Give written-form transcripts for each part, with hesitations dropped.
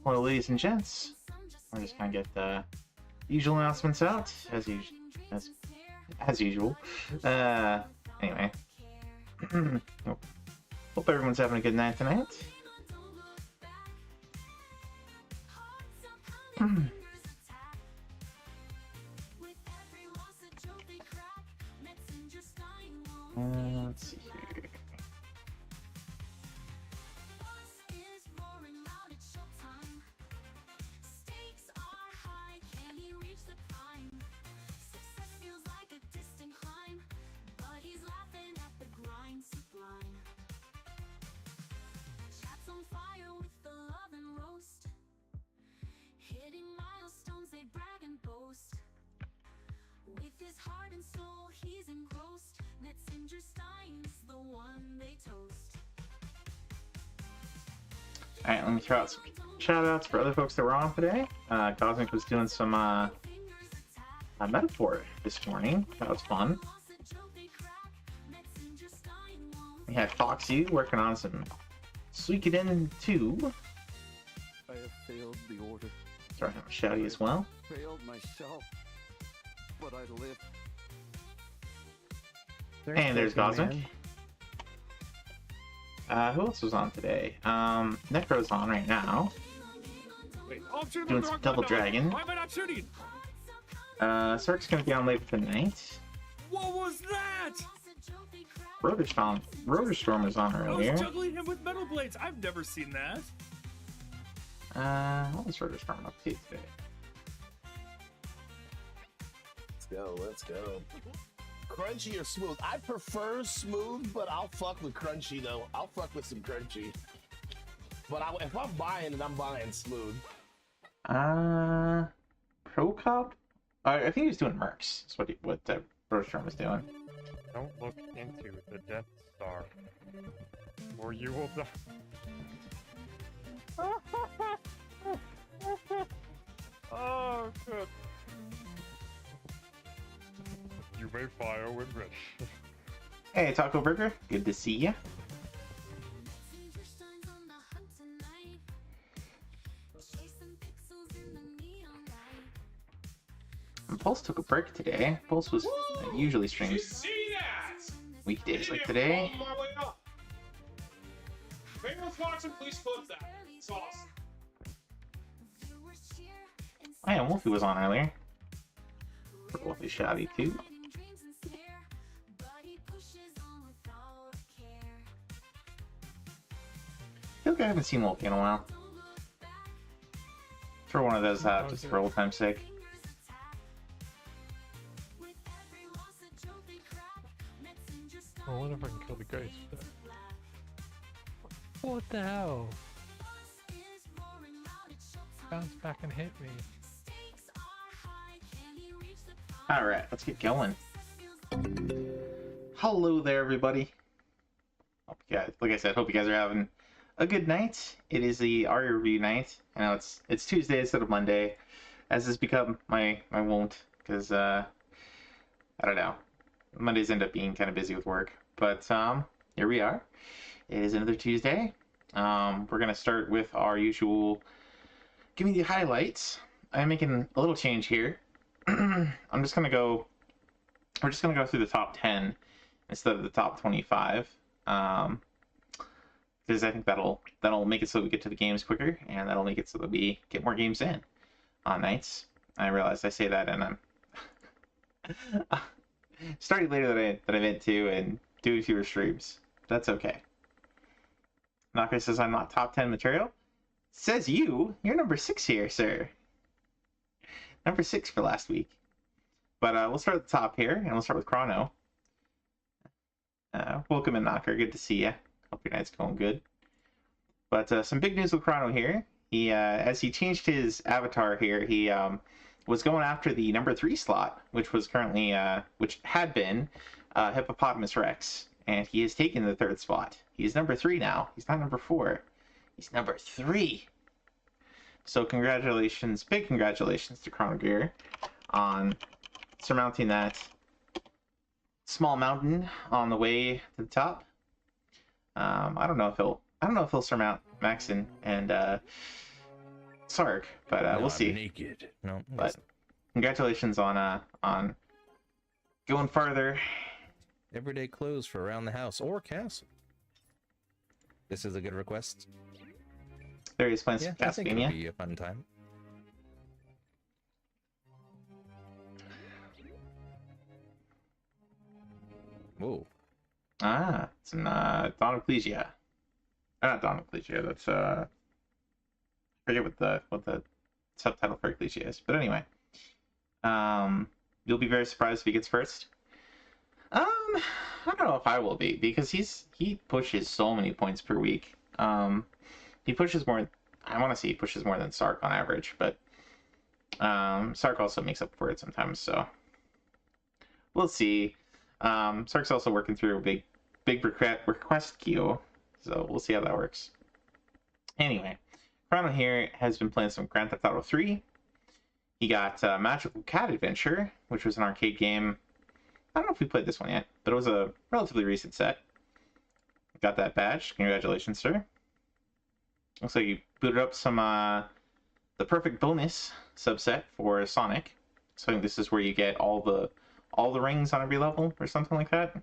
Well, ladies and gents, we're just gonna get the usual announcements out as usual. Anyway, hope everyone's having a good night tonight. Let's see here. Alright, let me throw out some shout outs for other folks that were on today. Cosmic was doing some metaphor this morning. That was fun. We had Foxy working on some Suikoden 2. I have failed the order. Sorry, I'm shouty as well. Failed myself, but I live. And there's Cosmic. Who else was on today? Necro's on right now. Wait, oh, I'm doing some Double Dragon. Why am I not shooting? Sark's gonna be on later tonight. What was that? Rotorstorm was on earlier. I was juggling him with metal blades. I've never seen that. What was Rotorstorm up to today? Let's go. Crunchy or smooth? I prefer smooth, but I'll fuck with crunchy though. I'll fuck with some crunchy. But if I'm buying it, I'm buying smooth. Pro Cop? I think he was doing Mercs. That's what Rotorstorm was doing. Don't look into the Death Star, or you will die. Oh, good. You may fire when ready. Hey, Taco Burger. Good to see ya. And Pulse took a break today. Pulse was usually streams weekdays like today. Everyone's watching, please flip that. It's awesome. Oh yeah, Wolfie was on earlier. Wolfie's shouty too. I feel like I haven't seen Wolfie in a while. Throw one of those out just for old time's sake. I wonder if I can kill the ghost. What the hell? Bounce back and hit me. Alright, let's get going. Hello there, everybody. Hope you guys, like I said, hope you guys are having a good night. It is the ARIA review night. I know it's Tuesday instead of Monday, as has become my wont, because I don't know. Mondays end up being kind of busy with work, but here we are. It is another Tuesday. We're gonna start with our usual. Give me the highlights. I'm making a little change here. We're just gonna go through the top 10 instead of the top 25. Because I think that'll make it so we get to the games quicker, and that'll make it so that we get more games in on nights. I realize I say that, and I'm starting later than I meant to, and doing fewer streams. That's okay. Naka says I'm not top 10 material. Says you're number 6 here, sir. Number 6 for last week. But we'll start at the top here, and we'll start with Chrono. Welcome in, Knocker. Good to see you. Hope your night's going good. But some big news with Chrono here. He, as he changed his avatar here, he was going after the number 3 slot, which was currently, which had been Hippopotamus Rex, and he has taken the 3rd spot. He's number 3 now. He's not number 4. He's number 3. So congratulations, big congratulations to Chrono Gear on surmounting that small mountain on the way to the top. I don't know if he'll surmount Maxon and Sark, but No, we'll I'm see. naked. No, But congratulations on going farther. everyday clothes for around the house or castle. This is a good request. Various plans Yeah, for I think it'll Castlevania. be a fun time. Whoa. Ah, it's in Dawn of Ecclesia. Not Dawn of Ecclesia. That's I forget what the subtitle for Ecclesia is. But anyway, you'll be very surprised if he gets first. I don't know if I will be, because he pushes so many points per week. He pushes more. I want to say he pushes more than Sark on average, but Sark also makes up for it sometimes. So we'll see. Sark's also working through a big request queue, so we'll see how that works. Anyway, Chrono here has been playing some Grand Theft Auto 3. He got Magical Cat Adventure, which was an arcade game. I don't know if we played this one yet, but it was a relatively recent set. Got that badge. Congratulations, sir. Looks like you booted up some the perfect bonus subset for Sonic. So I think this is where you get all the rings on every level or something like that.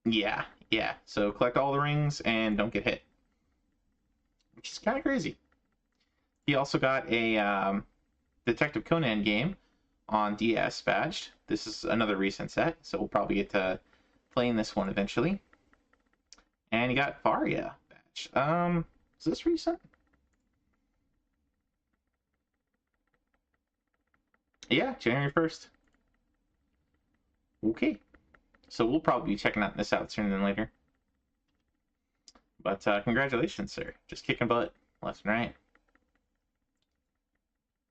Yeah. So collect all the rings and don't get hit, which is kind of crazy. He also got a Detective Conan game on DS badged. This is another recent set, so we'll probably get to playing this one eventually. And he got Varia badge. Is this recent? Yeah, January 1st. Okay. So we'll probably be checking this out sooner than later. But congratulations, sir. Just kicking butt left and right.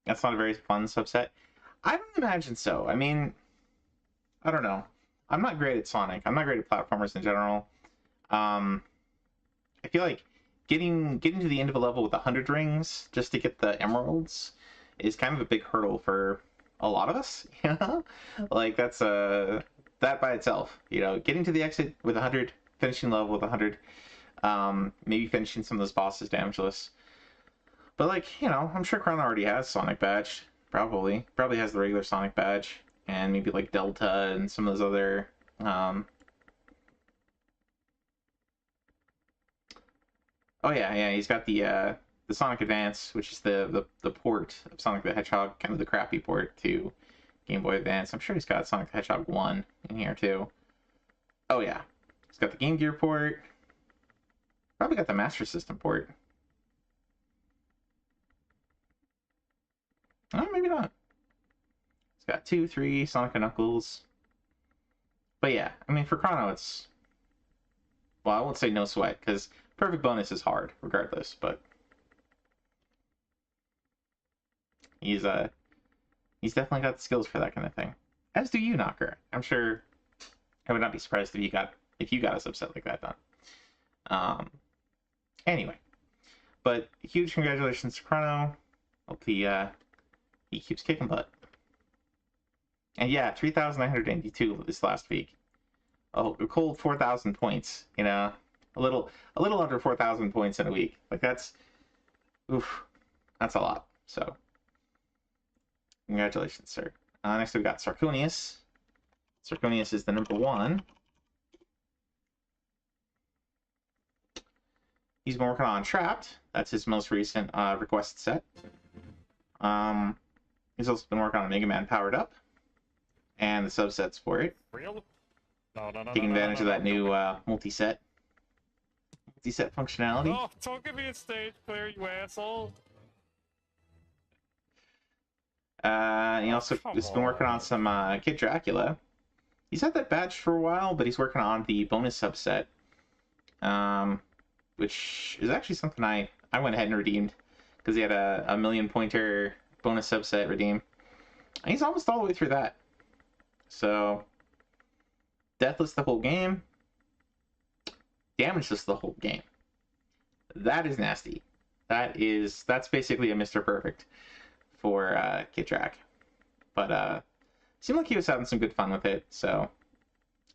That's not a very fun subset. I don't imagine so. I mean, I don't know. I'm not great at Sonic. I'm not great at platformers in general. I feel like getting to the end of a level with 100 rings just to get the emeralds is kind of a big hurdle for a lot of us. You know, like that's that by itself. You know, getting to the exit with 100, finishing level with 100, maybe finishing some of those bosses damageless. But like, you know, I'm sure Chrono already has Sonic badge. Probably has the regular Sonic badge, and maybe like Delta and some of those other oh yeah, he's got the Sonic Advance, which is the port of Sonic the Hedgehog, kind of the crappy port to Game Boy Advance. I'm sure he's got Sonic the Hedgehog 1 in here too. Oh yeah, he's got the Game Gear port. Probably got the Master System port. Oh, maybe not. It's got 2, 3 Sonic and Knuckles. But yeah, I mean, for Chrono, it's... Well, I won't say no sweat, because perfect bonus is hard, regardless, but... He's definitely got the skills for that kind of thing. As do you, Knocker. I'm sure I would not be surprised if you got a subset like that done. Anyway. But huge congratulations to Chrono. Hope he keeps kicking butt. And yeah, 3,982 this last week. Oh, a cold 4,000 points. You know, a little under 4,000 points in a week. Like that's a lot. So, congratulations, sir. Next we've got Sarconius. Sarconius is the number 1. He's been working on Trapped. That's his most recent request set. He's also been working on Mega Man Powered Up and the subsets for it. Real? No. Taking advantage of that new multi-set functionality. Oh, don't give me a stage clear, you asshole. He also has been working on some Kid Dracula. He's had that badge for a while, but he's working on the bonus subset, which is actually something I went ahead and redeemed because he had a million pointer bonus subset redeem. And he's almost all the way through that. So, deathless the whole game, damageless the whole game. That is nasty. That's basically a Mr. Perfect for Kid Drac. But seemed like he was having some good fun with it, so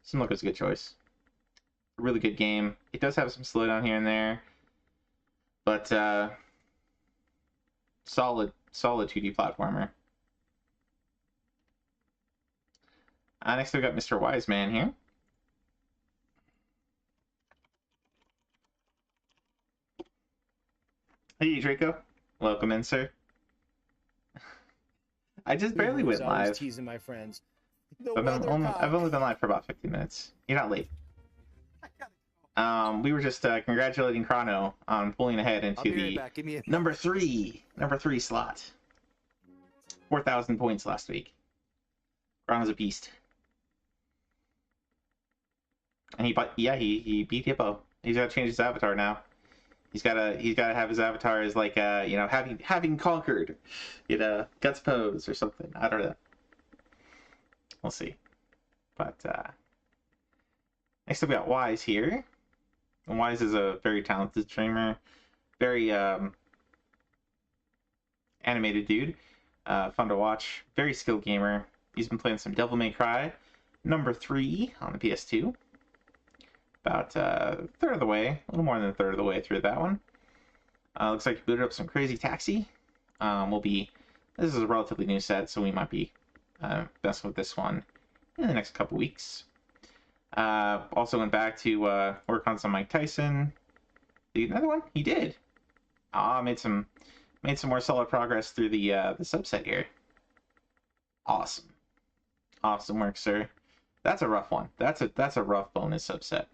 seemed like it was a good choice. A really good game. It does have some slowdown here and there, but solid 2D platformer. Next we got Mr. Wiseman here. Hey Draco, welcome in, sir. I just barely went live. Teasing my friends. I've only been live for about 15 minutes. You're not late. We were just congratulating Chrono on pulling ahead into the number three slot. 4,000 points last week. Chrono's a beast. And he beat Hippo. He's got to change his avatar now. He's gotta have his avatar as like having conquered, guts pose or something. I don't know. We'll see. But next up we got Wise here. And Wise is a very talented streamer, very animated dude, fun to watch, very skilled gamer. He's been playing some Devil May Cry, number 3 on the PS2. About a third of the way, a little more than a third of the way through that one. Looks like he booted up some Crazy Taxi. This is a relatively new set, so we might be messing with this one in the next couple weeks. Also went back to work on some Mike Tyson. Did another one? He did. Made some more solid progress through the subset here. Awesome work, sir. That's a rough one. That's a rough bonus subset.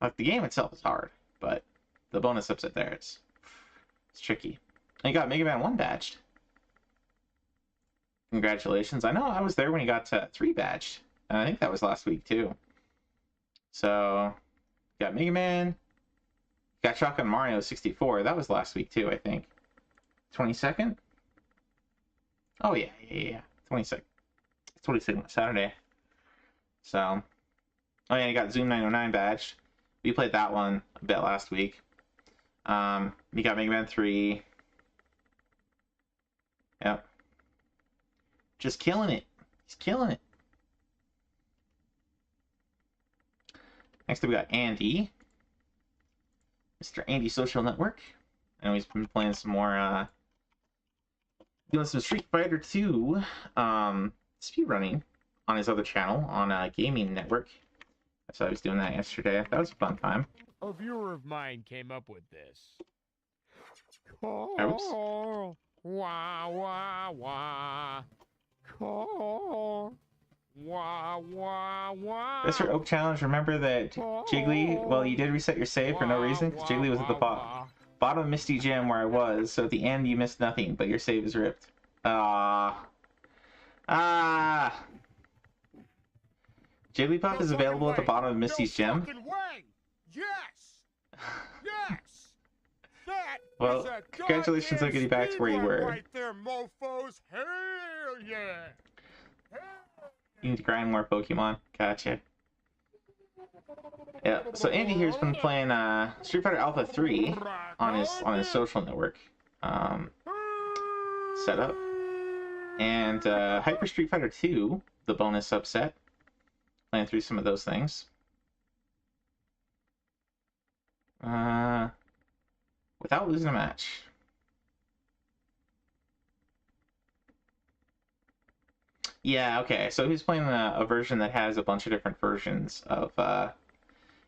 Like, the game itself is hard, but the bonus subset there, it's tricky. And you got Mega Man 1 badged. Congratulations. I know I was there when he got 3 badged. And I think that was last week too. So, got Mega Man. Got Shotgun Mario 64. That was last week too, I think. 22nd? Oh yeah. 22nd. 22nd Saturday. So, oh yeah, you got Zoom 909 badged. We played that one a bit last week. You got Mega Man 3. Yep. Just killing it. He's killing it. Next up we got Andy. Mr. Andy Social Network. I know he's been playing some more, doing some Street Fighter 2 speedrunning on his other channel on Gaming Network. So I was doing that yesterday. That was a fun time. A viewer of mine came up with this. Oops. Call, wah, wah, wah. Call, wah, wah, wah. Mr. Oak Challenge, remember that Jiggly, well, you did reset your save for no reason, because Jiggly was at the bottom of Misty Gym where I was, so at the end you missed nothing, but your save is ripped. Jigglypuff is available at the bottom of Misty's Gym. Yes! Yes! That Well, is a congratulations on getting back to where you goddamn were. right there, mofos. Hell yeah! You need to grind more Pokemon. Gotcha. Yeah, so Andy here's been playing Street Fighter Alpha 3 on his social network setup. And Hyper Street Fighter 2, the bonus subset. Playing through some of those things. Without losing a match. Yeah, okay, so he's playing a version that has a bunch of different versions of a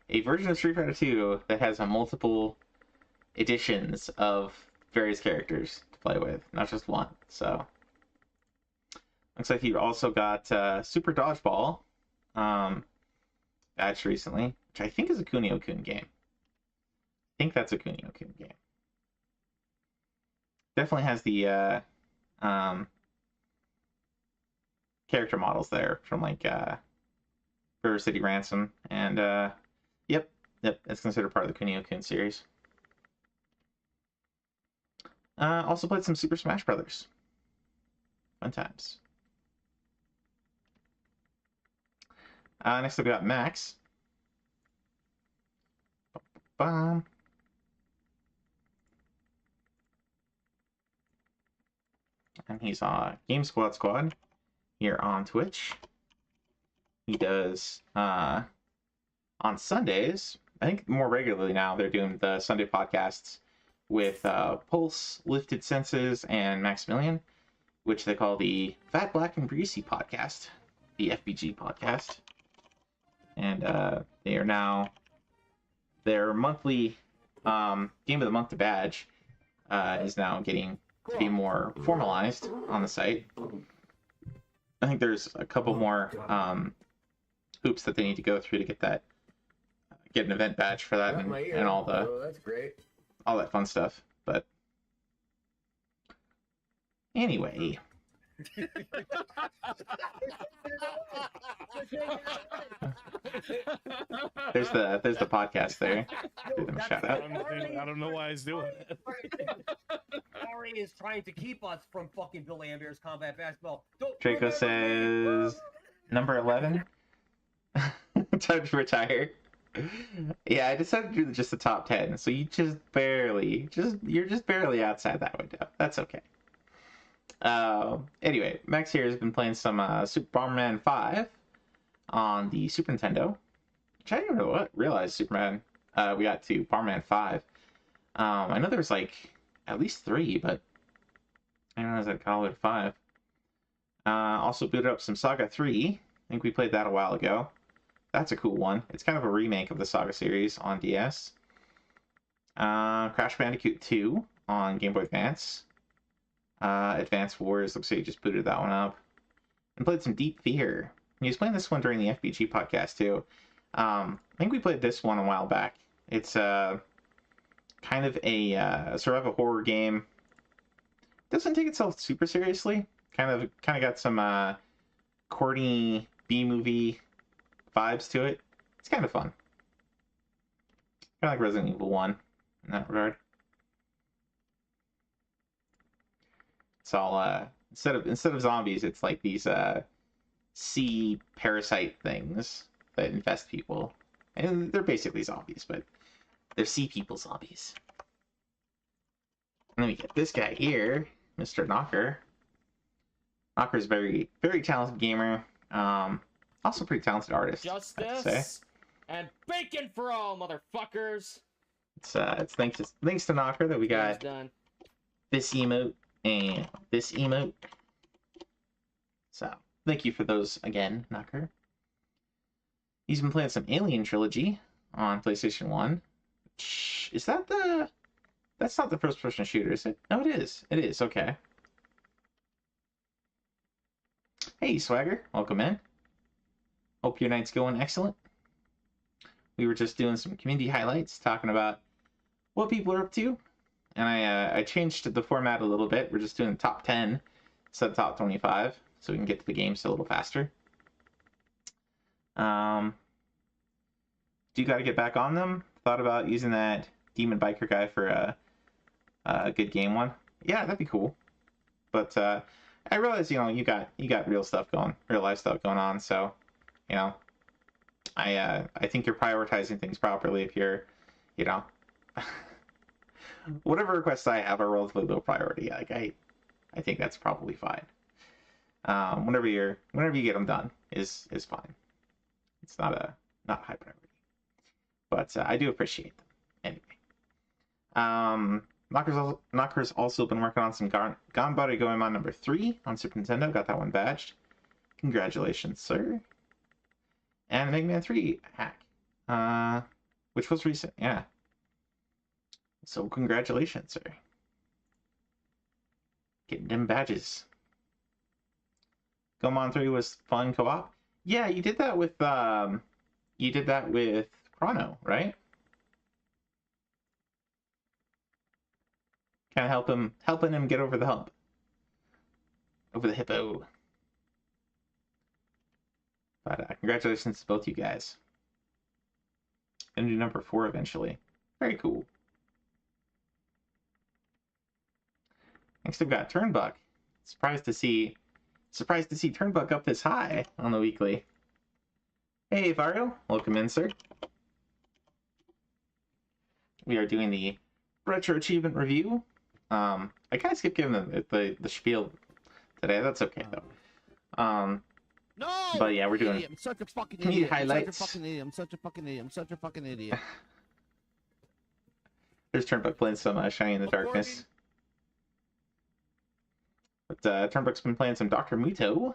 version of Street Fighter 2 that has multiple editions of various characters to play with, not just one. So looks like he also got Super Dodgeball badged recently, which I think is a Kunio-kun game. I think that's a Kunio-kun game. Definitely has the character models there from like River City Ransom, and yep, it's considered part of the Kunio-kun series. Also played some Super Smash Brothers. Fun times. Next up we got Max. Bum. And he's on Game Squad here on Twitch. He does on Sundays, I think more regularly now, they're doing the Sunday podcasts with Pulse, Lifted Senses, and Maximilian, which they call the Fat, Black, and Greasy podcast, the FBG podcast. And they are now, their monthly Game of the Month badge is now getting to be more formalized on the site. I think there's a couple more hoops that they need to go through to get that, get an event badge for that, and all the that's great. all that fun stuff. But anyway, there's the podcast there. Give them a shout out. I don't know why he's doing it. Ari is trying to keep us from fucking Bill Amber's combat basketball. Draco says number 11. Time to retire. Yeah, I decided to do just the top 10, so you're just barely outside that window. That's okay. Anyway, Max here has been playing some Super Bomberman 5 on the Super Nintendo, which I didn't even realize Superman. We got to Bomberman 5. I know there was like at least 3, but I didn't realize I got all the way to 5. Also booted up some Saga 3. I think we played that a while ago. That's a cool one. It's kind of a remake of the Saga series on DS. Crash Bandicoot 2 on Game Boy Advance. Advance Wars, looks like you just booted that one up. And played some Deep Fear. He was playing this one during the FBG podcast too. I think we played this one a while back. It's kind of a survival horror game. Doesn't take itself super seriously. Kind of got some corny B-movie vibes to it. It's kind of fun. Kind of like Resident Evil 1 in that regard. It's all instead of zombies, it's like these sea parasite things that infest people, and they're basically zombies, but they're sea people zombies. And then we get this guy here, Mr. Knocker. Knocker's very, very talented gamer. Also pretty talented artist. Justice and bacon for all, motherfuckers. It's thanks to Knocker that we got this emote and this emote. So thank you for those again, Knocker. He's been playing some Alien Trilogy on PlayStation 1. Is that the... That's not the first-person shooter, is it? No, it is. It is, okay. Hey, Swagger. Welcome in. Hope your night's going excellent. We were just doing some community highlights, talking about what people are up to. And I changed the format a little bit. We're just doing the top 10 instead of top 25, so we can get to the games a little faster. Do you got to get back on them? Thought about using that Demon Biker guy for a good game one. Yeah, that'd be cool. But I realize, you got real life stuff going on. So, I think you're prioritizing things properly if you're, whatever requests I have are relatively low priority. Like I think that's probably fine. Whenever you get them done is fine. It's not high priority. But I do appreciate them anyway. Knocker's also been working on some Ganbare Goemon number 3 on Super Nintendo. Got that one badged. Congratulations, sir. And Mega Man 3 hack, which was recent. Yeah. So congratulations, sir. Getting them badges. Goemon 3 was fun co-op. Yeah, you did that with Chrono, right? Kind of helping him get over the hump. Over the hippo. But congratulations to both you guys. Gonna do number 4 eventually. Very cool. Next I've got Turnbuck. Surprised to see Turnbuck up this high on the weekly. Hey Vario, welcome in, sir. We are doing the Retro Achievement Review. I kind of skipped giving the spiel today. That's okay though. No! But yeah, we're doing I'm such a fucking community idiot. highlights. I'm such a fucking idiot. I'm such a fucking idiot. I'm such a fucking idiot. There's Turnbuck playing some Shiny in the Darkness. But Turnbuck's been playing some Dr. Muto.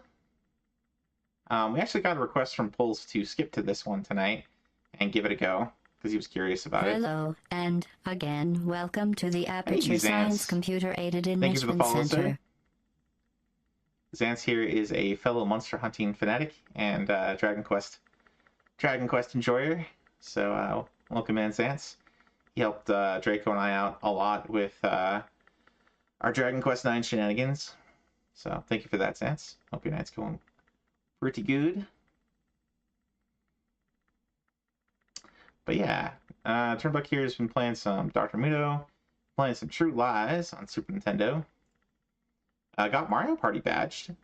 We actually got a request from Pulse to skip to this one tonight and give it a go because he was curious about it. Hello, and again, welcome to the Thank you, Aperture Science Zance. Thank Computer-Aided you for the Enrichment follow, Center. sir. Zance here is a fellow monster hunting fanatic and Dragon Quest enjoyer. So welcome in, Zance. He helped Draco and I out a lot with our Dragon Quest IX shenanigans. So thank you for that, Zance. Hope your night's going pretty good. But yeah, Turnbuck here has been playing some Dr. Muto, playing some True Lies on Super Nintendo. Got Mario Party badged.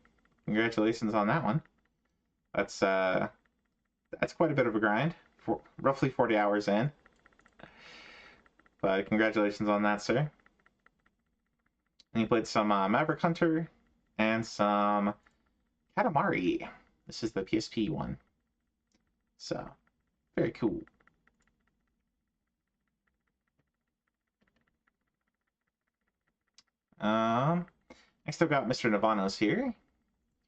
Congratulations on that one. That's quite a bit of a grind. For roughly 40 hours in. But congratulations on that, sir. And he played some Maverick Hunter and some Katamari. This is the PSP one. So, very cool. Next I've got Mr. Navanos here.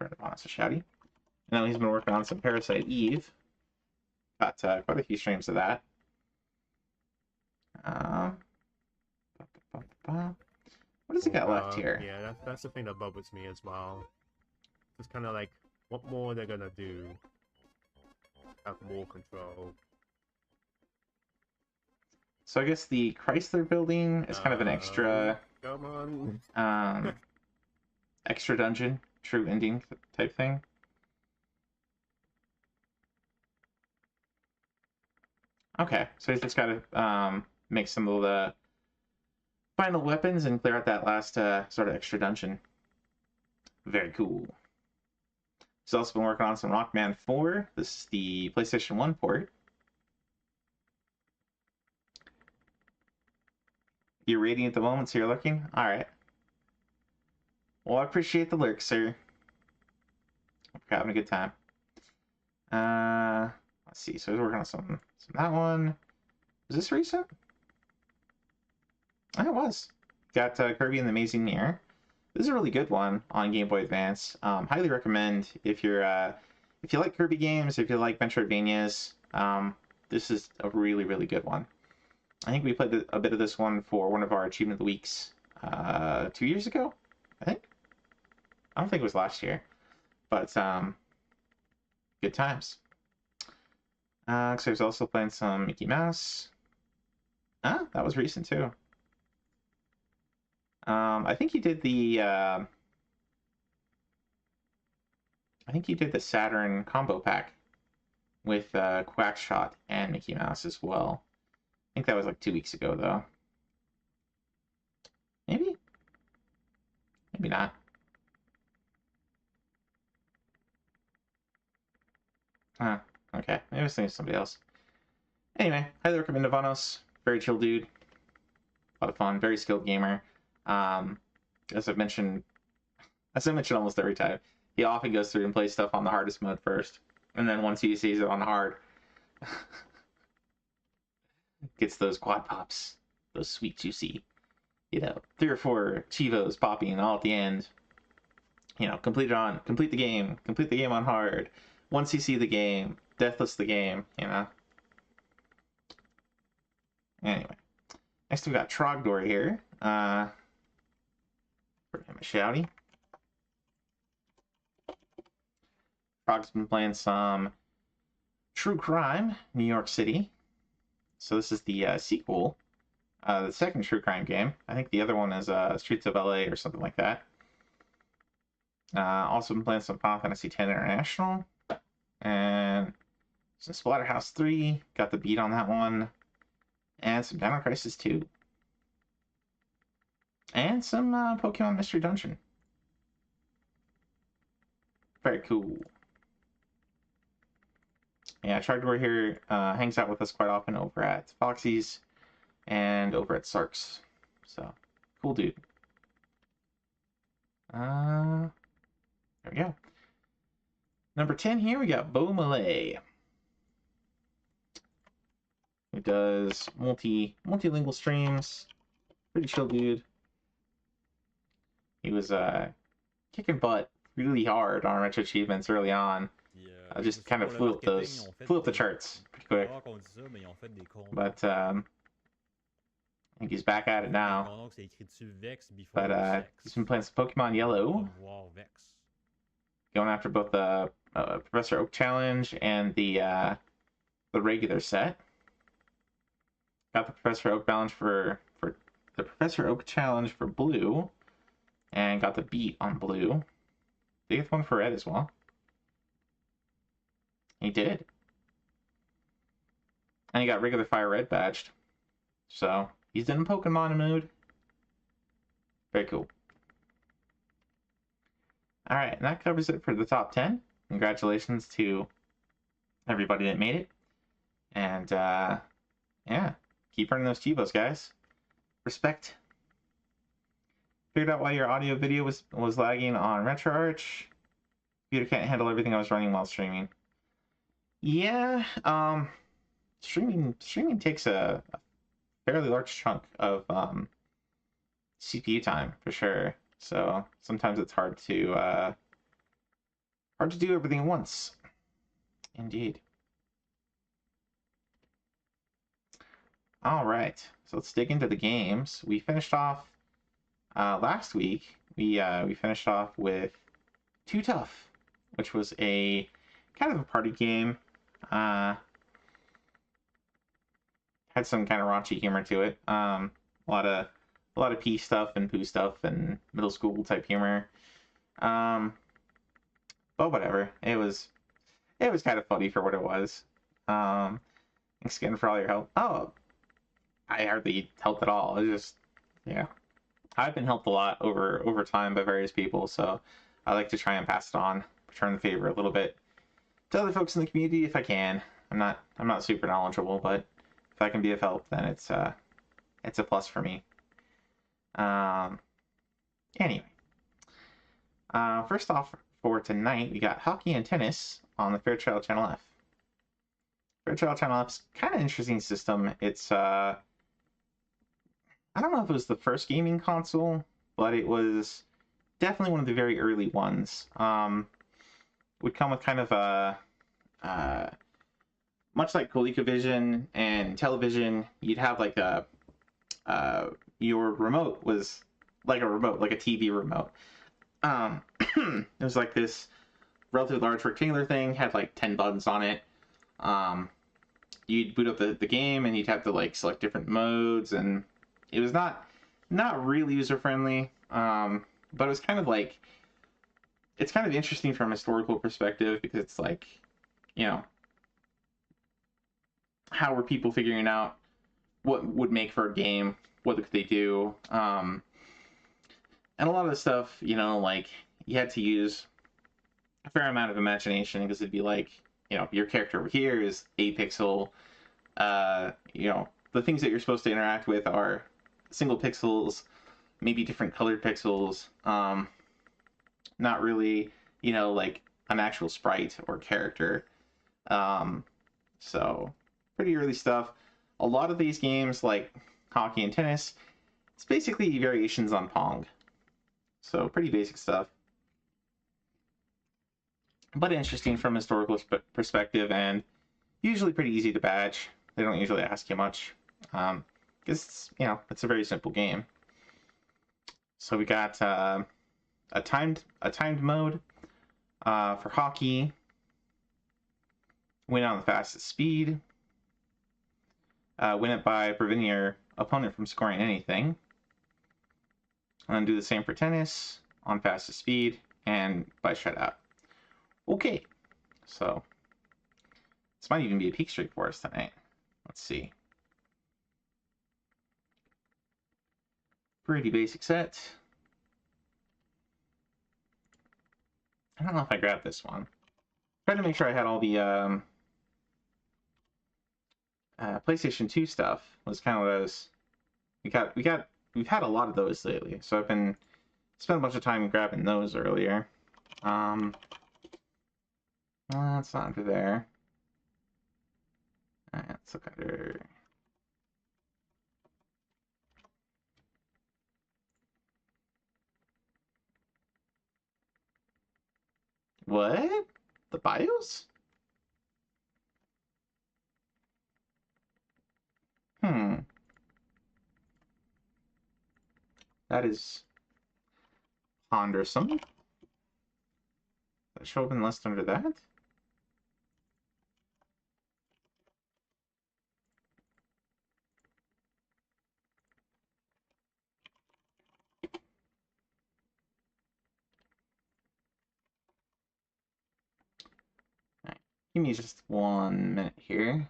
Navanos a shouty. I know he's been working on some Parasite Eve. Got quite a few streams of that. What does he got left here? Yeah, that's the thing that bothers me as well. It's kind of like, what more they're gonna do? Have more control. So I guess the Chrysler building is kind of an extra... Come on. extra dungeon, true ending type thing. Okay, so he's just got to make some of the final weapons and clear out that last sort of extra dungeon. Very cool. He's also been working on some Rockman 4. This is the PlayStation 1 port. You're rating at the moment, so you're looking? Alright. Well, I appreciate the lurk, sir. Hope you're having a good time. Let's see. So he's working on some that one. Is this recent? Oh, it was. Got Kirby and the Amazing Mirror. This is a really good one on Game Boy Advance. Highly recommend if you like Kirby games, if you like Metroidvanias. This is a really, really good one. I think we played a bit of this one for one of our Achievement of the Weeks 2 years ago, I think. I don't think it was last year, but good times. So he was also playing some Mickey Mouse. That was recent too. I think he did the Saturn combo pack with Quackshot and Mickey Mouse as well. I think that was like 2 weeks ago though. Maybe not. Okay. Maybe I was thinking of somebody else. Anyway, highly recommend Navanos. Very chill dude. A lot of fun. Very skilled gamer. As I mentioned almost every time, he often goes through and plays stuff on the hardest mode first. And then once he sees it on hard, gets those quad pops. Those sweet, juicy, 3 or 4 Chivos popping all at the end. Complete the game on hard. Once you see the game, deathless the game, Anyway. Next we got Trogdor here. For him a shouty. Frog's been playing some True Crime, New York City. So this is the sequel. The second True Crime game. I think the other one is Streets of LA or something like that. Also been playing some Final Fantasy X International. And some Splatterhouse 3. Got the beat on that one. And some Dino Crisis 2. And some Pokemon Mystery Dungeon. Very cool. Yeah, Trogdor here hangs out with us quite often over at Foxy's and over at Sark's. So, cool dude. There we go. Number 10 here, we got Bo Malay. who does multilingual streams. Pretty chill dude. He was kicking butt really hard on Retro Achievements early on. Just kind of flew up the charts pretty quick. But I think he's back at it now. But he's been playing some Pokemon Yellow, going after both the Professor Oak challenge and the regular set. Got the Professor Oak challenge for the Professor Oak challenge for blue, and got the beat on blue. Did he get the one for red as well? He did. And he got regular fire red badged. So he's in Pokemon mood. Very cool. Alright, and that covers it for the top 10. Congratulations to everybody that made it. And yeah, keep earning those Chivos, guys. Respect. Figured out why your audio video was lagging on RetroArch. Computer can't handle everything I was running while streaming. Yeah, streaming takes a fairly large chunk of CPU time for sure. So sometimes it's hard to do everything at once. Indeed. All right, so let's dig into the games. We finished off last week. We finished off with Too Tough, which was a kind of a party game. Had some kind of raunchy humor to it. A lot of pee stuff and poo stuff and middle school type humor. But whatever. It was kind of funny for what it was. Thanks again for all your help. Oh, I hardly helped at all. It just, yeah. I've been helped a lot over time by various people, so I like to try and pass it on, return the favor a little bit to other folks in the community if I can. I'm not super knowledgeable, but if I can be of help, then it's a plus for me. Anyway, first off for tonight, we got hockey and tennis on the Fairchild Channel F. Fairchild Channel F's kind of interesting system. It's I don't know if it was the first gaming console, but it was definitely one of the very early ones. Would come with kind of a much like ColecoVision and television, you'd have like your remote was like a remote, like a TV remote. It was like this relatively large rectangular thing, had like 10 buttons on it. You'd boot up the game and you'd have to like select different modes, and it was not really user friendly, but it was kind of like, it's kind of interesting from a historical perspective, because it's like, you know, how were people figuring out what would make for a game, what could they do, and a lot of the stuff, you know, like you had to use a fair amount of imagination, because it'd be like, you know, your character over here is a pixel, you know, the things that you're supposed to interact with are single pixels, maybe different colored pixels, not really, you know, like an actual sprite or character. So pretty early stuff. A lot of these games, like hockey and tennis, it's basically variations on Pong. So pretty basic stuff, but interesting from a historical perspective, and usually pretty easy to badge. They don't usually ask you much, because it's, you know, it's a very simple game. So we got a timed mode for hockey. Win on the fastest speed. Win it by preventing your opponent from scoring anything. And then do the same for tennis on fastest speed and by shutout. Okay, so this might even be a peak streak for us tonight. Let's see. Pretty basic set. I don't know if I grabbed this one. Tried to make sure I had all the PlayStation 2 stuff. Was kind of what I was. We've had a lot of those lately, so I've been spent a bunch of time grabbing those earlier. That's not under there. Alright, let's look under What? The BIOS? Hmm. That is pondersome. That should have been listed under that. Right. Give me just 1 minute here.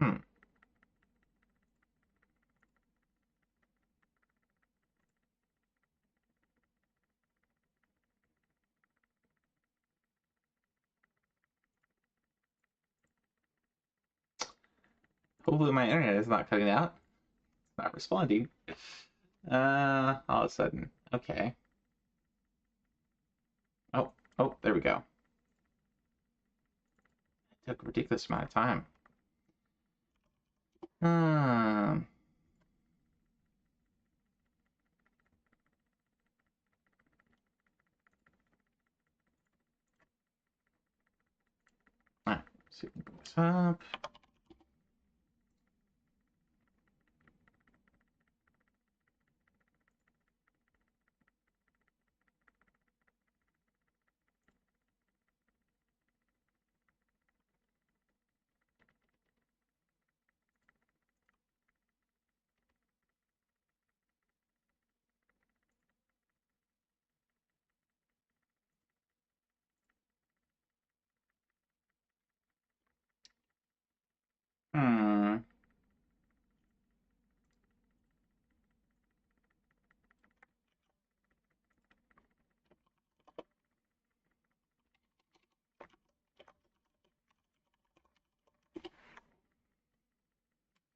Hmm. Hopefully my internet is not cutting out. It's not responding. All of a sudden. Okay. Oh, there we go. It took a ridiculous amount of time. Um, Alright, see if we can put this up. Hmm.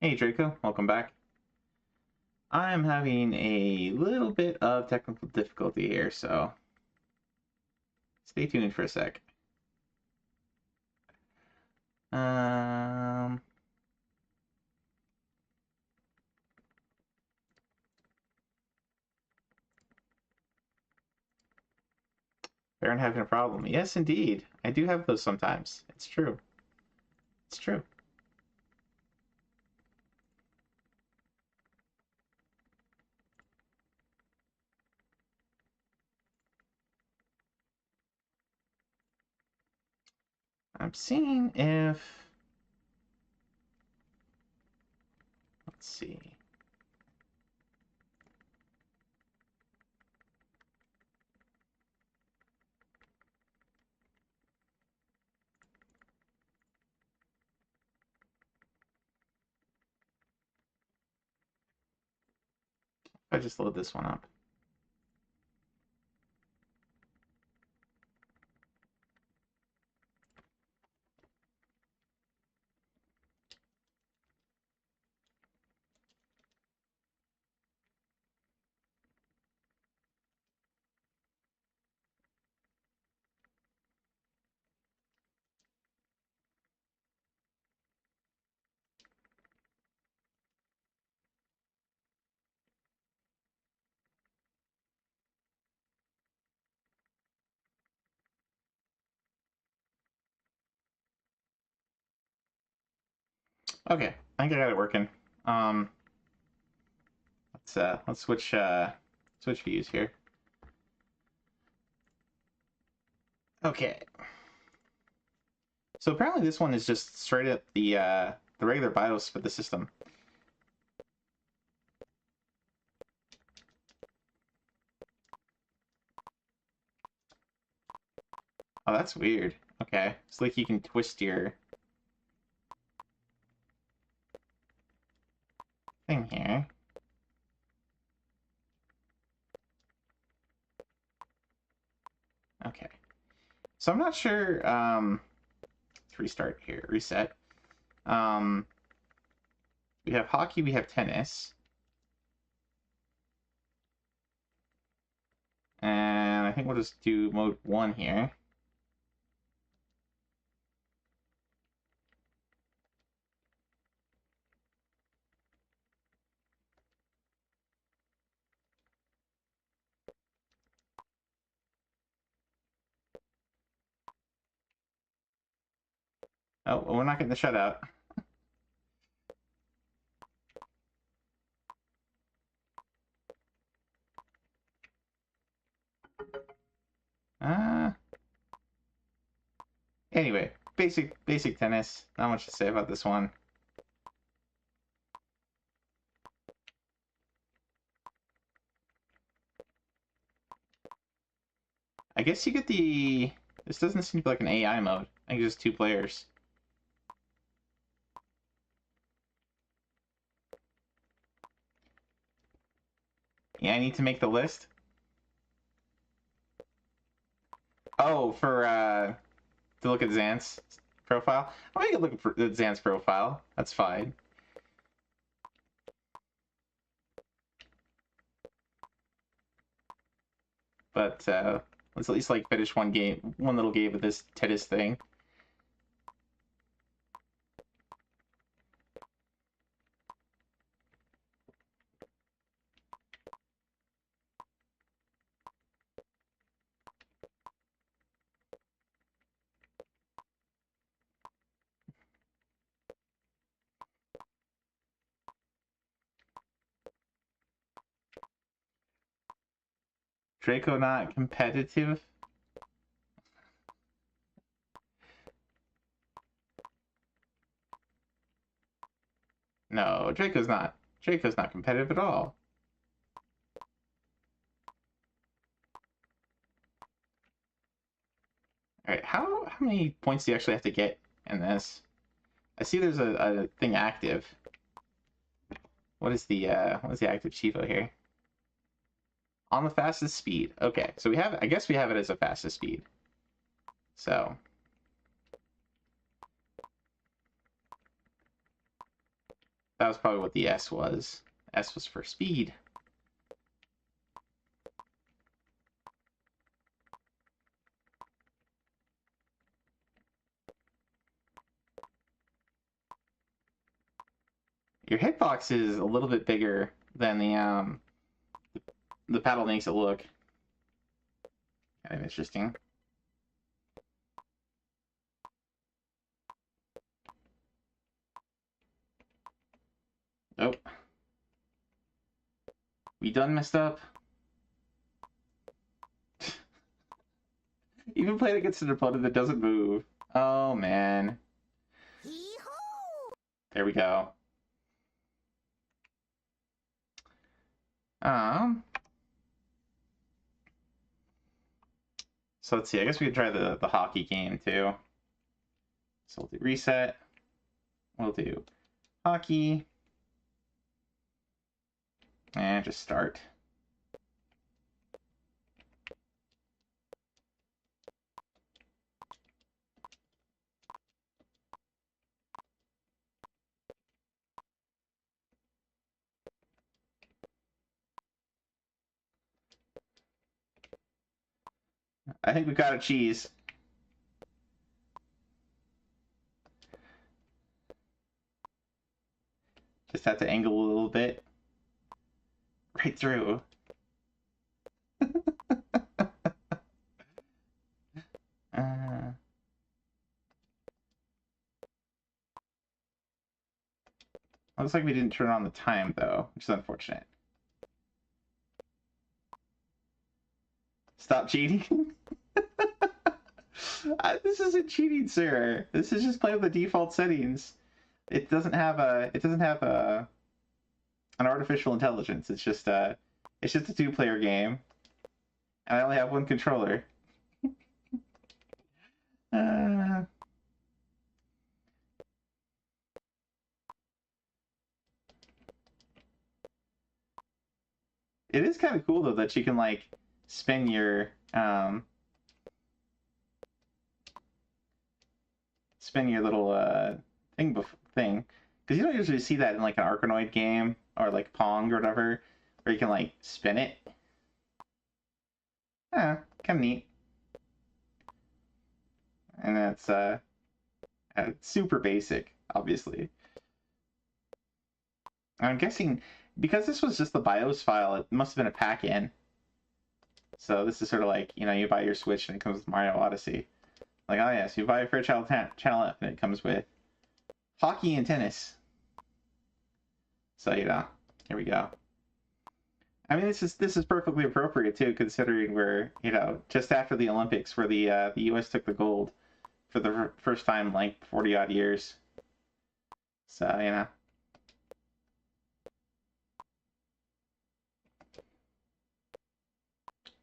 Hey Draco, welcome back. I'm having a little bit of technical difficulty here, so stay tuned for a sec. Um, Baron having a problem. Yes, indeed. I do have those sometimes. It's true. It's true. I'm seeing if... Let's see. If I just load this one up. Okay, I think I got it working. Um, let's switch views here. Okay. So apparently this one is just straight up the regular BIOS for the system. Oh, that's weird. Okay, it's like you can twist your thing here. Okay. So I'm not sure, let's restart here, reset. We have hockey, we have tennis. And I think we'll just do mode 1 here. Oh, well, we're not getting the shutout. Anyway, basic tennis. Not much to say about this one. I guess you get the... This doesn't seem to be like an AI mode. I think it's just 2 players. Yeah, I need to make the list. Oh, to look at Xan's profile. I'll make a look at Xan's profile. That's fine. But let's at least like finish one little game of this tennis thing. Draco not competitive? No, Draco's not. Draco's not competitive at all. Alright, how many points do you actually have to get in this? I see there's a thing active. What is the active Chivo here? On the fastest speed. Okay, so I guess we have it as a fastest speed. So that was probably what the S was. S was for speed. Your hitbox is a little bit bigger than the paddle makes it look. Kind of interesting. Nope. We done messed up. Even playing against an opponent that doesn't move. Oh man. There we go. So let's see. I guess we could try the hockey game too. So we'll do reset. We'll do hockey. And just start. I think we got a cheese. Just have to angle a little bit. Right through. Looks like we didn't turn on the time though, which is unfortunate. Stop cheating. This isn't cheating, sir. This is just playing with the default settings. It doesn't have an artificial intelligence. It's just a 2-player game, and I only have one controller. It is kind of cool though that you can like spin your little thing. Because you don't usually see that in like an Arkanoid game or like Pong or whatever, where you can like spin it. Yeah, kind of neat. And that's super basic, obviously. I'm guessing because this was just the BIOS file, it must have been a pack-in. So this is sort of like, you know, you buy your Switch and it comes with Mario Odyssey. Like, oh yes, you buy it for Channel F and it comes with hockey and tennis. So, you know, here we go. I mean, this is perfectly appropriate too, considering we're, you know, just after the Olympics, where the U.S. took the gold for the first time in like 40 odd years. So, you know.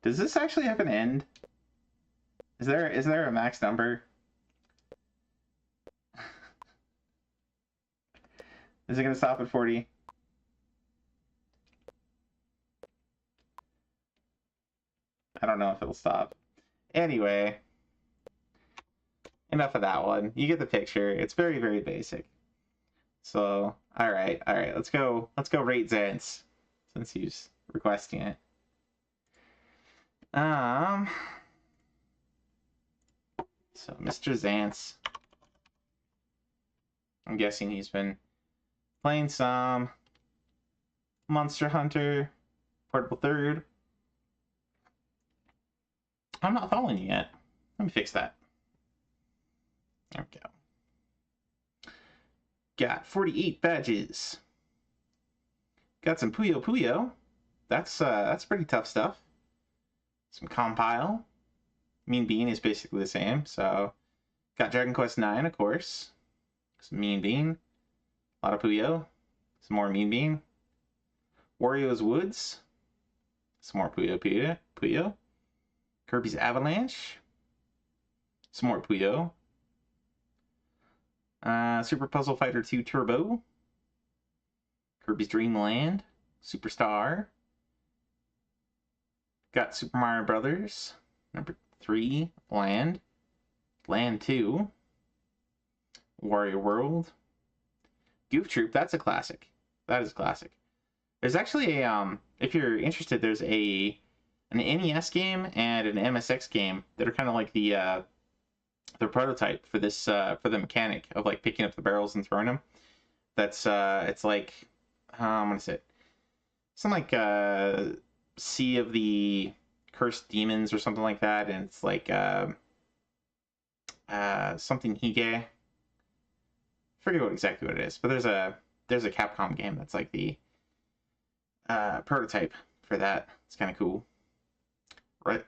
Does this actually have an end? Is there a max number? Is it gonna stop at 40? I don't know if it'll stop. Anyway, enough of that one. You get the picture. It's very, very basic. So, all right. Let's go rate Zance, since he's requesting it. So Mr. Zance, I'm guessing he's been playing some Monster Hunter Portable Third. I'm not following you yet. Let me fix that. There we go. Got 48 badges. Got some Puyo Puyo. That's pretty tough stuff. Some Compile. Mean Bean is basically the same. So got Dragon Quest IX, of course. Some Mean Bean. A lot of Puyo. Some more Mean Bean. Wario's Woods. Some more Puyo Puyo. Kirby's Avalanche. Some more Puyo. Super Puzzle Fighter 2 Turbo. Kirby's Dream Land. Superstar. Got Super Mario Brothers. Number 3, Land. Land 2. Wario World. Goof Troop, that's a classic. That is classic. There's actually a, if you're interested, there's an NES game and an MSX game that are kind of like the prototype for this, for the mechanic of like picking up the barrels and throwing them. That's, it's like, what is it? Something like, Sea of the Cursed Demons or something like that, and it's like something Hige. I forget exactly what it is, but there's a Capcom game that's like the prototype for that. It's kind of cool.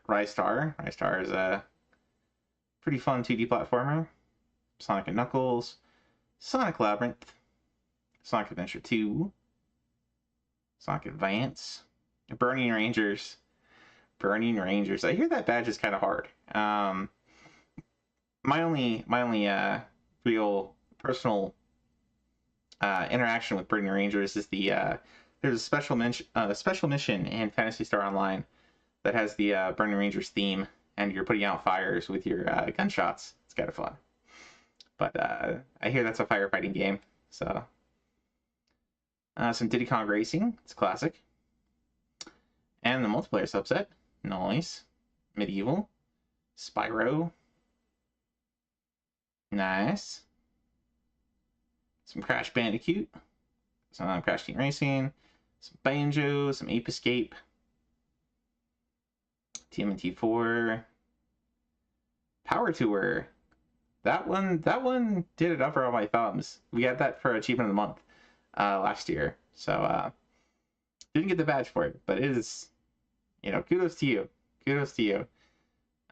Rise Star is a pretty fun 2D platformer. Sonic and Knuckles, Sonic Labyrinth, Sonic Adventure 2, Sonic Advance, Burning Rangers. I hear that badge is kind of hard. My only real personal interaction with Burning Rangers is there's a special mission in Phantasy Star Online that has the Burning Rangers theme, and you're putting out fires with your gunshots. It's kind of fun. But I hear that's a firefighting game. So some Diddy Kong Racing. It's classic. And the multiplayer subset. Nice. Medieval. Spyro. Nice. Some Crash Bandicoot. Some Crash Team Racing. Some Banjo. Some Ape Escape. TMNT 4. Power Tour. That one did it up for all my thumbs. We got that for Achievement of the Month last year. So didn't get the badge for it, but it is, you know, kudos to you.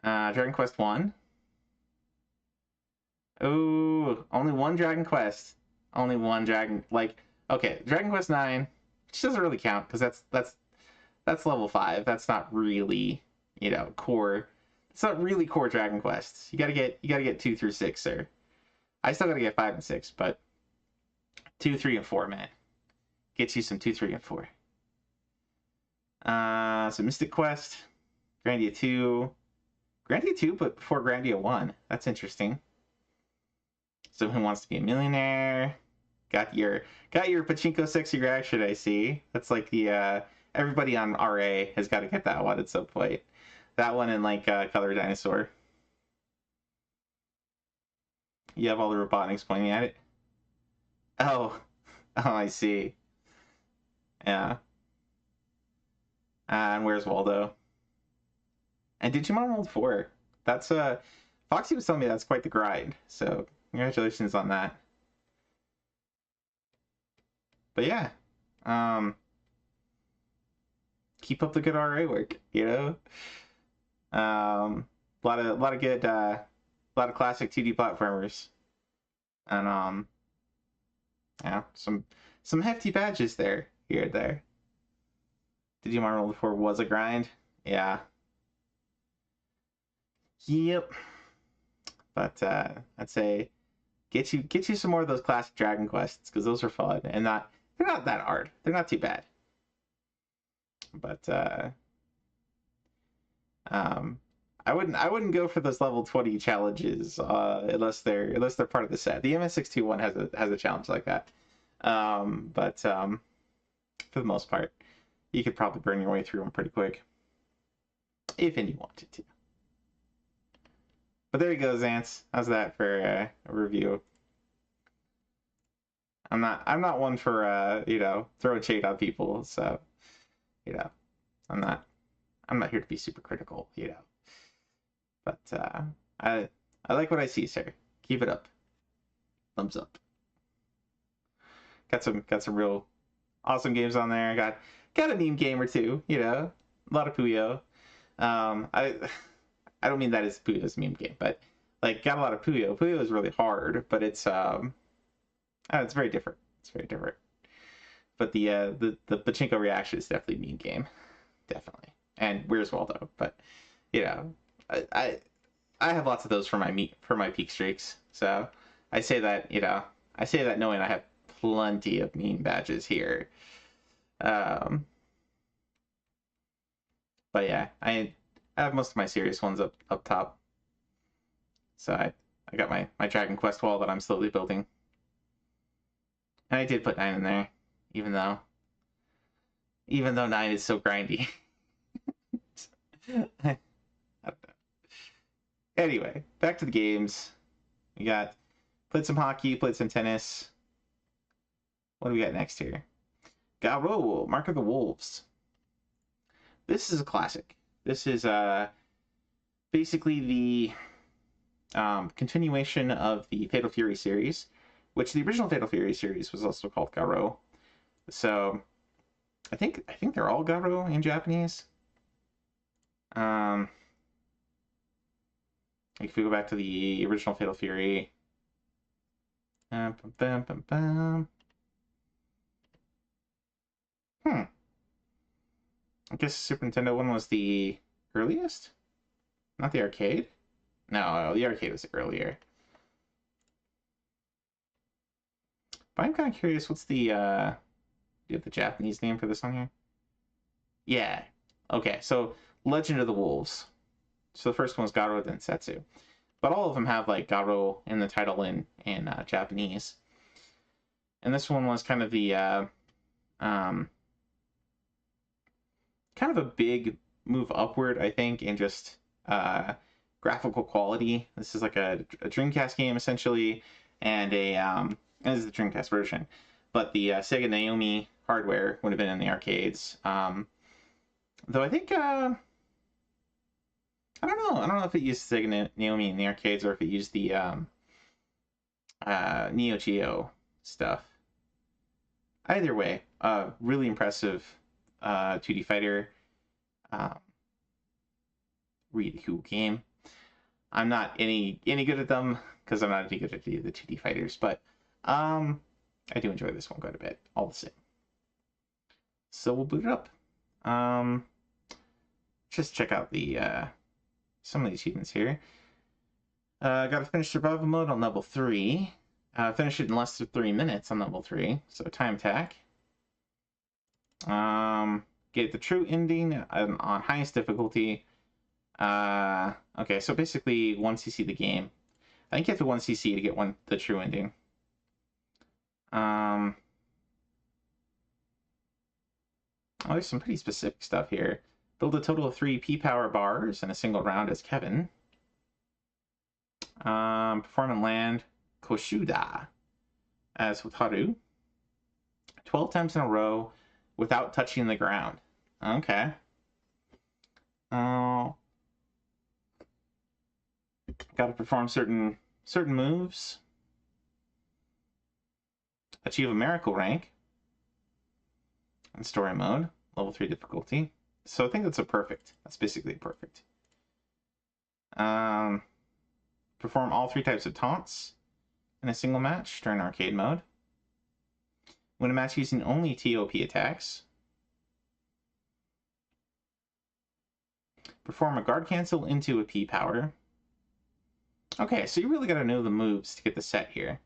Dragon Quest 1. Oh, only one Dragon Quest. Only one Dragon, like, okay, Dragon Quest 9, which doesn't really count because that's level 5. That's not really, you know, core. It's not really core Dragon Quest. You gotta get 2 through 6, sir. I still gotta get 5 and 6, but 2, 3, and 4, man. Get you some 2, 3, and 4. So Mystic Quest, Grandia 2, but before Grandia 1. That's interesting. So Who Wants to Be a Millionaire, Got your pachinko sexy reaction, I see. That's like the everybody on RA has got to get that one at some point. That one and like Color Dinosaur. You have all the Robotniks pointing at it. Oh, oh, I see. Yeah. And where's Waldo? And Digimon World 4. That's Foxy was telling me that's quite the grind. So congratulations on that. But yeah, keep up the good RA work. You know, a lot of good, a lot of classic 2D platformers, and yeah, some hefty badges there, here and there. Digimon World 4 was a grind. Yeah. Yep. But I'd say get you some more of those classic Dragon Quests, because those are fun and they're not that hard. They're not too bad. But I wouldn't go for those level 20 challenges unless they're part of the set. The MS621 has a challenge like that. But for the most part, you could probably burn your way through them pretty quick if you wanted to. But there you go, Zance. How's that for a review? I'm not one for throwing shade on people, so I'm not here to be super critical, But I like what I see, sir. Keep it up. Thumbs up. Got some real awesome games on there. Got a meme game or two, a lot of Puyo. I don't mean that as Puyo's meme game, but like got a lot of Puyo. Puyo is really hard, but it's very different. It's very different. But the pachinko reaction is definitely meme game, definitely. And where's Waldo? But I have lots of those for my peak streaks. So I say that knowing I have plenty of meme badges here. But yeah, I have most of my serious ones up top. So I got my Dragon Quest wall that I'm slowly building. And I did put 9 in there, even though 9 is so grindy. I don't know. Anyway, back to the games. We played some hockey, played some tennis. What do we got next here? Garo, Mark of the Wolves. This is a classic. This is basically the continuation of the Fatal Fury series, which the original Fatal Fury series was also called Garo. So I think they're all Garo in Japanese. If we go back to the original Fatal Fury. I guess Super Nintendo one was the earliest? Not the arcade? No, the arcade was earlier. But I'm kind of curious, what's the, do you have the Japanese name for this one here? Yeah. Okay, so Legend of the Wolves. So the first one was Garo Densetsu. But all of them have, like, Garo in the title in Japanese. And this one was kind of the, kind of a big move upward, I think, in just graphical quality. This is like a Dreamcast game, essentially, and this is the Dreamcast version. But the Sega Naomi hardware would have been in the arcades. Though I think, I don't know if it used Sega Naomi in the arcades or if it used the Neo Geo stuff. Either way, really impressive 2D fighter. Really cool game. I'm not any good at them because I'm not any good at the 2D fighters, but I do enjoy this one quite a bit, all the same. So we'll boot it up. Just check out the some of the achievements here. Got to finish survival mode on level 3. Finish it in less than 3 minutes on level 3. So time attack. Get the true ending on highest difficulty. Okay, so basically 1cc the game. I think you have to 1cc to get the true ending. Oh, there's some pretty specific stuff here. Build a total of 3 P-Power bars in a single round as Kevin. Perform and land Koshuda as Wataru. 12 times in a row without touching the ground. Okay. Got to perform certain moves. Achieve a miracle rank in story mode, level 3 difficulty. So I think that's a perfect. That's basically perfect. Perform all 3 types of taunts in a single match during arcade mode. Win a match using only TOP attacks. Perform a guard cancel into a P power. Okay, so you really got to know the moves to get the set here.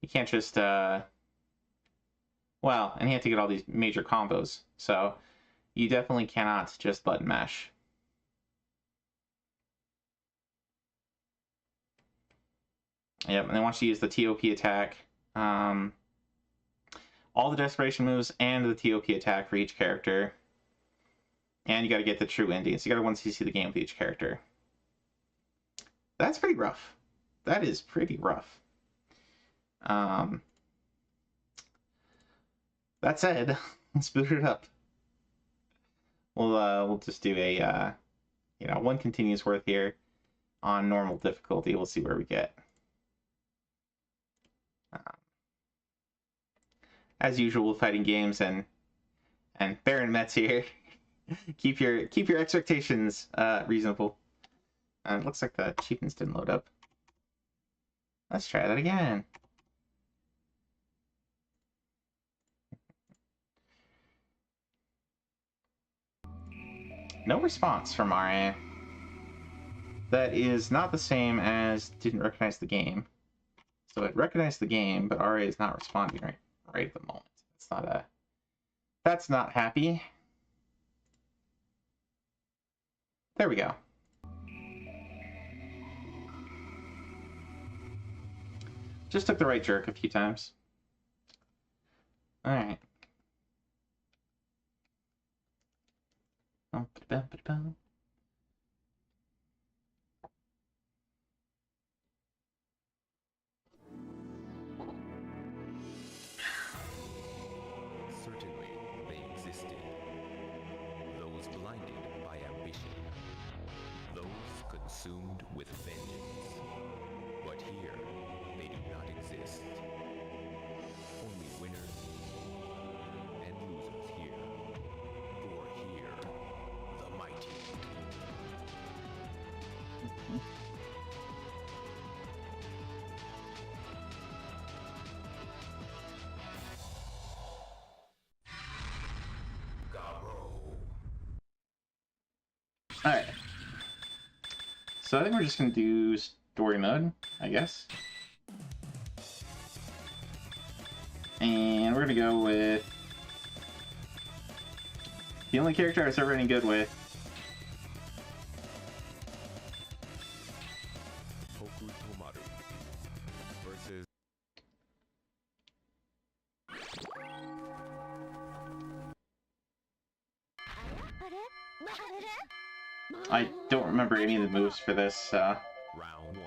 You can't just, well, and you have to get all these major combos. So you definitely cannot just button mash. Yep, and they want you to use the TOP attack. All the desperation moves and the TOP attack for each character. And you got to get the true endings. You got to 1cc the game with each character. That's pretty rough. That is pretty rough. That said, let's boot it up. We'll just do a one continuous worth here on normal difficulty. We'll see where we get. As usual with fighting games and Baron Metz here. keep your expectations reasonable. It looks like the achievements didn't load up. Let's try that again. No response from RA. That is not the same as didn't recognize the game. So it recognized the game, but RA is not responding right at the moment. That's not happy. There we go. Just took the right jerk a few times. Alright. Certainly, they existed. Those blinded by ambition. Those consumed with vengeance. But here, they do not exist. Only winners and losers here. For here, the mighty. Alright. So I think we're just going to do story mode, I guess. And we're going to go with the only character I was ever any good with. Toku Tomaru versus I don't remember any of the moves for this, round 1.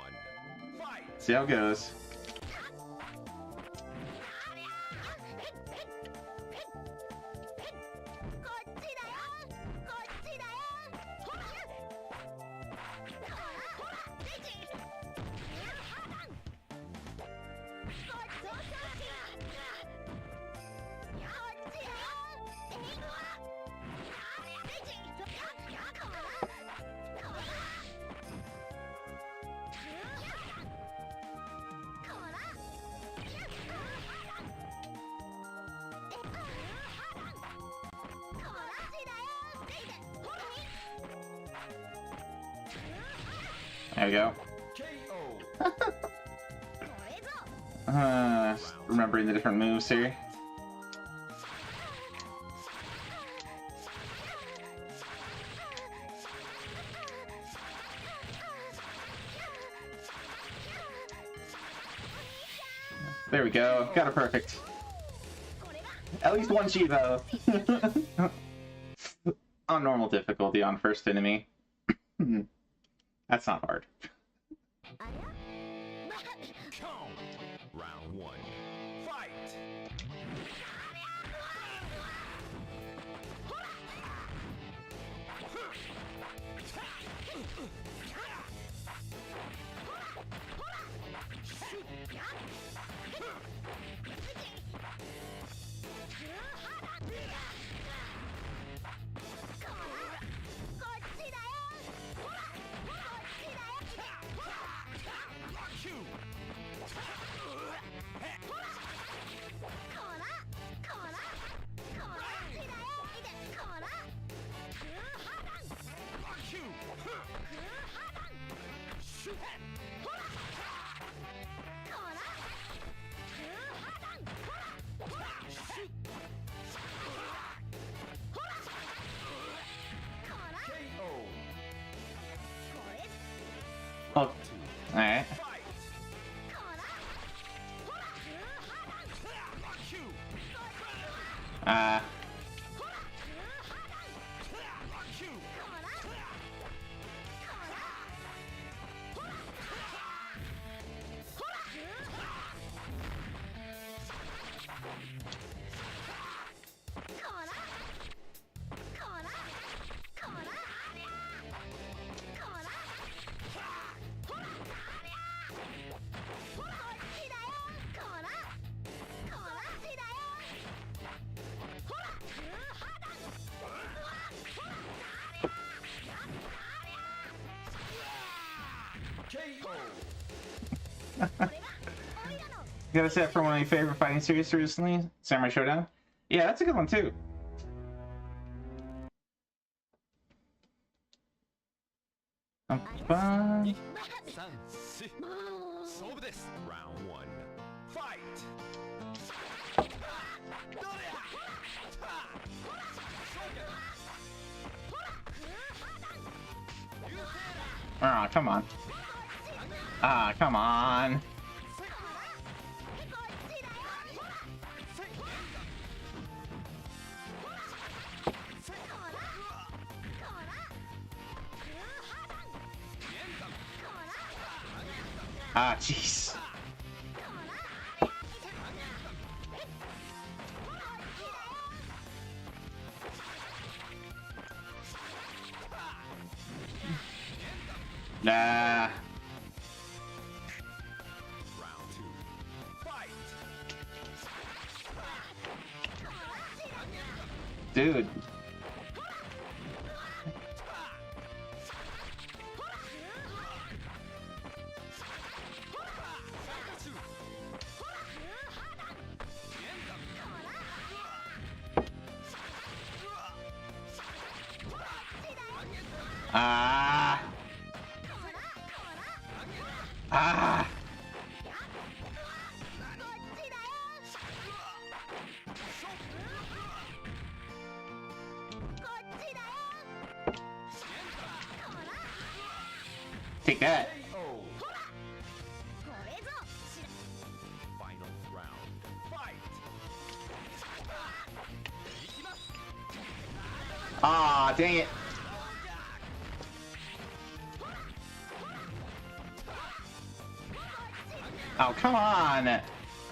Fight! see how it goes. There we go. Remembering the different moves here. There we go. Got it perfect. At least one Shivo. On normal difficulty on first enemy. That's not hard. Round one. Fight! Oh, alright. You got a set from one of your favorite fighting series recently? Samurai Showdown? Yeah, that's a good one too. Round one. Fight! Ah, come on. Ah, come on. Ah, jeez. Nah. Round two. Fight! Dude. Ah. Ah. Take that. Final round. Fight! Ah, dang it. Oh, come on.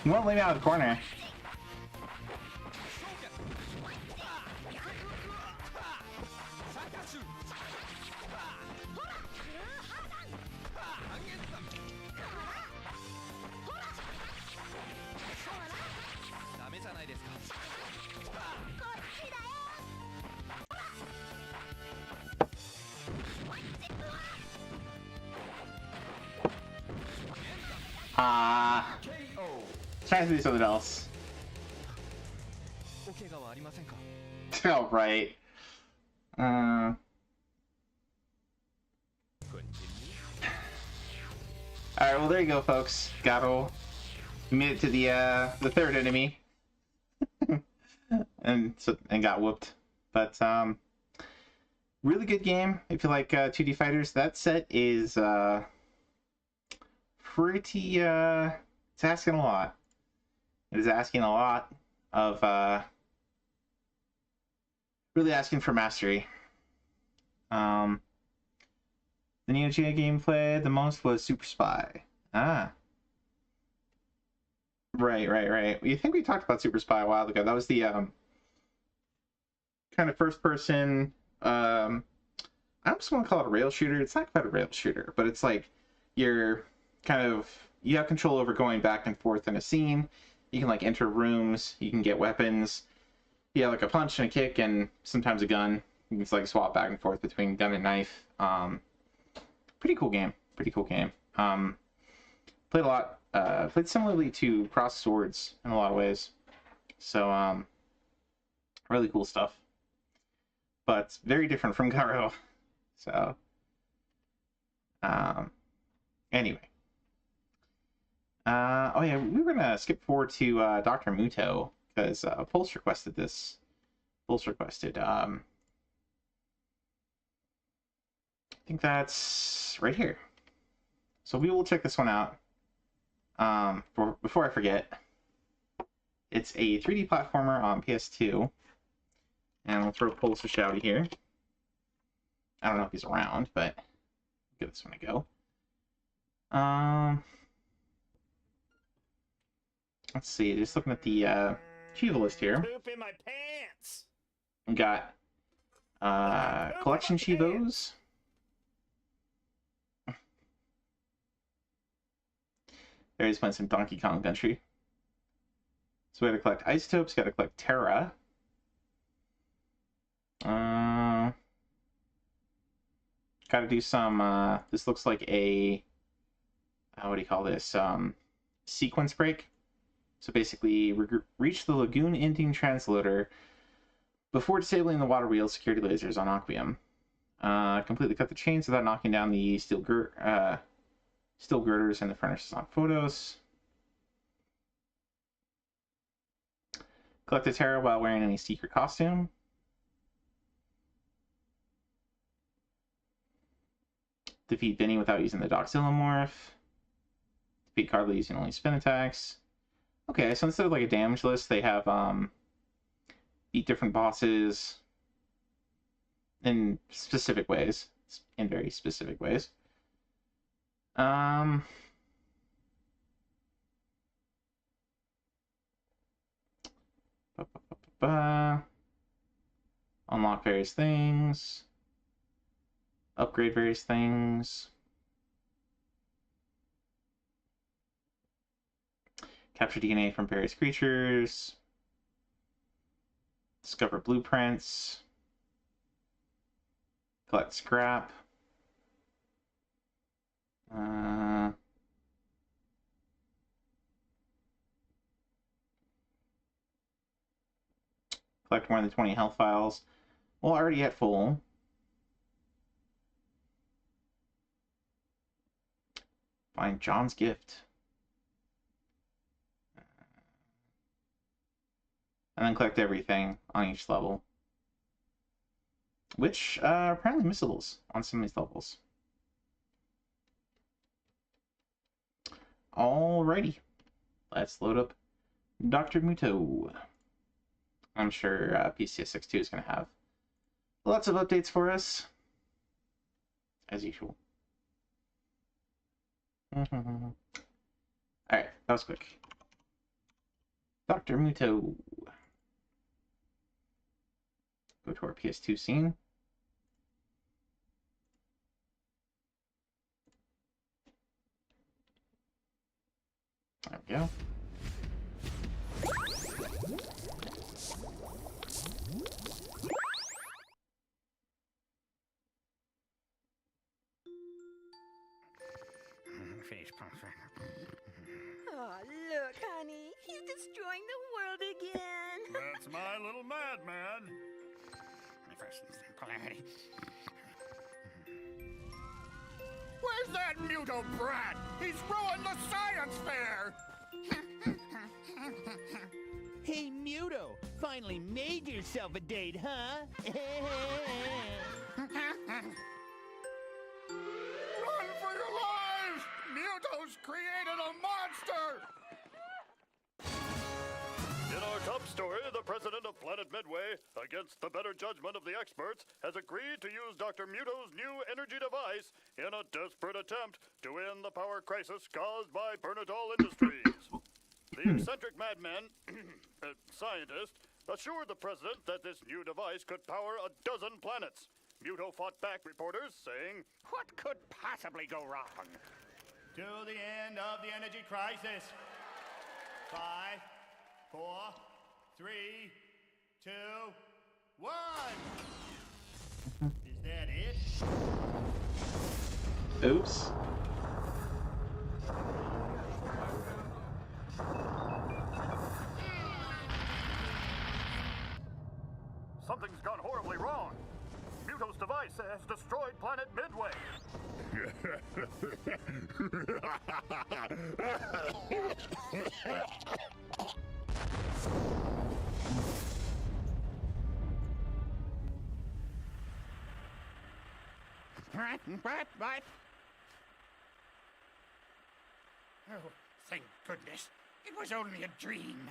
You won't leave me out of the corner. Ah. Trying to do something else. Oh, right. Alright, well there you go, folks. Gato made it to the third enemy. and got whooped. But really good game if you like 2D fighters. That set is pretty it's asking a lot. It is asking a lot of really asking for mastery. The Neo Geo game played the most was Super Spy. Ah. Right. You think we talked about Super Spy a while ago. That was the kind of first person I almost want to call it a rail shooter. It's not quite a rail shooter, but it's like you're you have control over going back and forth in a scene. You can like enter rooms, you can get weapons. You have like a punch and a kick and sometimes a gun. You can just like swap back and forth between gun and knife. Pretty cool game. Played a lot. Played similarly to Cross Swords in a lot of ways. So really cool stuff. But very different from Garo. So anyway. Oh yeah, we were gonna skip forward to Dr. Muto because Pulse requested this. I think that's right here. So we will check this one out. Before I forget, it's a 3D platformer on PS2, and we'll throw Pulse a shouty here. I don't know if he's around, but give this one a go. Let's see. Just looking at the Chiva list here. Poop in my pants. We got collection Chivos. There he's playing some Donkey Kong Country. So we got to collect isotopes. Got to collect Terra. Got to do some. This looks like a. What do you call this? Sequence break. So basically, reach the lagoon ending transloader before disabling the water wheel security lasers on Aquium. Completely cut the chains without knocking down the steel girders and the furnaces on Photos. Collect the Terra while wearing any secret costume. Defeat Benny without using the Doxilomorph. Defeat Carly using only spin attacks. Okay, so instead of like a damage list, they have beat different bosses in specific ways. In very specific ways. Unlock various things. Upgrade various things. Capture DNA from various creatures. Discover blueprints. Collect scrap. Collect more than 20 health files. Well, already at full. Find John's gift. And then collect everything on each level. Which are apparently missables on some of these levels. Alrighty. Let's load up Dr. Muto. I'm sure PCS62 is going to have lots of updates for us. As usual. Alright, that was quick. Dr. Muto. Go to our PS2 scene. There we go. Oh, look, honey. He's destroying the world again. That's my little madman. Where's that Muto brat? He's ruined the science fair! Hey, Muto, finally made yourself a date, huh? Run for your lives! Muto's created a monster! top story, the president of Planet Midway, against the better judgment of the experts, has agreed to use Dr. Muto's new energy device in a desperate attempt to end the power crisis caused by Bernadol Industries. The eccentric madman, scientist, assured the president that this new device could power a dozen planets. Muto fought back reporters, saying, What could possibly go wrong? To the end of the energy crisis. 5, 4, 3, 2, 1. Is that it? Oops. Something's gone horribly wrong. Muto's device has destroyed Planet Midway. What? Oh, thank goodness. It was only a dream.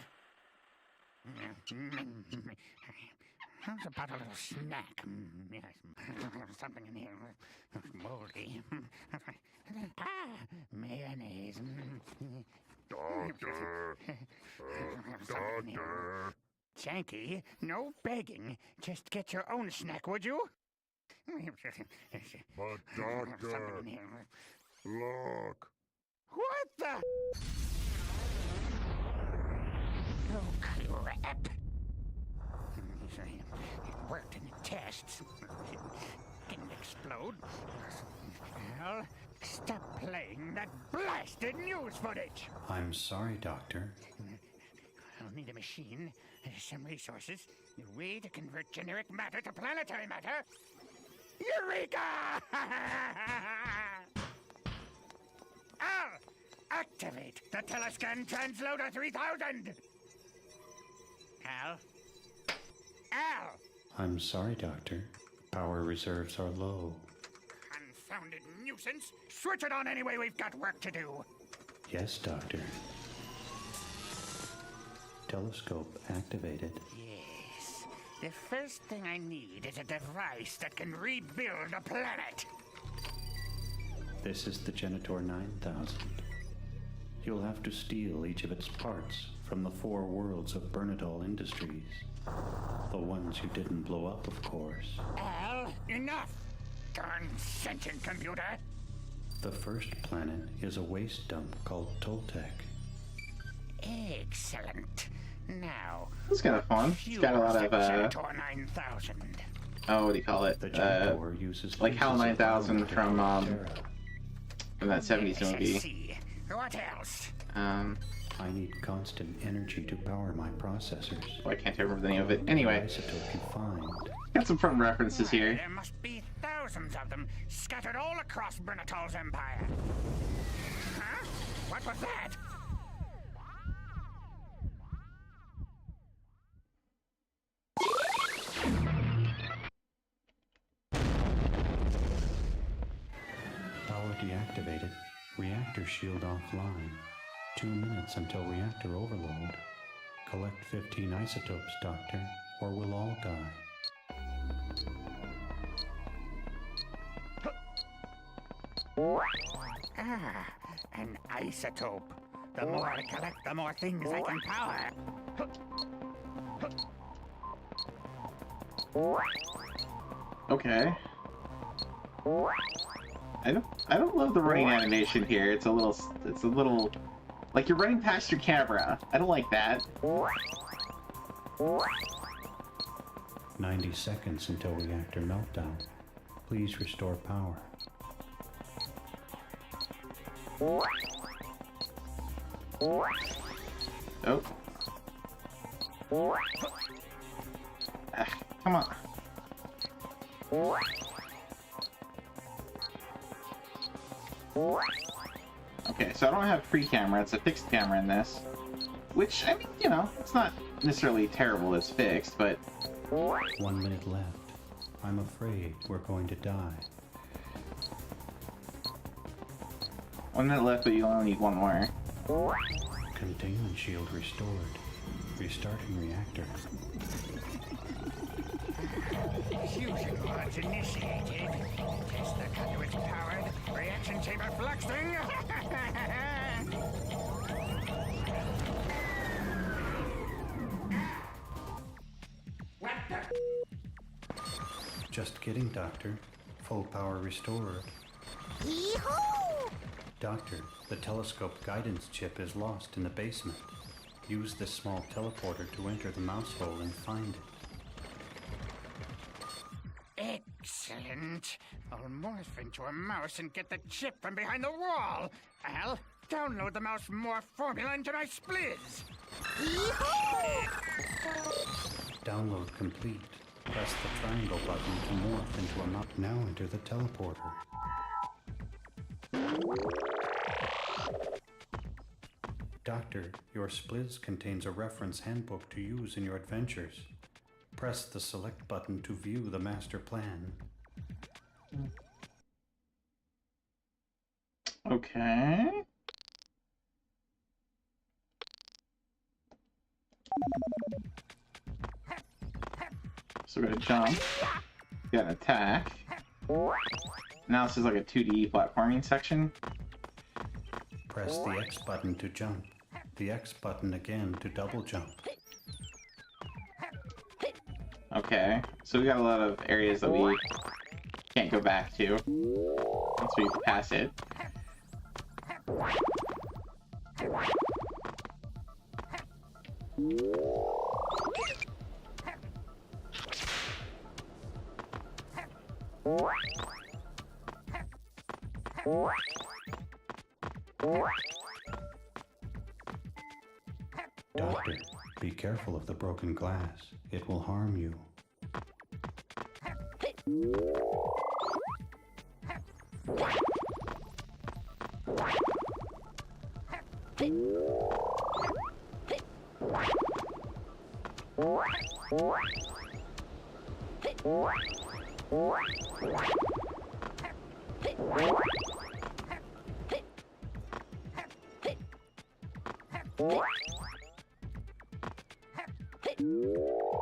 How's about a little snack? Yes. Something in here. Moldy. Mayonnaise. Doctor. Doctor. Janky, no begging. Just get your own snack, would you? But doctor, look. What the? Oh, crap. It worked in the tests. It didn't explode. Well, stop playing that blasted news footage. I'm sorry, Doctor. I'll need a machine, some resources, a way to convert generic matter to planetary matter. Eureka! Al, activate the Telescan Transloader 3000! Al? I'm sorry, Doctor. Power reserves are low. Confounded nuisance! Switch it on anyway, we've got work to do. Yes, Doctor. Telescope activated. Yes. The first thing I need is a device that can rebuild a planet. This is the Genitor 9000. You'll have to steal each of its parts from the 4 worlds of Bernadol Industries. The ones you didn't blow up, of course. Al, enough! Darn sentient computer! The first planet is a waste dump called Toltec. Excellent. Now, It's kind of fun. It's got a lot of Genitor 9000. oh, what do you call it? The Genitor uses like HAL pieces of 9000 bone from that 70s Yes, I movie. see. What else? I need constant energy to power my processors. Oh, I can't remember the name of it. Anyway, Isotope you find. got some fun references here. There must be thousands of them scattered all across Bernatol's empire. Huh? What was that? Power deactivated. Reactor shield offline. 2 minutes until reactor overload. Collect 15 isotopes, Doctor, or we'll all die. Ah, an isotope. The more I collect, the more things I can power. Okay. I don't love the running animation here. It's a little like you're running past your camera. I don't like that. 90 seconds until reactor meltdown. Please restore power. Oh. Come on. Okay, so I don't have free camera, it's a fixed camera in this. Which, I mean, you know, it's not necessarily terrible it's fixed, but... 1 minute left. I'm afraid we're going to die. 1 minute left, but you only need one more. Containment shield restored. Restarting reactor. Fusion rods initiated. Test the conduits powered. Reaction chamber fluxing. What the? Just kidding, Doctor. Full power restored. Yee-hoo! Doctor, the telescope guidance chip is lost in the basement. Use this small teleporter to enter the mouse hole and find it. Excellent. I'll morph into a mouse and get the chip from behind the wall. Al, download the mouse morph formula into my spliz. Yee-hoo! Download complete. Press the triangle button to morph into a mouse. Now enter the teleporter. Doctor, your spliz contains a reference handbook to use in your adventures. Press the select button to view the master plan. Okay. So we're gonna jump, get an attack. Now this is like a 2D platforming section. Press the X button to jump. The X button again to double jump. Okay, so we got a lot of areas that we can't go back to once we pass it. Doctor, be careful of the broken glass. It will harm you.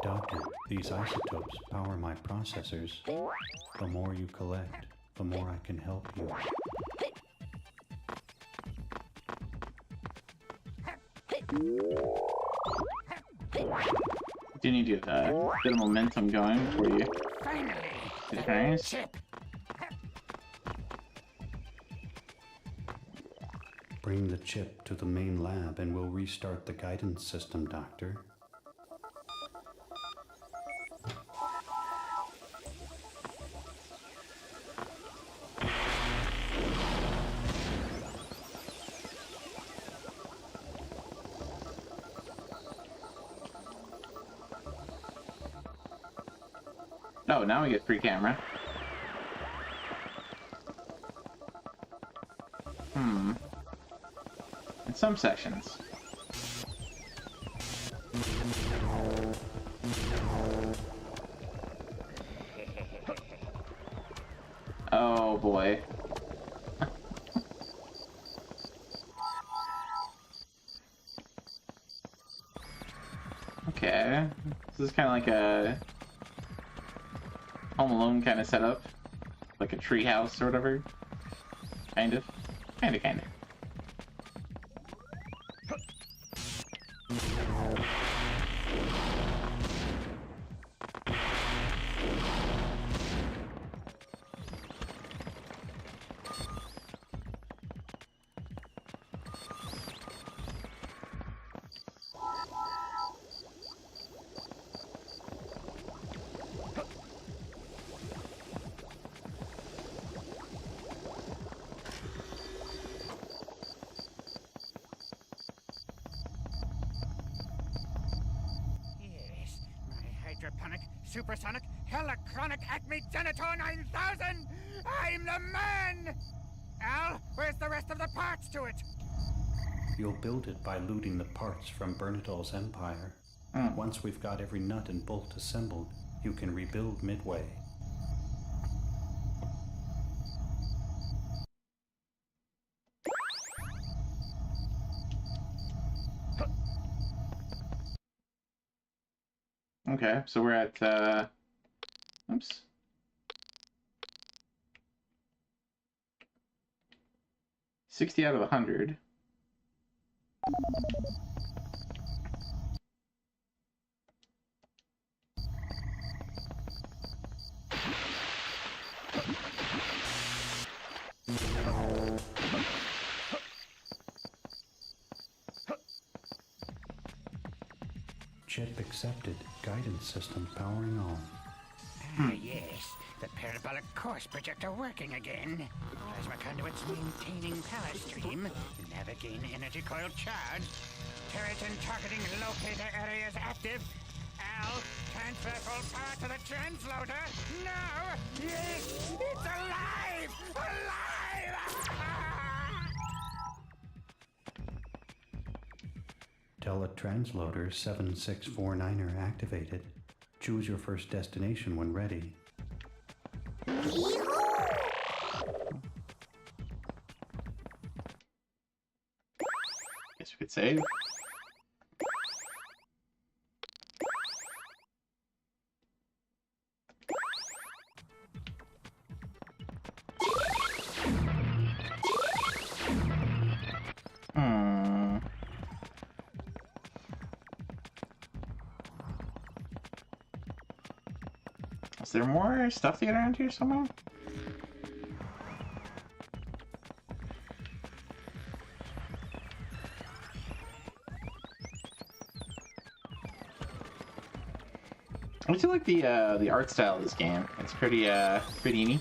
Doctor, these isotopes power my processors. The more you collect, the more I can help you. Do need to get a bit of momentum going before you get nice. Bring the chip to the main lab and we'll restart the guidance system, Doctor. Oh, now we get free camera. In some sections. Oh boy. Okay. This is kind of like a Home Alone kind of setup. Like a tree house or whatever. Kind of. Kind of. Hydroponic, supersonic, helichronic Acme Genitor 9000! I'm the man! Al, where's the rest of the parts to it? You'll build it by looting the parts from Bernadol's empire. Once we've got every nut and bolt assembled, you can rebuild Midway. Okay, so we're at, oops. $60 out of 100. Chip accepted. Guidance system powering on. Ah, yes. The parabolic course projector working again. Plasma conduits maintaining power stream. Navigating energy coil charge. Turret and targeting locator areas active. Al, transfer full power to the transloader. No! Yes! It's alive! Alive! Teletransloader 7649er activated. Choose your first destination when ready. Guess we could save. Is there more stuff to get around here somewhere? I do like the art style of this game. It's pretty unique.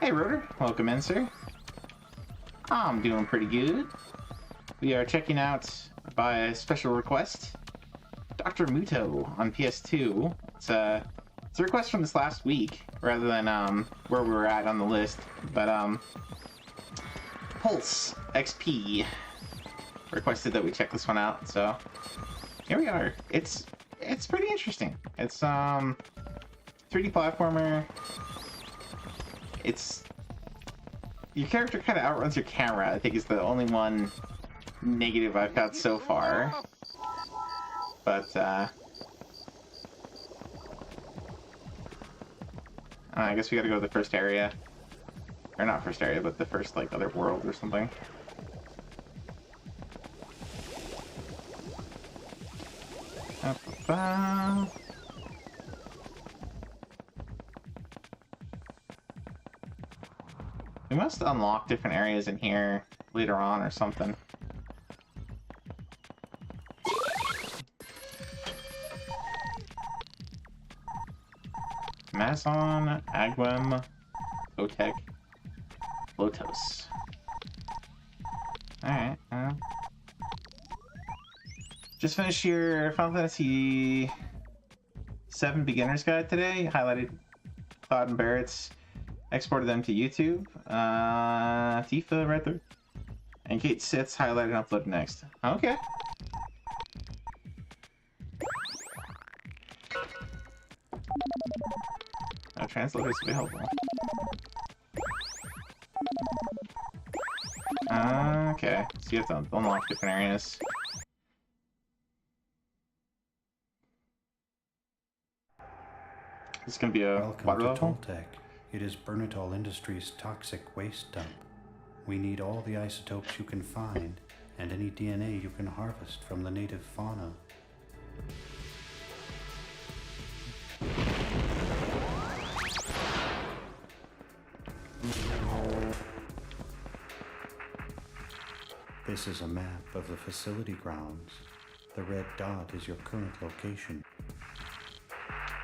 Hey Rotor, welcome in, sir. I'm doing pretty good. We are checking out by a special request Dr. Muto on PS2. It's a request from this last week rather than where we were at on the list, but Pulse XP requested that we check this one out, so here we are. It's pretty interesting. It's 3D platformer. It's your character kind of outruns your camera, I think, is the only one negative I've got so far. But I guess we gotta go to the first area. Or not first area, but the first, like, other world or something. We must unlock different areas in here later on or something. Mason, Agwem, Otek, Lotos. Alright, just finished your Final Fantasy VII Beginner's Guide today. Highlighted Cloud and Barrett's, exported them to YouTube. Tifa right there. And Kate Sits highlighted and uploaded next. Okay. Translators will be helpful. Okay, so you have to unlock different areas. This is gonna be a water Welcome to level? Toltec. It is Bernatol Industries' toxic waste dump. We need all the isotopes you can find and any DNA you can harvest from the native fauna. This is a map of the facility grounds. The red dot is your current location.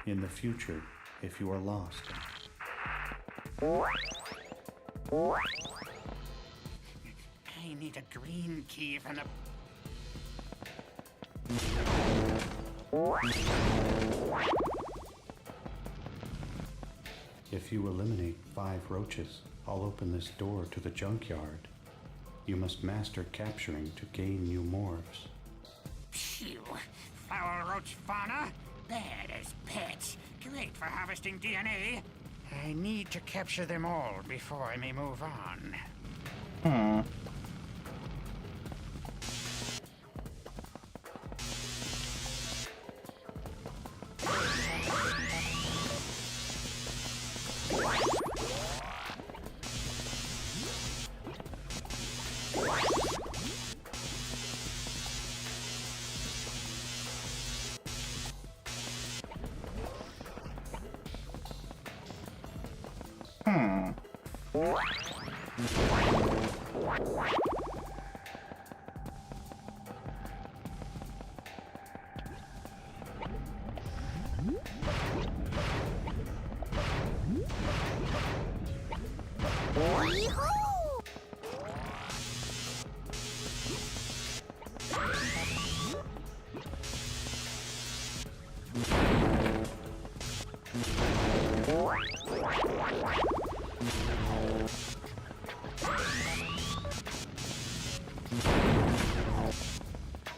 In the future, if you are lost, I need a green key from the... if you eliminate 5 roaches, I'll open this door to the junkyard. You must master capturing to gain new morphs. Phew! Foul roach fauna? Bad as pets. Great for harvesting DNA. I need to capture them all before I may move on.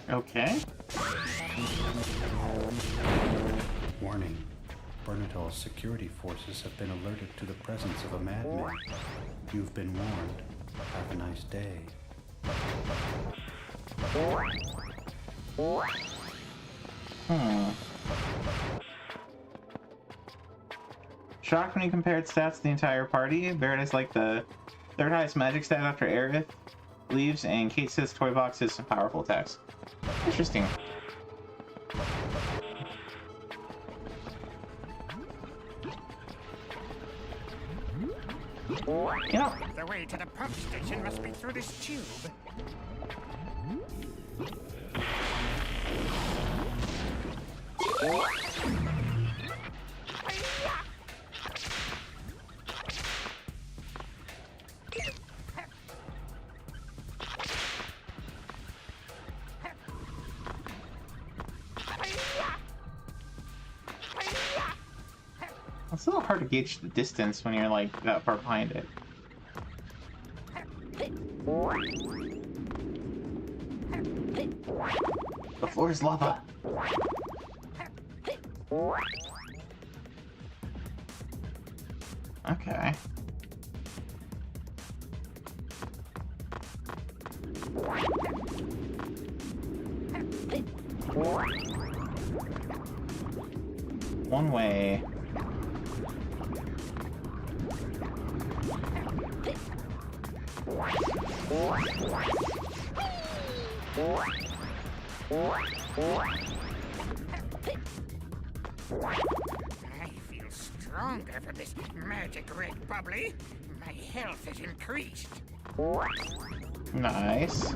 Okay. Warning. Bernadol's security forces have been alerted to the presence of a madman. You've been warned. Have a nice day. Shocked when he compared stats to the entire party. Barrett is like the third highest magic stat after Aerith leaves, and Kate says Toy Box has some powerful attacks. Interesting. You know, The way to the pump station must be through this tube. it's a little hard to gauge the distance when you're like that far behind it. The floor is lava. Okay. One way. I feel stronger from this magic red bubbly. My health has increased. Nice.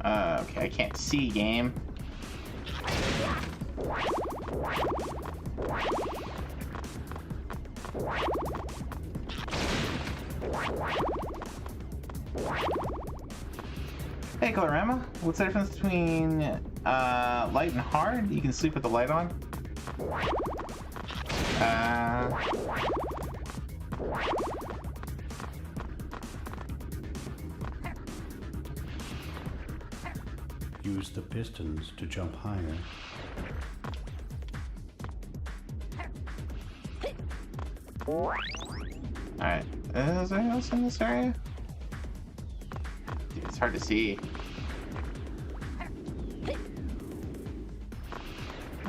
Okay, I can't see game. Hey, Colorama, what's the difference between light and hard? You can sleep with the light on. Use the pistons to jump higher. Alright, is there anything else in this area? Dude, it's hard to see.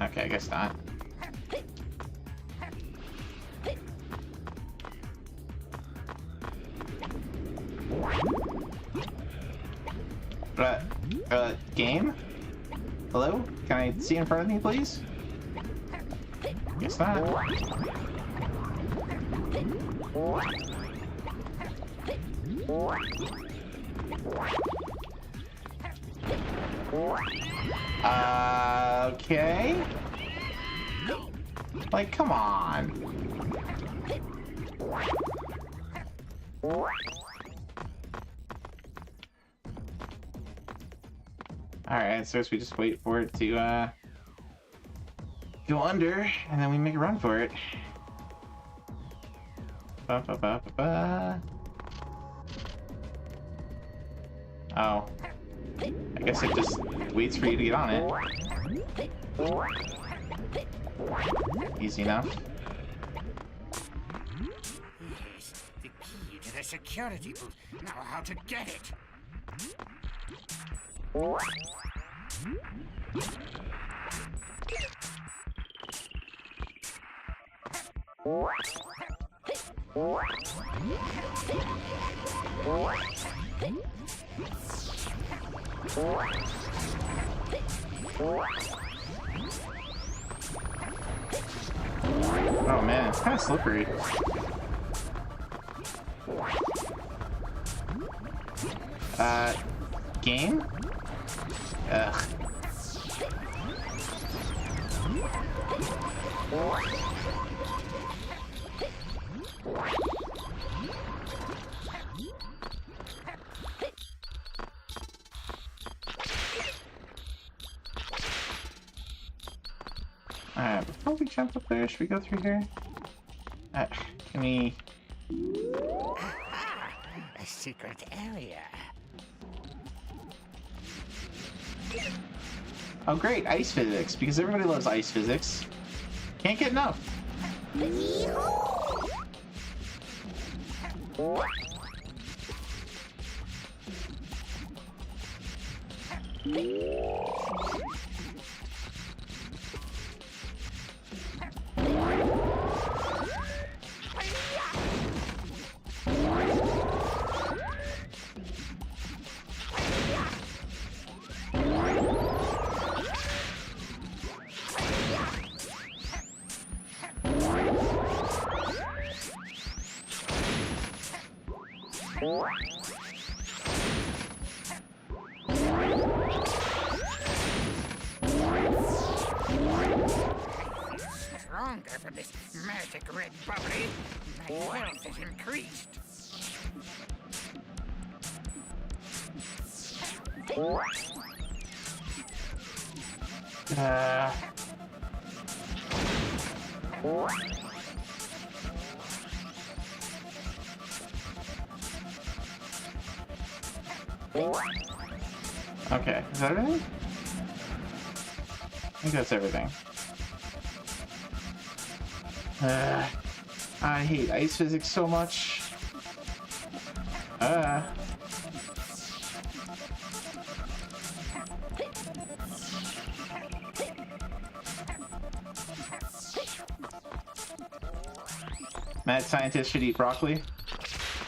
Okay, I guess not. Game? Hello? Can I see in front of me, please? Guess not. Okay. Like, come on. Alright, so we just wait for it to go under, and then we make a run for it. Ba, ba, ba, ba, ba. Oh. I guess it just waits for you to get on it. Easy enough. Yes, the key to the security booth. Now how to get it? Oh man, it's kind of slippery. Game? Ugh. Alright, before we jump up there, should we go through here? Can we... A secret area. Oh great, ice physics, because everybody loves ice physics. Can't get enough. Stronger from this magic red bubbly. My wealth is increased. Okay, is that everything? I think that's everything. I hate ice physics so much. Mad scientists should eat broccoli.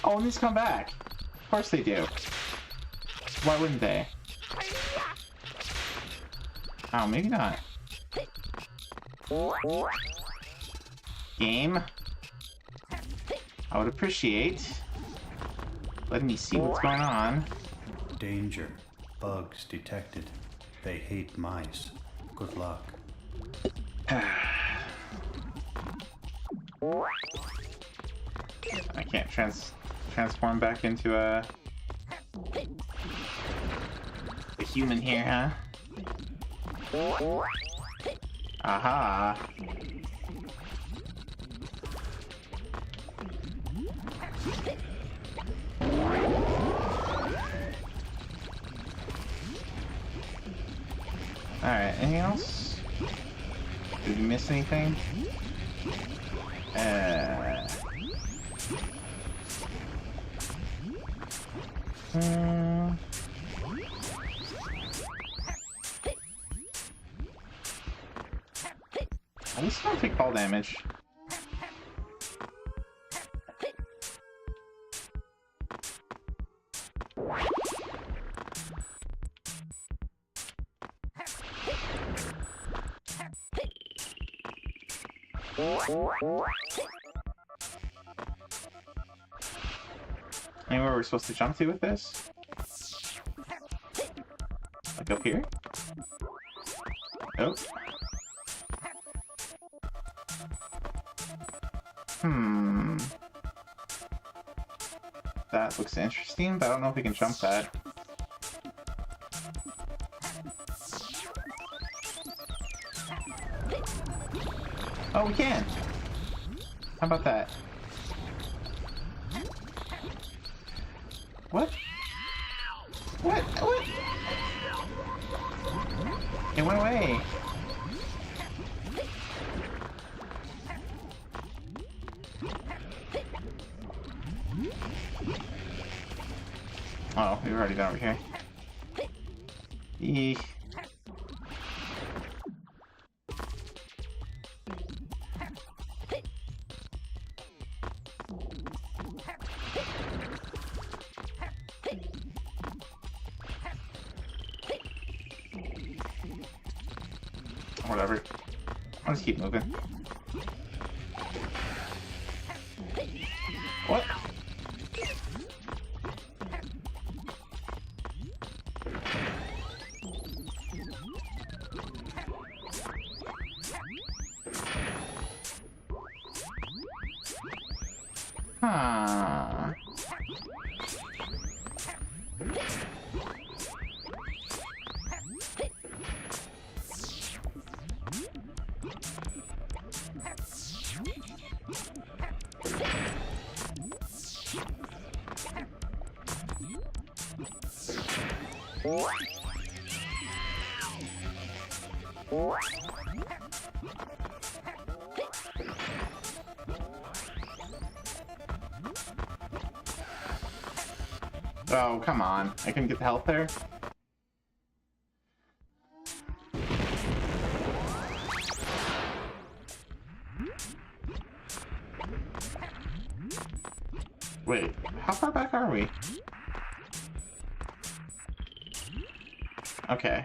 Oh, and these come back. Of course they do. Why wouldn't they? Oh, maybe not. Game. I would appreciate letting me see what's going on. Danger. Bugs detected. They hate mice. Good luck. I can't transform back into a human here, huh? Aha. Alright, anything else? Did we miss anything? At least I don't take fall damage. Anywhere we're supposed to jump to with this? Like up here? Oh. That looks interesting, but I don't know if we can jump that. Oh, we can! How about that? What? What? What? It went away. Oh, we've already been over here. Eek. Whatever. I'll just keep moving. What? Huh. Oh, come on. I couldn't get the health there? Wait, how far back are we? Okay.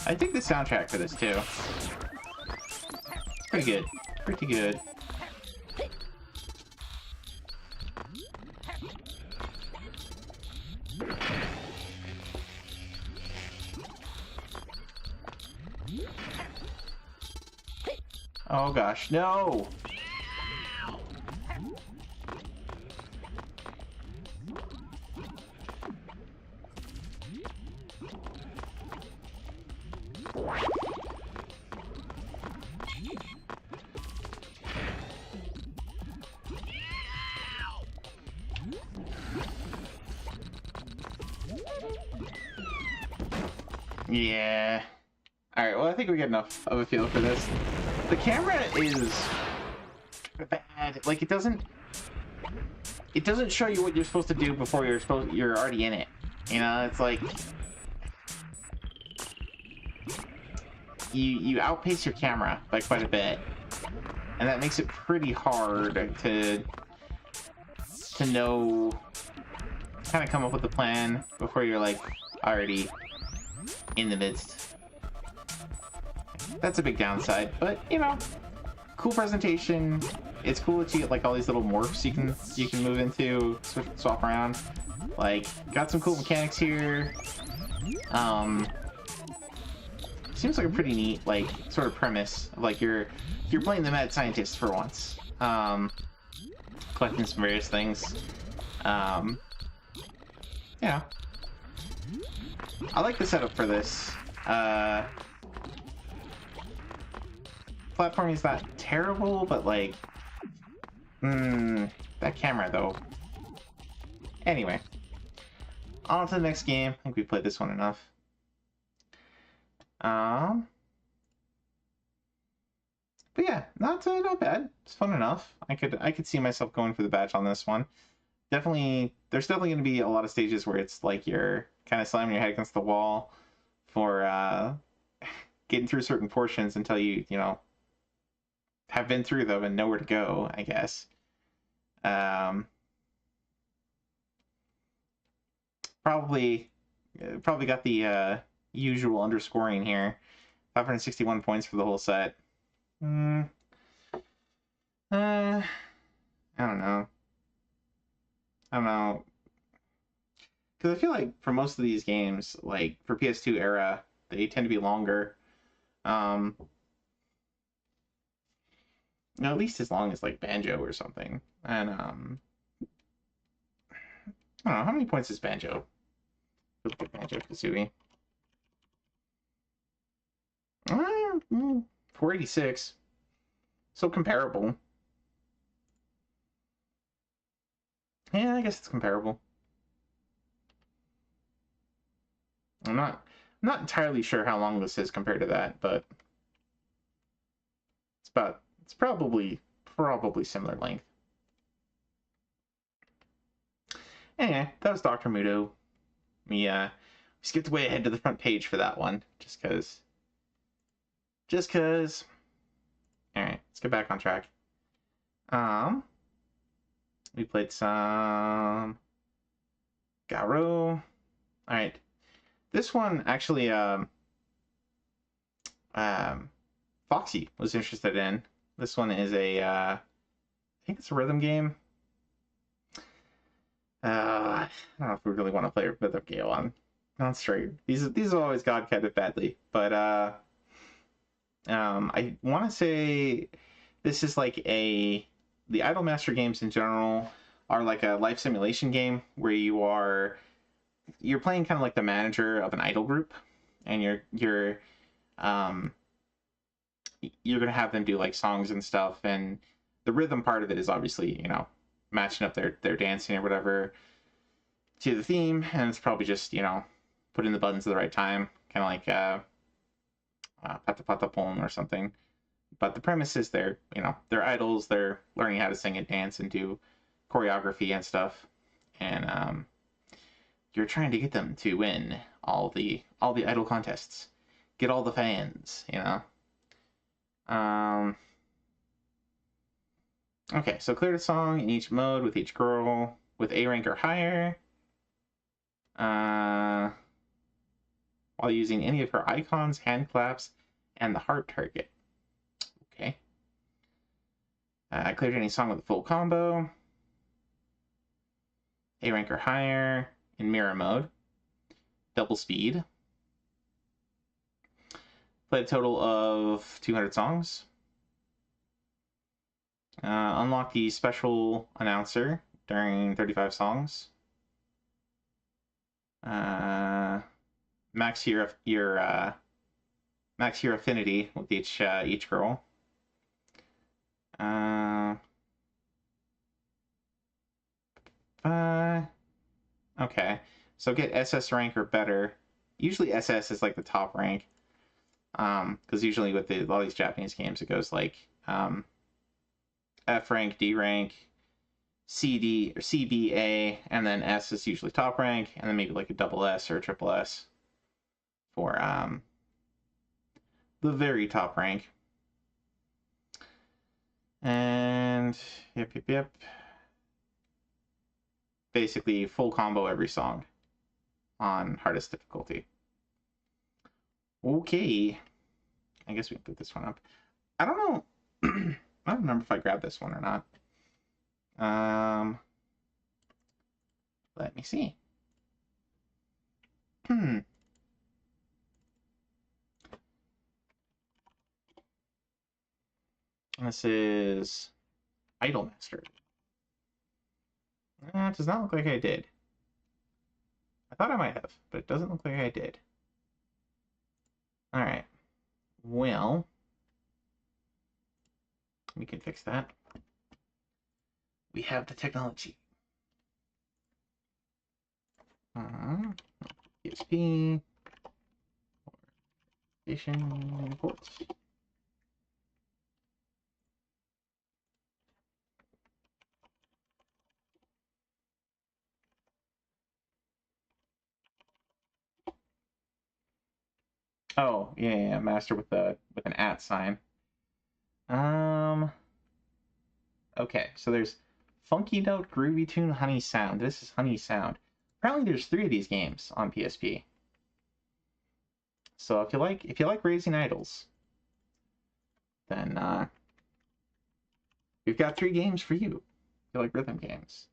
I think the soundtrack for this too. Pretty good. Pretty good. Oh gosh, no! Yeah. Alright, well I think we get enough of a feel for this. The camera is bad. Like it doesn't show you what you're supposed to do before you're already in it. You know, it's like you outpace your camera by quite a bit. And that makes it pretty hard to know, kind of come up with a plan before you're like already in the midst. That's a big downside, but you know, cool presentation. It's cool that you get like all these little morphs you can move into, swap around. Like, got some cool mechanics here. Seems like a pretty neat like sort of premise. Like you're playing the mad scientist for once. Collecting some various things. Yeah. I like the setup for this. Platforming is not terrible, but like, that camera though. Anyway, on to the next game. I think we played this one enough. But yeah, not bad. It's fun enough. I could see myself going for the badge on this one. Definitely, there's definitely going to be a lot of stages where it's like you're kind of slamming your head against the wall for getting through certain portions until you know, have been through them and know where to go, I guess. Probably got the usual underscoring here. 561 points for the whole set. I don't know. Because I feel like for most of these games, like for PS2 era, they tend to be longer. You know, at least as long as like Banjo or something. And I don't know, how many points is Banjo? Look at Banjo Kazooie. 486. So comparable. Yeah, I guess it's comparable. I'm not entirely sure how long this is compared to that, but it's probably similar length. Anyway, that was Dr. Muto. We skipped way ahead to the front page for that one, just cause. Alright, let's get back on track. We played some Garo. Alright. This one actually Foxy was interested in. This one is I think it's a rhythm game. I don't know if we really want to play a rhythm game on stream. These have always gone kind of badly, but I want to say this is like the Idolmaster games in general are like a life simulation game where you're playing kind of like the manager of an idol group, and you're gonna have them do like songs and stuff, and the rhythm part of it is obviously matching up their dancing or whatever to the theme, and it's probably just putting the buttons at the right time, kind of like Pata Pata Pon or something. But the premise is they're idols, they're learning how to sing and dance and do choreography and stuff, and you're trying to get them to win all the idol contests, get all the fans, Okay, so clear the song in each mode with each girl with A rank or higher, while using any of her icons, hand claps, and the heart target. Okay. Cleared any song with a full combo. A rank or higher in mirror mode. Double speed. Played a total of 200 songs. Unlock the special announcer during 35 songs. Max your affinity with each girl. Okay, so get SS rank or better. Usually SS is like the top rank, because usually with a lot of these Japanese games it goes like F rank, D rank, CD or CBA, and then S is usually top rank, and then maybe like a double S or a triple S for the very top rank. And yep. Basically full combo every song on hardest difficulty. Okay. I guess we can put this one up. I don't know. I don't remember if I grabbed this one or not. Let me see. This is Idolmaster. It does not look like I did. I thought I might have, but it doesn't look like I did. Alright. Well, we can fix that. We have the technology. PSP. Station ports. Oh, yeah, master with an @ sign. Okay, so there's Funky Note, Groovy Tune, Honey Sound. This is Honey Sound. Apparently there's 3 of these games on PSP. So if you like raising idols, then we've got 3 games for you. If you like rhythm games.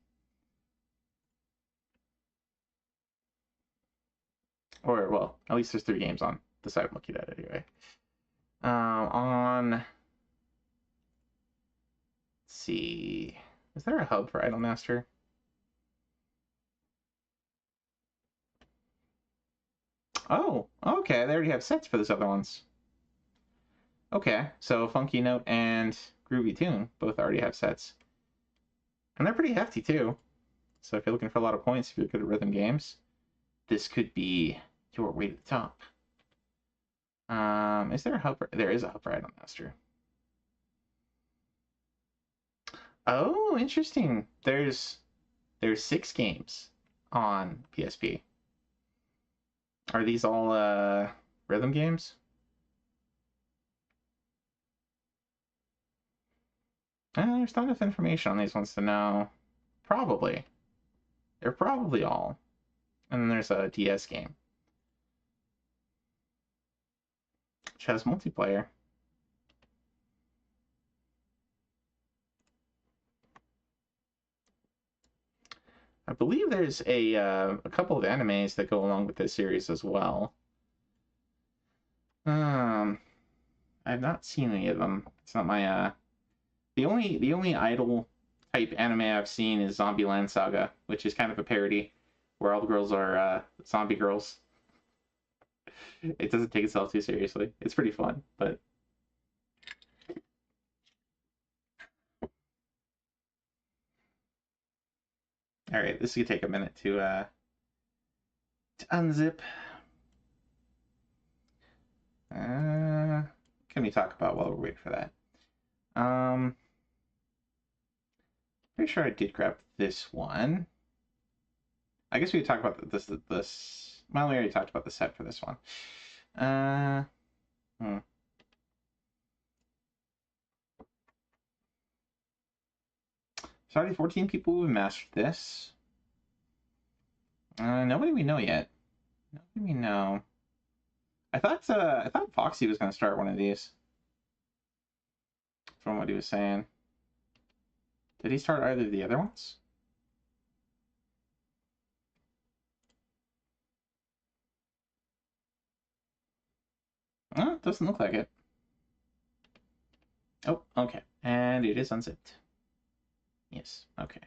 Or, well, at least there's 3 games on the side I'm looking at anyway. Let's see, is there a hub for Idolmaster? Oh, okay, they already have sets for those other ones. Okay, so Funky Note and Groovy Tune both already have sets. And they're pretty hefty too. So if you're looking for a lot of points, if you're good at rhythm games, this could be your way to the top. Is there a hub for... There is a hub for Idolmaster. Oh, interesting. There's 6 games on PSP. Are these all rhythm games? There's not enough information on these ones to know. Probably. They're probably all. And then there's a DS game. which has multiplayer. I believe there's a couple of animes that go along with this series as well. I've not seen any of them. It's not my the only idol type anime I've seen is Zombieland Saga, which is kind of a parody where all the girls are zombie girls. It doesn't take itself too seriously. It's pretty fun, but all right, this is gonna take a minute to unzip. Can we talk about while we're waiting for that? Pretty sure I did grab this one. I guess we could talk about this. Well, we already talked about the set for this one. There's already 14 people who have mastered this. Nobody we know yet. Nobody we know. I thought Foxy was going to start one of these. From what he was saying. Did he start either of the other ones? It doesn't look like it. Oh, okay. And it is unzipped. Yes, okay.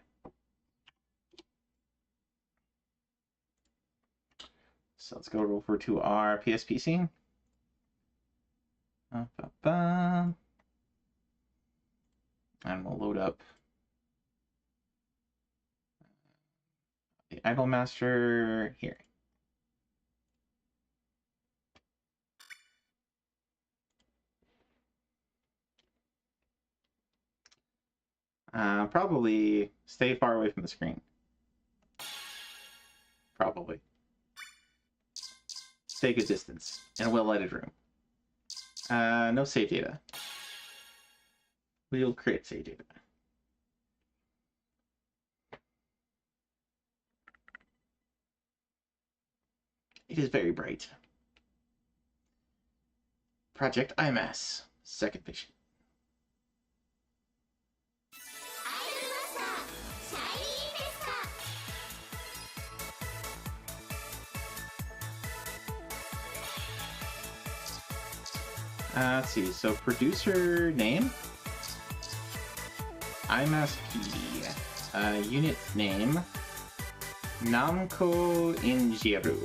So let's go over to our PSP scene. And we'll load up the Idol Master here. Probably stay far away from the screen. Probably. Stay a good distance in a well-lighted room. No save data. We'll create save data. It is very bright. Project IMAS, second vision. Let's see, so producer name, IMSP, unit name, Namco Injiru,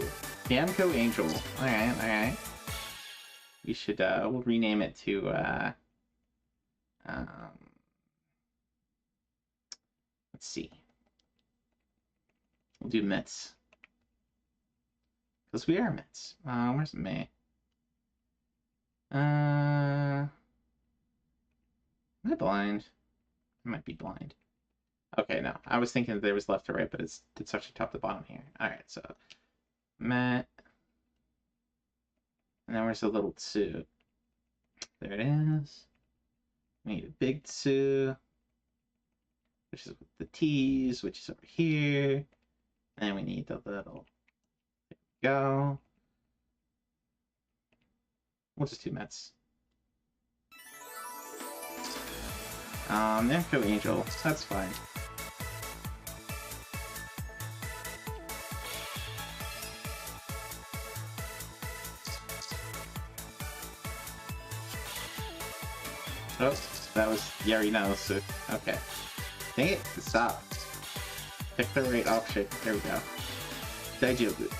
Namco Angel. Alright. We should, we'll rename it to, let's see. We'll do Mets. Because we are Mets. Where's May? Am I blind? I might be blind. Okay, no. I was thinking that there was left to right, but it's actually top to bottom here. Alright, so Matt. And then where's the little tsu? There it is. We need a big tsu, which is with the T's, which is over here. And we need the little. There we go. We'll just do Mets. Namco Angel. That's fine. Oh, that was Yari knows. So, okay. Dang it! Stop. Pick the right option. There we go. Daijobu.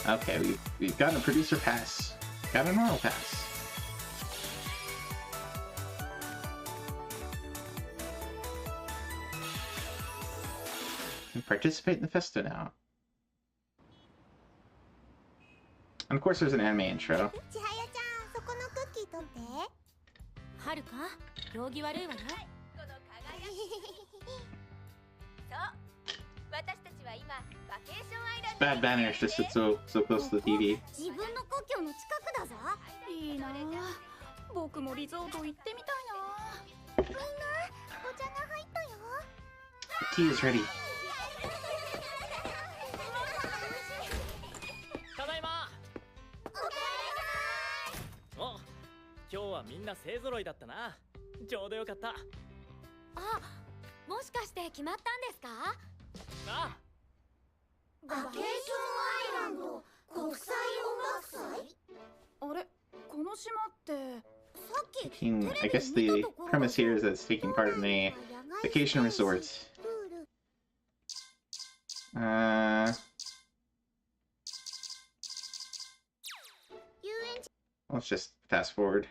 Okay, we've gotten a producer pass. Got a normal pass. Can participate in the festa now. And of course there's an anime intro. It's bad manners to sit so close to the TV. The tea is ready. んな勢ぞろいだったな。ちょうどよかった。あ、もしかして決まったんですか？ああ。バケーションアイランド国際音楽祭？あれ、この島って。I guess the premise here is that it's taking part in a vacation resort. Let's just fast forward.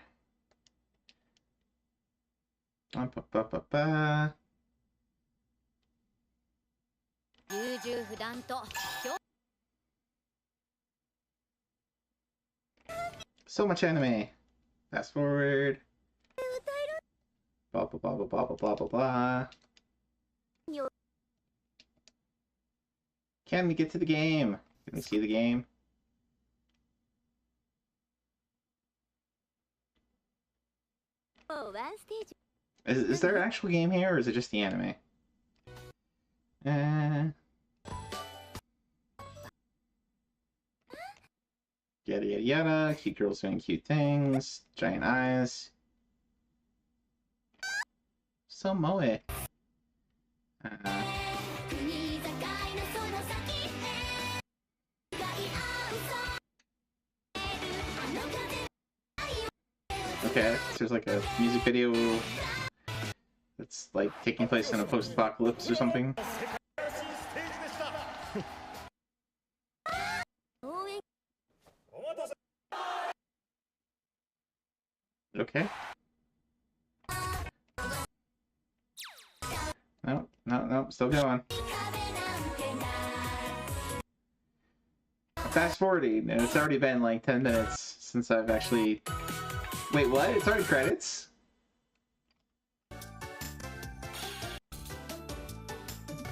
So much anime. Fast forward. Blah blah blah blah blah blah blah blah. Can we get to the game? Can we see the game? Is there an actual game here, or is it just the anime? Yada yada yada. Cute girls doing cute things. Giant eyes. So moe. Okay, so there's like a music video that's like taking place in a post-apocalypse or something. Okay. No, no, no, still going. Fast forwarding, and it's already been like 10 minutes since I've actually... Wait, what? It's already credits?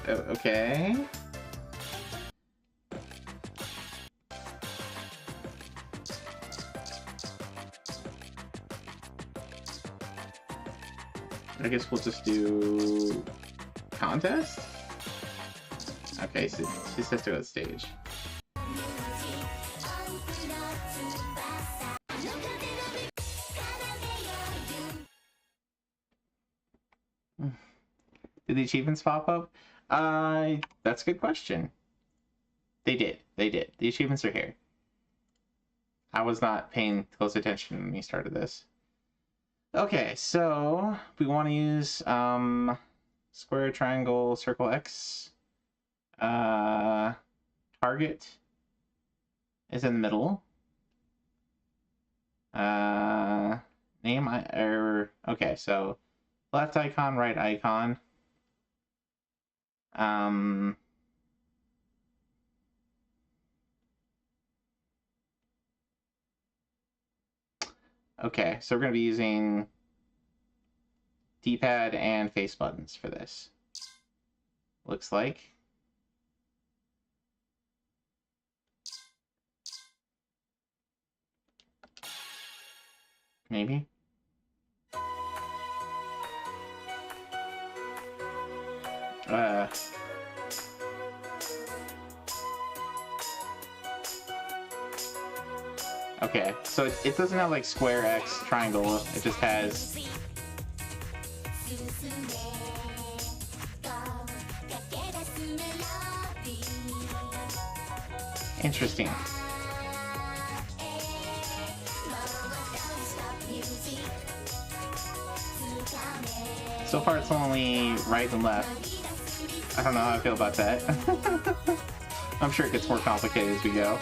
Okay. I guess we'll just do... contest? Okay, so he has to go to the stage. Did the achievements pop up? That's a good question. They did. They did. The achievements are here. I was not paying close attention when we started this. Okay, so we want to use square, triangle, circle, X. Target is in the middle. Name okay, so left icon, right icon. Okay, so we're going to be using D-pad and face buttons for this. Looks like. Maybe. Okay, so it doesn't have like square, X, triangle, it just has... Interesting. So far it's only right and left. I don't know how I feel about that. I'm sure it gets more complicated as we go.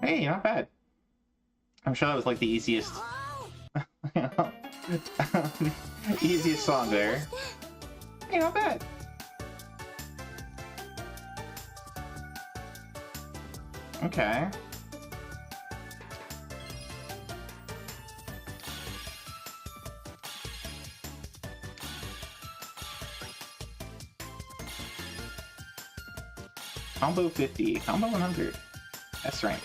Hey, not bad. I'm sure that was like the easiest, easiest song there. Hey, not bad. Okay. Combo 50, combo 100. That's right.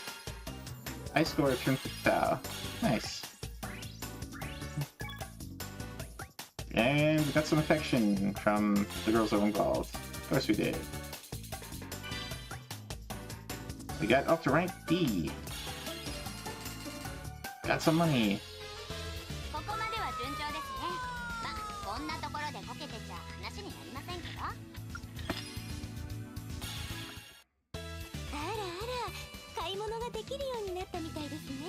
I score a Trim Tao. Nice. And we got some affection from the girls that were involved. Of course we did. We got up to rank D. Got some money. ここまでは順調ですね。まあこんなところでこけてちゃ話になりませんけど。あらあら、買い物ができるようになったみたいですね。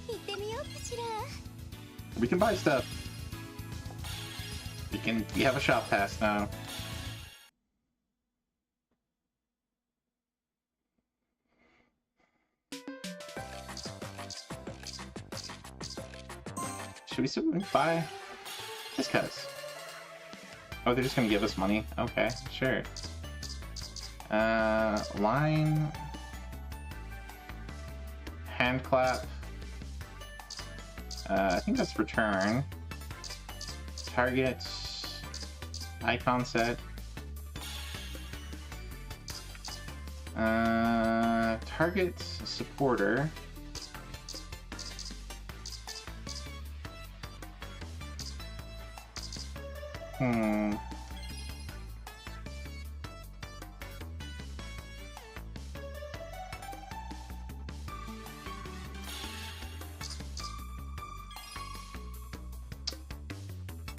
行ってみようかしら。We can buy stuff. We have a shop pass now. Should we still buy? Just cause. Oh, they're just gonna give us money? Okay, sure. Line. Hand clap. I think that's return. Target. Icon set. Target supporter.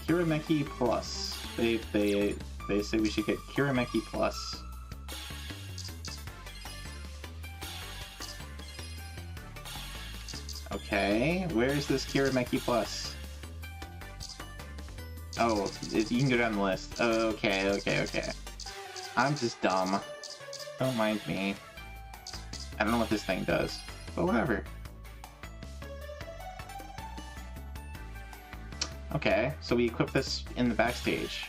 Kirameki Plus. They say we should get Kirameki Plus. Okay, where's this Kirameki Plus? Oh, you can go down the list. Okay. I'm just dumb. Don't mind me. I don't know what this thing does, but whatever. Okay, so we equip this in the backstage.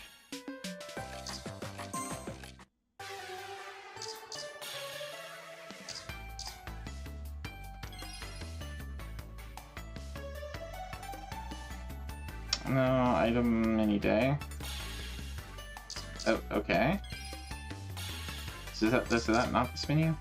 No, item any day. Oh, okay. So is that not this menu?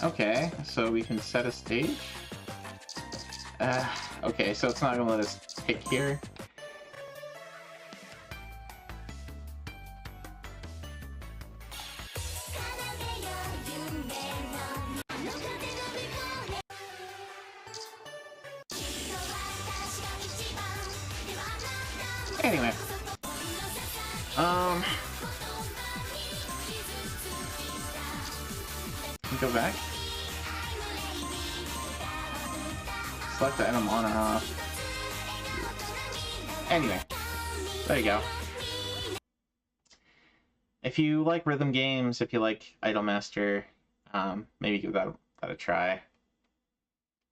Okay, so we can set a stage. Okay, so it's not gonna let us pick here. Anyway. Go back. Select the item on and off. Anyway, there you go. If you like rhythm games, if you like Idolmaster, maybe give that a try.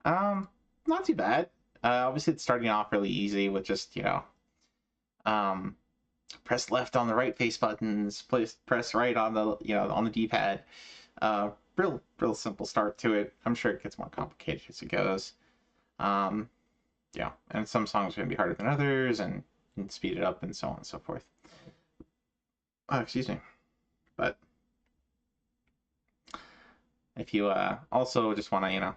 Not too bad. Obviously it's starting off really easy with just, you know, press left on the right face buttons, press right on the, you know, on the D-pad. Real simple start to it. I'm sure it gets more complicated as it goes. Yeah, and some songs are gonna be harder than others, and speed it up, and so on and so forth. Oh, excuse me. But if you also just want to, you know,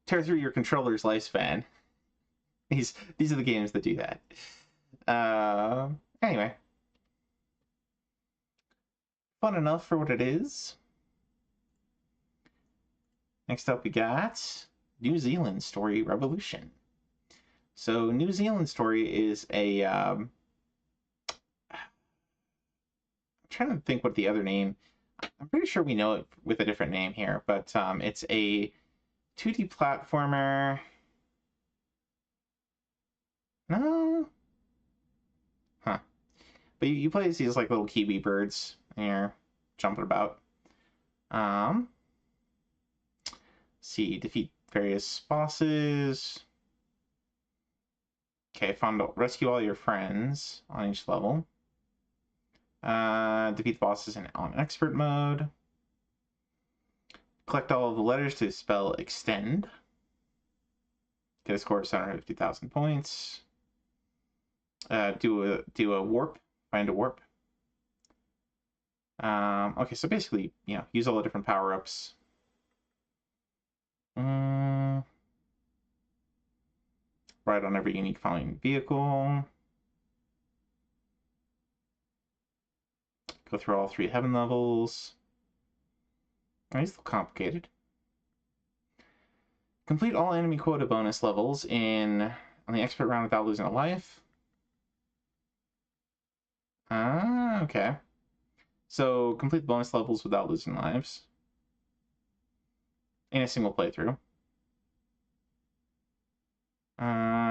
tear through your controller's lifespan, these are the games that do that. Anyway, fun enough for what it is. Next up, we got New Zealand Story Revolution. So, New Zealand Story is a. I'm trying to think what the other name. I'm pretty sure we know it with a different name here, but it's a 2D platformer. No. Huh. But you play as these like little kiwi birds and you're jumping about. See, defeat various bosses. Okay, rescue all your friends on each level. Defeat the bosses on expert mode. Collect all of the letters to spell extend. Get a score of 750,000 points. Do a warp. Find a warp. Okay, so basically, use all the different power-ups. Ride on every unique following vehicle. Go through all 3 heaven levels. Oh, he's a little complicated. Complete all enemy quota bonus levels on the expert round without losing a life. Okay. So complete the bonus levels without losing lives. In a single playthrough.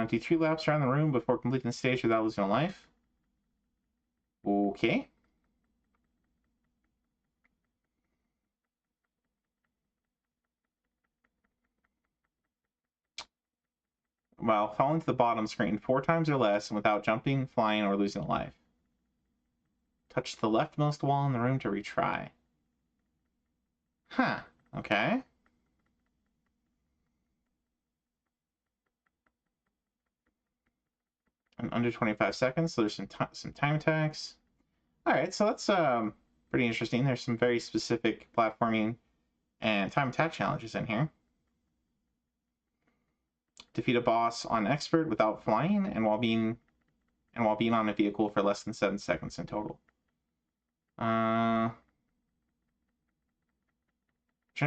Do 3 laps around the room before completing the stage without losing a life. Okay. While falling to the bottom screen 4 times or less and without jumping, flying, or losing a life. Touch the leftmost wall in the room to retry. Huh. Okay. And under 25 seconds, so there's some time attacks. Alright, so that's pretty interesting. There's some very specific platforming and time attack challenges in here. Defeat a boss on expert without flying and while being on a vehicle for less than 7 seconds in total. Return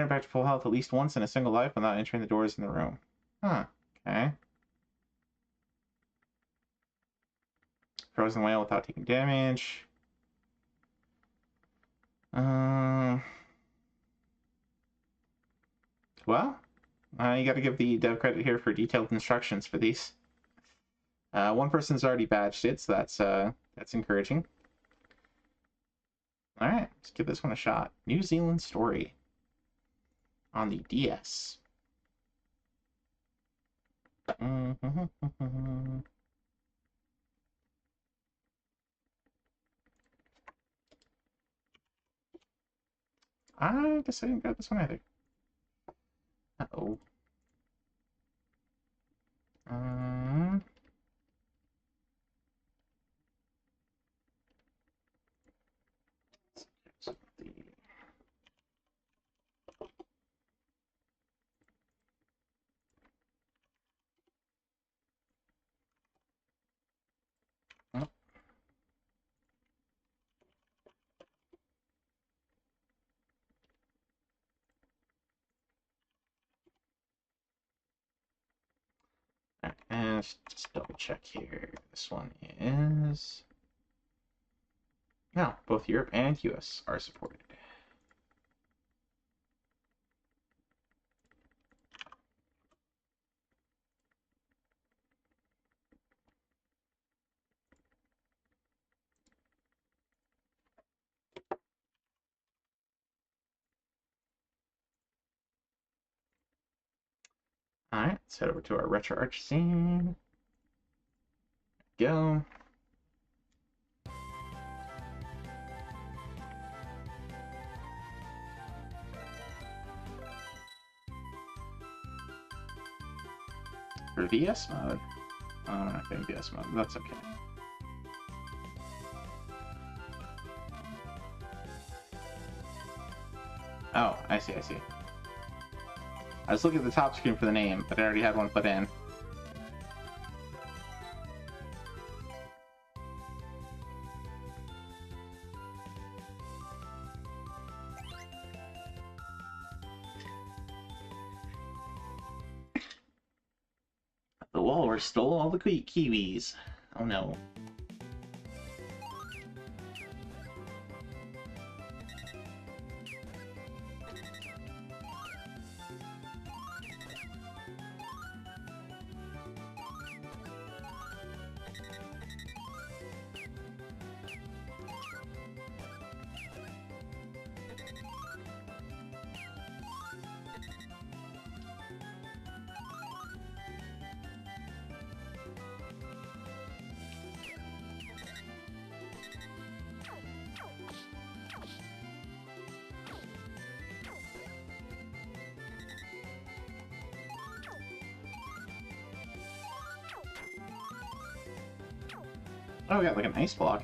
back to full health at least once in a single life without entering the doors in the room. Huh. Okay. Frozen whale without taking damage. Well, you got to give the dev credit here for detailed instructions for these. One person's already badged it, so that's encouraging. All right, let's give this one a shot. New Zealand Story on the DS. I guess I didn't grab this one either. Uh-oh. And just double check here. This one is... No, both Europe and US are supported. Alright, let's head over to our retro arch scene. Go. For VS mode? I'm not doing VS mode, that's okay. Oh, I see. I was looking at the top screen for the name, but I already had one put in. The walrus stole all the kiwis. Oh no. Oh, we got like an ice block.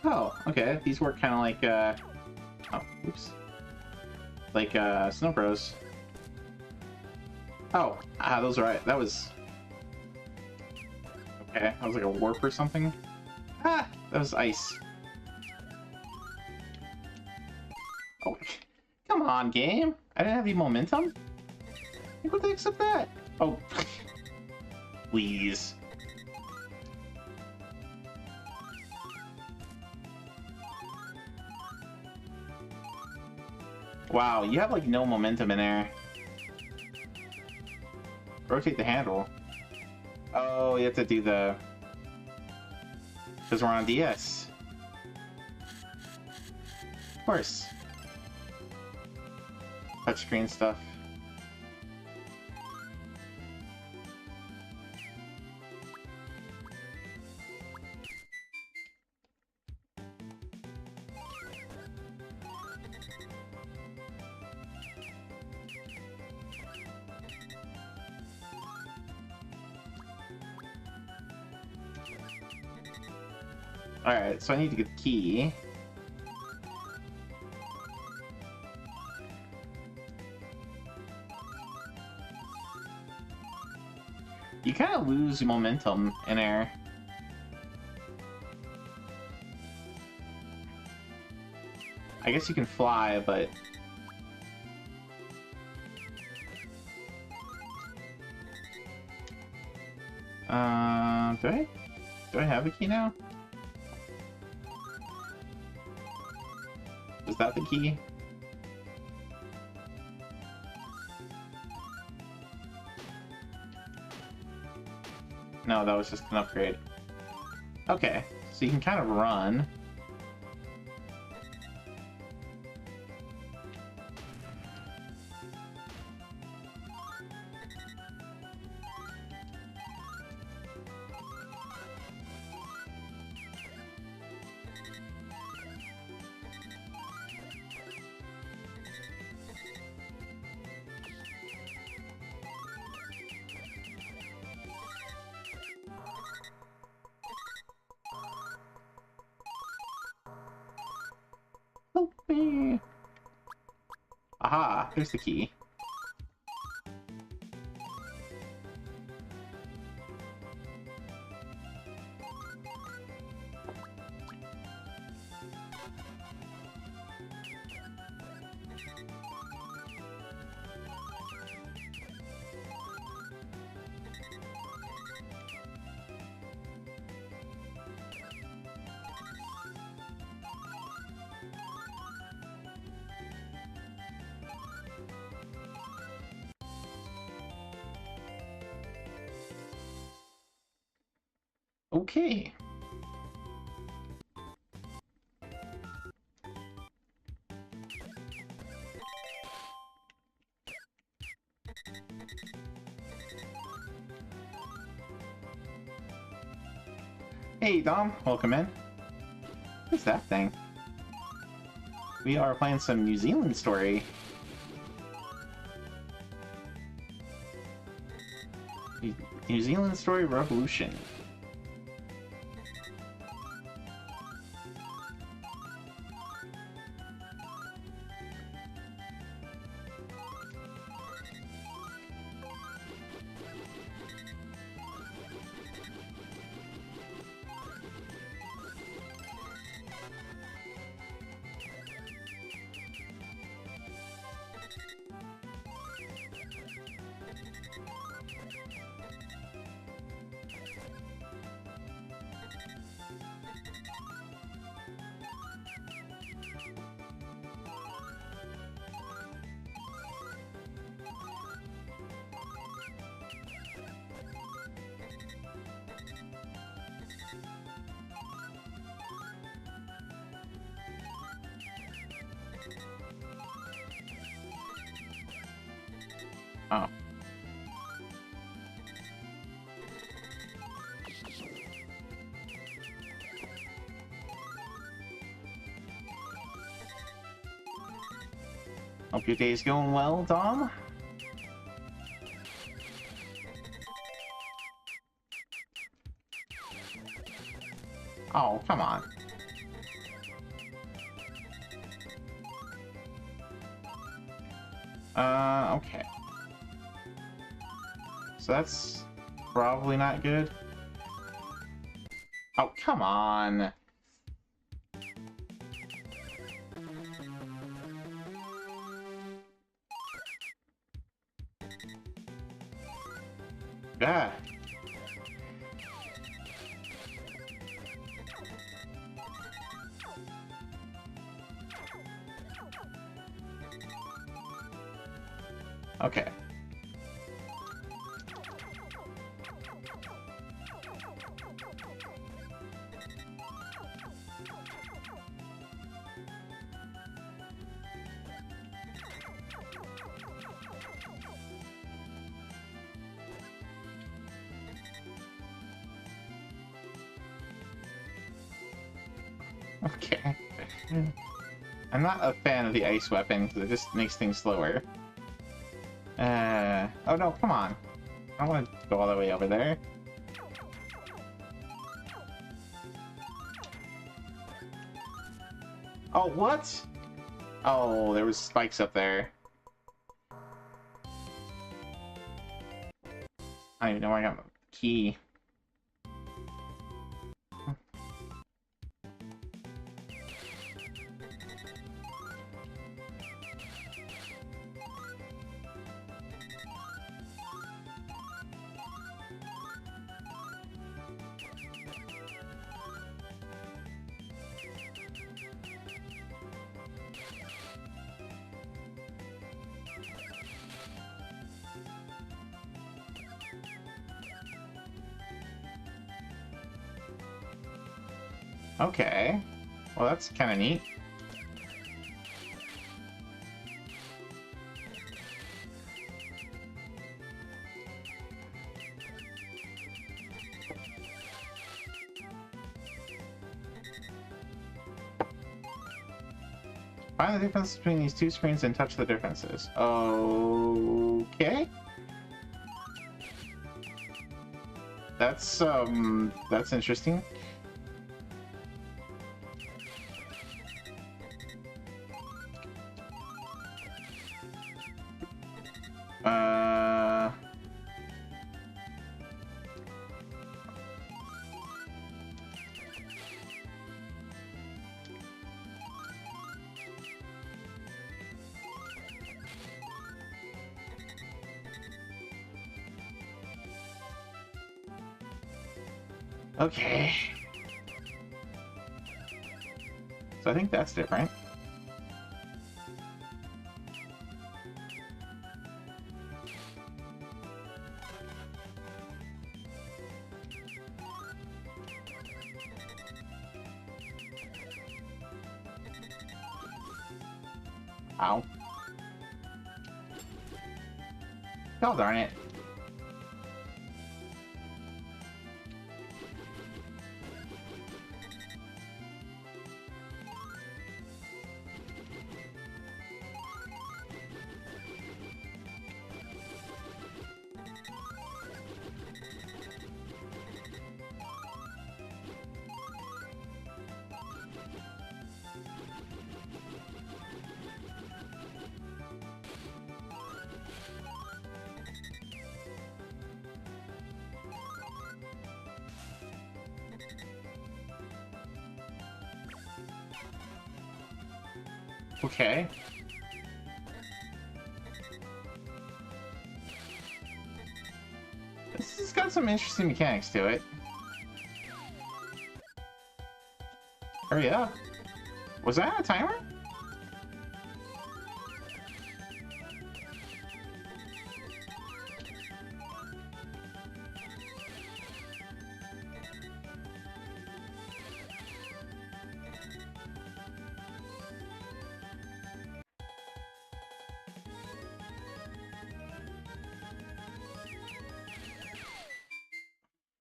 Oh, okay. These work kind of like, oh, oops. Like, Snow Bros. Oh, those are right. That was... Okay, that was like a warp or something. Ah, that was ice. Oh, come on, game. I didn't have any momentum? What the heck's up that? Oh, please. Wow, you have like no momentum in there. Rotate the handle. Oh, you have to do the... Because we're on DS. Of course. Touchscreen stuff. Alright, so I need to get the key. You kind of lose momentum in air. I guess you can fly, but... Do I have a key now? Is that the key? No, that was just an upgrade. Okay, so you can kind of run. Help me! Aha, there's the key. Okay. Hey Dom, welcome in. What's that thing? We are playing some New Zealand story. New Zealand Story Revolution. Oh. Hope your day's going well, Dom. Oh, come on. Okay. So that's probably not good. Oh, come on. Yeah. Okay. Okay. I'm not a fan of the ice weapon because it just makes things slower. Oh no, come on. I don't want to go all the way over there. Oh, what? Oh, there was spikes up there. I don't even know where I got my key. Okay. Well, that's kind of neat. Find the difference between these two screens and touch the differences. Okay. That's interesting. Okay. So I think that's different. Ow. Oh, darn it. Okay. This has got some interesting mechanics to it. Hurry up. Was that a timer?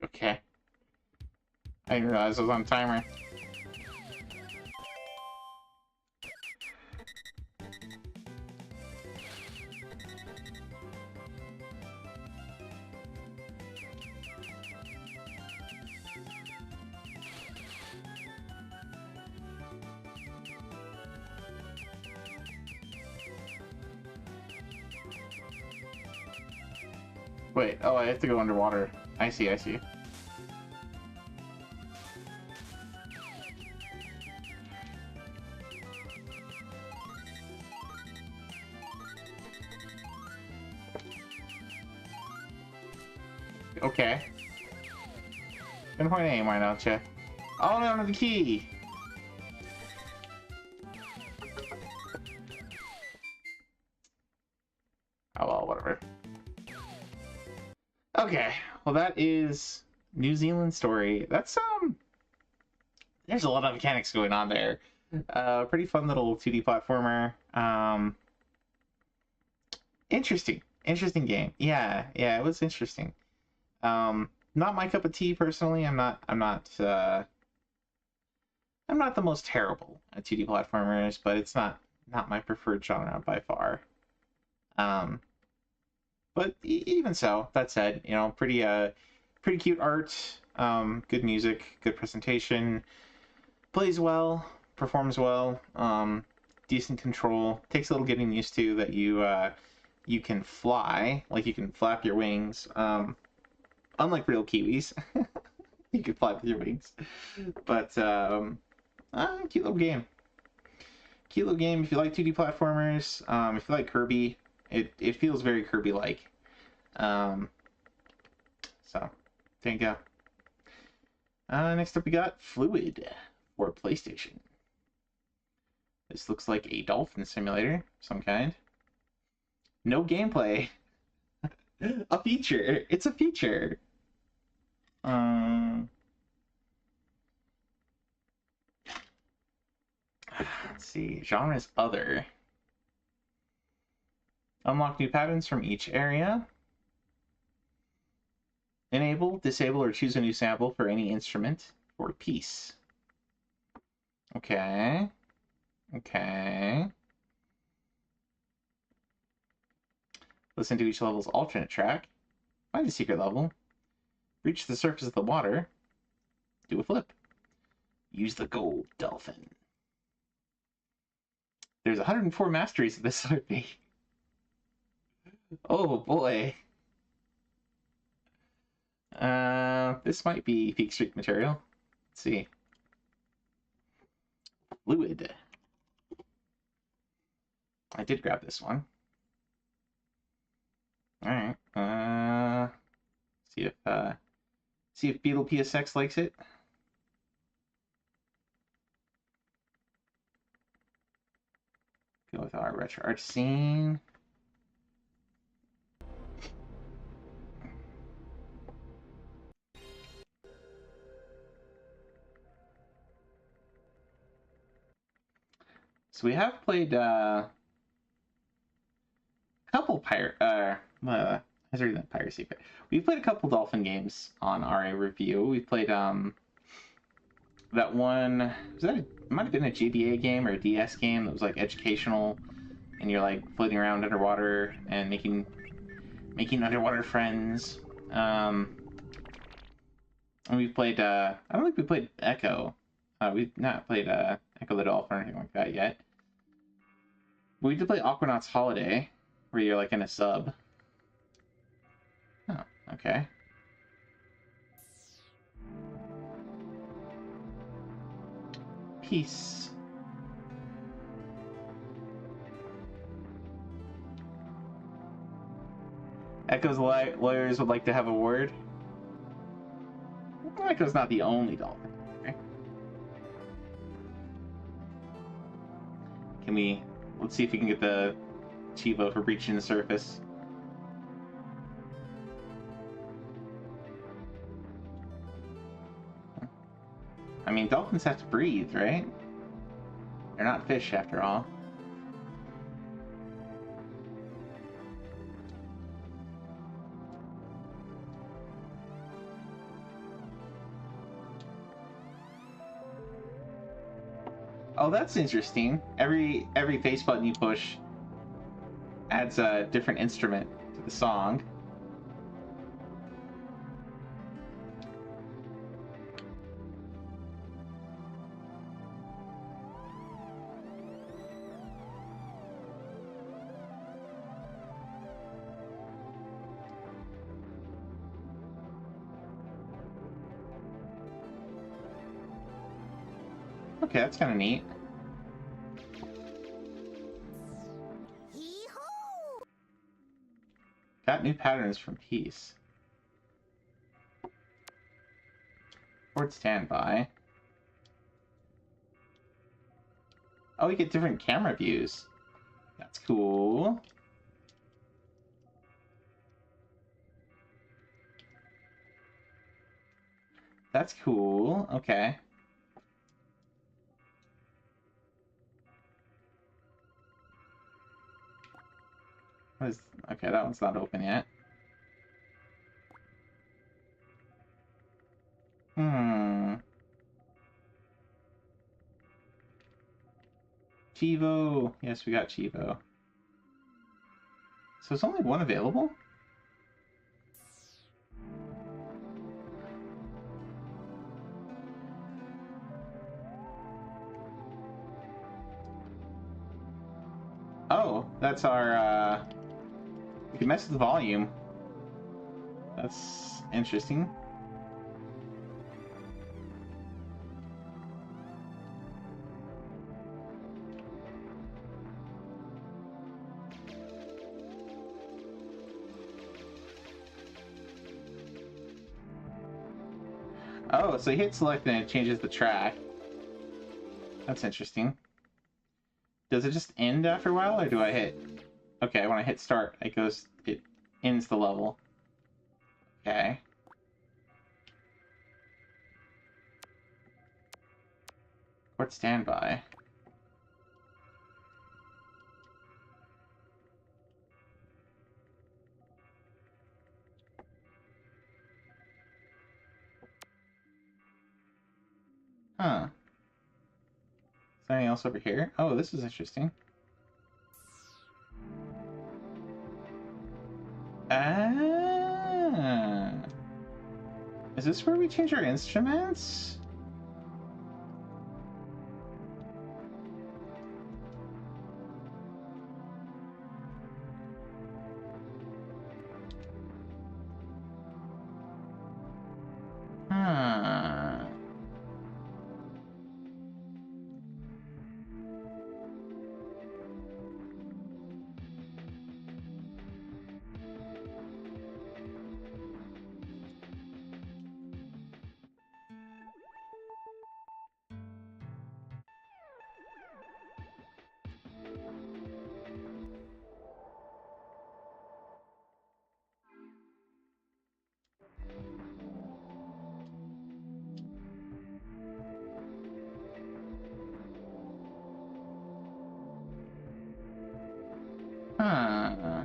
Okay. I didn't realize it was on timer. Wait, oh, I have to go underwater. I see, I see. Okay. Pinpoint aim, why don't you? Oh, I don't have the key! Oh well, whatever. Okay, well that is New Zealand Story. That's there's a lot of mechanics going on there. Pretty fun little 2D platformer. Interesting game. Yeah, it was interesting. Not my cup of tea personally. I'm not the most terrible at 2D platformers, but it's not my preferred genre by far. But even so, that said, you know, pretty cute art, good music, good presentation, plays well, performs well, decent control. Takes a little getting used to that you can fly, like you can flap your wings. Unlike real kiwis, you can fly with your wings. But cute little game. Cute little game if you like 2D platformers. If you like Kirby, it feels very Kirby-like. So, there you go. Next up we got Fluid for PlayStation. This looks like a dolphin simulator of some kind. No gameplay. A feature. It's a feature. Let's see. Genres other. Unlock new patterns from each area. Enable, disable, or choose a new sample for any instrument or piece. Okay. Listen to each level's alternate track. Find a secret level. Reach the surface of the water. Do a flip. Use the gold dolphin. There's 104 masteries of this RP. Oh boy. This might be Peak Streak material. Let's see. Fluid. I did grab this one. Alright. See if Beetle PSX likes it. Go with our retro art scene. So we have played a couple has already been piracy, but we've played a couple dolphin games on RA review. We played that one, it might have been a GBA game or a DS game that was like educational, and you're like floating around underwater and making underwater friends. And we played I don't think we played Echo. We've not played Echo the Dolphin or anything like that yet. We did play Aquanaut's Holiday, where you're like in a sub. Oh, okay. Peace. Echo's lawyers would like to have a word. Echo's not the only dolphin. Okay. Let's see if we can get the Chivo for breaching the surface. I mean, dolphins have to breathe, right? They're not fish after all. Oh, that's interesting. Every face button you push adds a different instrument to the song. Okay, that's kind of neat. Got new patterns from Peace. Forward standby. Oh, we get different camera views. That's cool. That's cool. Okay. What is... Okay, that one's not open yet. Chivo. Yes, we got Chivo. So there's only one available? Oh, that's our, we can mess with the volume. That's interesting. Oh, so you hit select and it changes the track. That's interesting. Does it just end after a while, or do I hit... Okay, when I hit start, it goes... It ends the level. Okay. Port standby. Huh. Is there anything else over here? Oh, this is interesting. Ah. Is this where we change our instruments? Huh. Huh.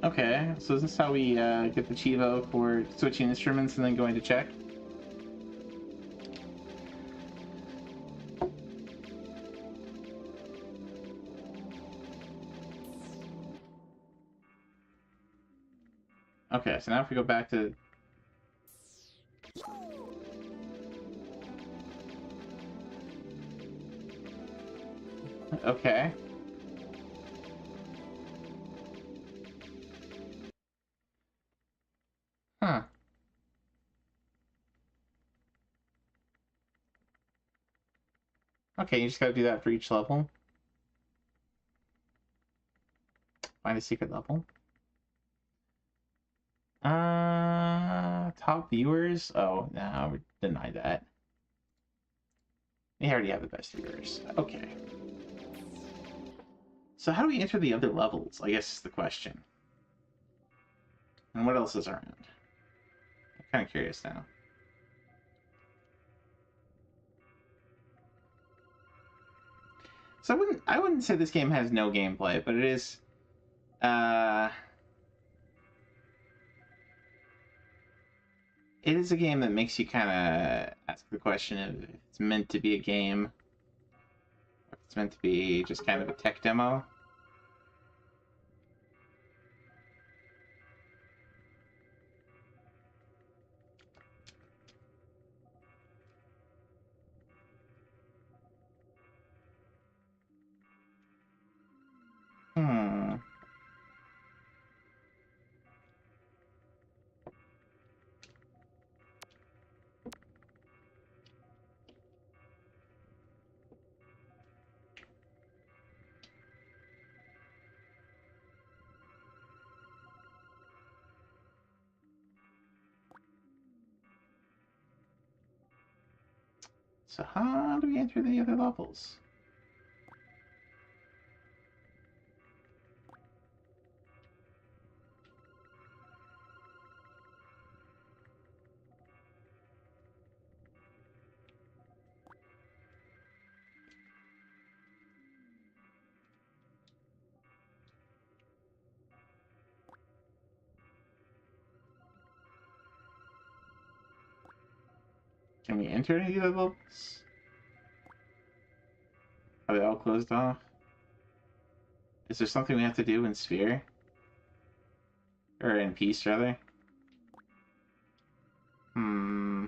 Okay, so is this how we get the Chivo for switching instruments and then going to check? Okay, so now if we go back to... Okay. Huh. Okay, you just gotta do that for each level. Find a secret level. Top viewers? Oh, no, we deny that. We already have the best viewers. Okay. So how do we enter the other levels, I guess is the question. And what else is around? I'm kind of curious now. So I wouldn't say this game has no gameplay, but it is It is a game that makes you kind of ask the question if it's meant to be a game, or if it's meant to be just kind of a tech demo. Hmm. So how do we enter the other levels? Can we enter any of the levels? Are they all closed off? Is there something we have to do in Sphere? Or in Peace, rather? Hmm.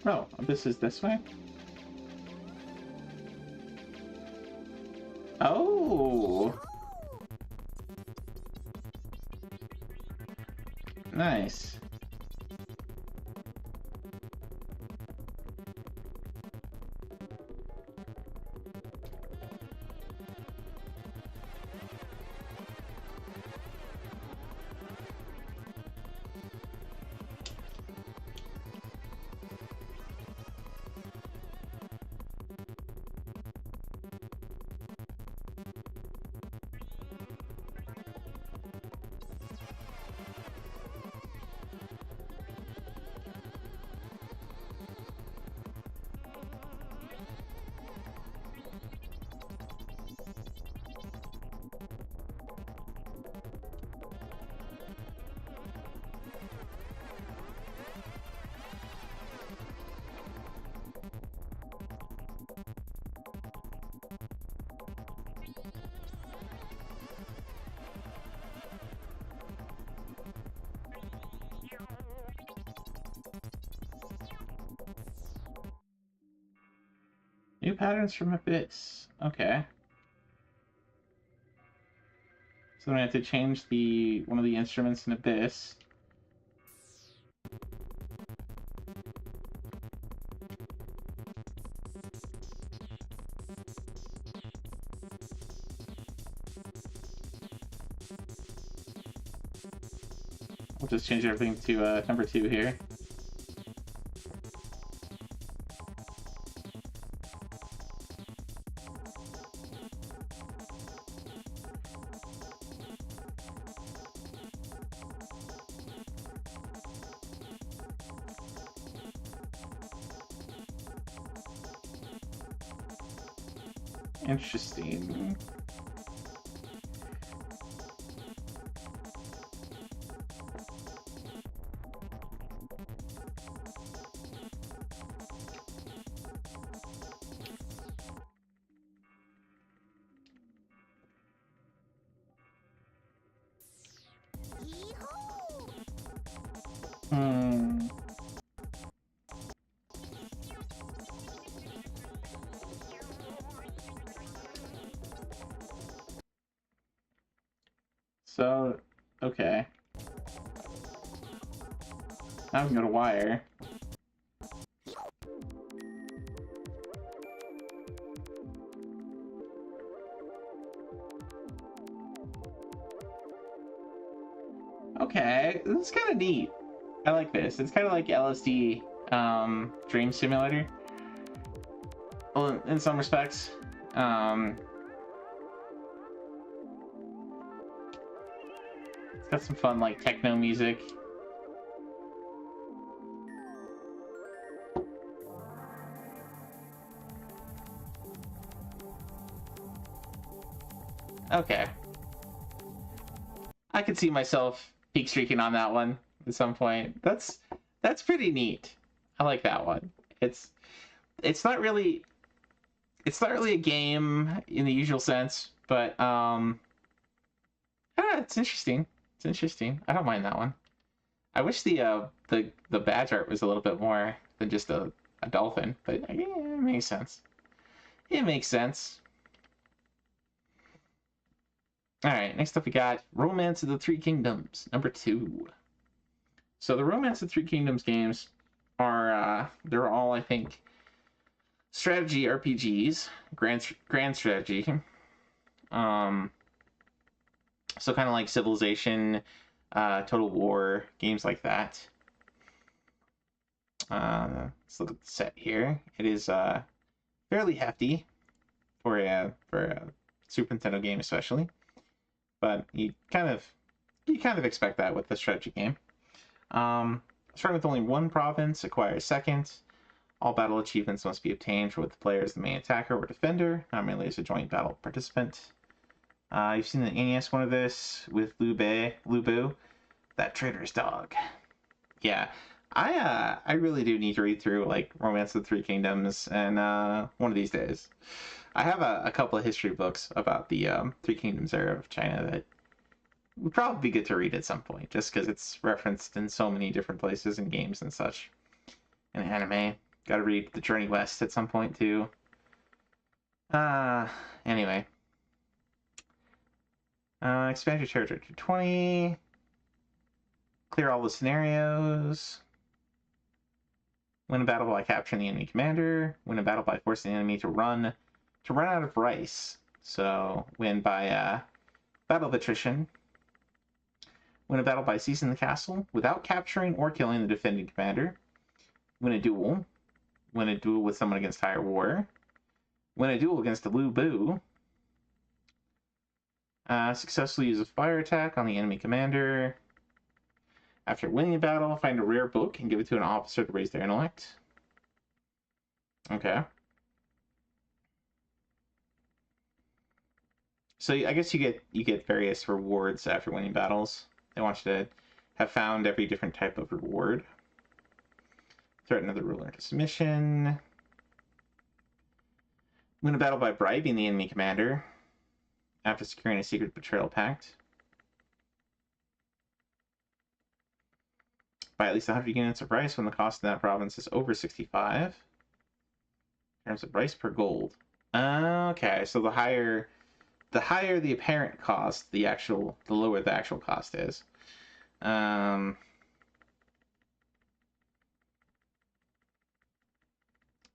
Oh, this is this way? Oh! Nice. New patterns from Abyss. Okay. So then I have to change one of the instruments in Abyss. We'll just change everything to number 2 here. Interesting. Hmm. So, okay. Now we can go to wire. Okay, this is kind of neat. I like this. It's kind of like LSD Dream Simulator. Well, in some respects. It's got some fun, like, techno music. Okay. I could see myself peak streaking on that one at some point. That's pretty neat. I like that one. It's not really a game in the usual sense, but it's interesting. It's interesting. I don't mind that one. I wish the badge art was a little bit more than just a dolphin, but yeah, it makes sense. It makes sense. Alright, next up we got Romance of the Three Kingdoms, number 2. So the Romance of the Three Kingdoms games are, they're all, I think, strategy RPGs, grand strategy. So kind of like Civilization, Total War, games like that. Let's look at the set here. It is fairly hefty for a Super Nintendo game, especially. But you kind of expect that with the strategy game. Starting with only one province, acquire a second. All battle achievements must be obtained with the player as the main attacker or defender, not merely as a joint battle participant. You've seen the NES one of this with Lu Bu, that traitorous dog. Yeah, I really do need to read through like Romance of the Three Kingdoms, and one of these days. I have a couple of history books about the Three Kingdoms era of China that would probably be good to read at some point, just because it's referenced in so many different places and games and such. And anime. Gotta read The Journey West at some point, too. Anyway. Expand your territory to 20. Clear all the scenarios. Win a battle by capturing the enemy commander. Win a battle by forcing the enemy to run out of rice. So win by battle of attrition. Win a battle by seizing the castle without capturing or killing the defending commander. Win a duel. Win a duel with someone against higher war. Win a duel against the Lu Bu. Successfully use a fire attack on the enemy commander. After winning a battle, find a rare book and give it to an officer to raise their intellect. Okay. So I guess you get various rewards after winning battles. They want you to have found every different type of reward. Threaten the ruler to submission. Win a battle by bribing the enemy commander after securing a secret betrayal pact. Buy at least 100 units of rice when the cost in that province is over 65. In terms of rice per gold. Okay, so the higher the apparent cost, the lower the actual cost is.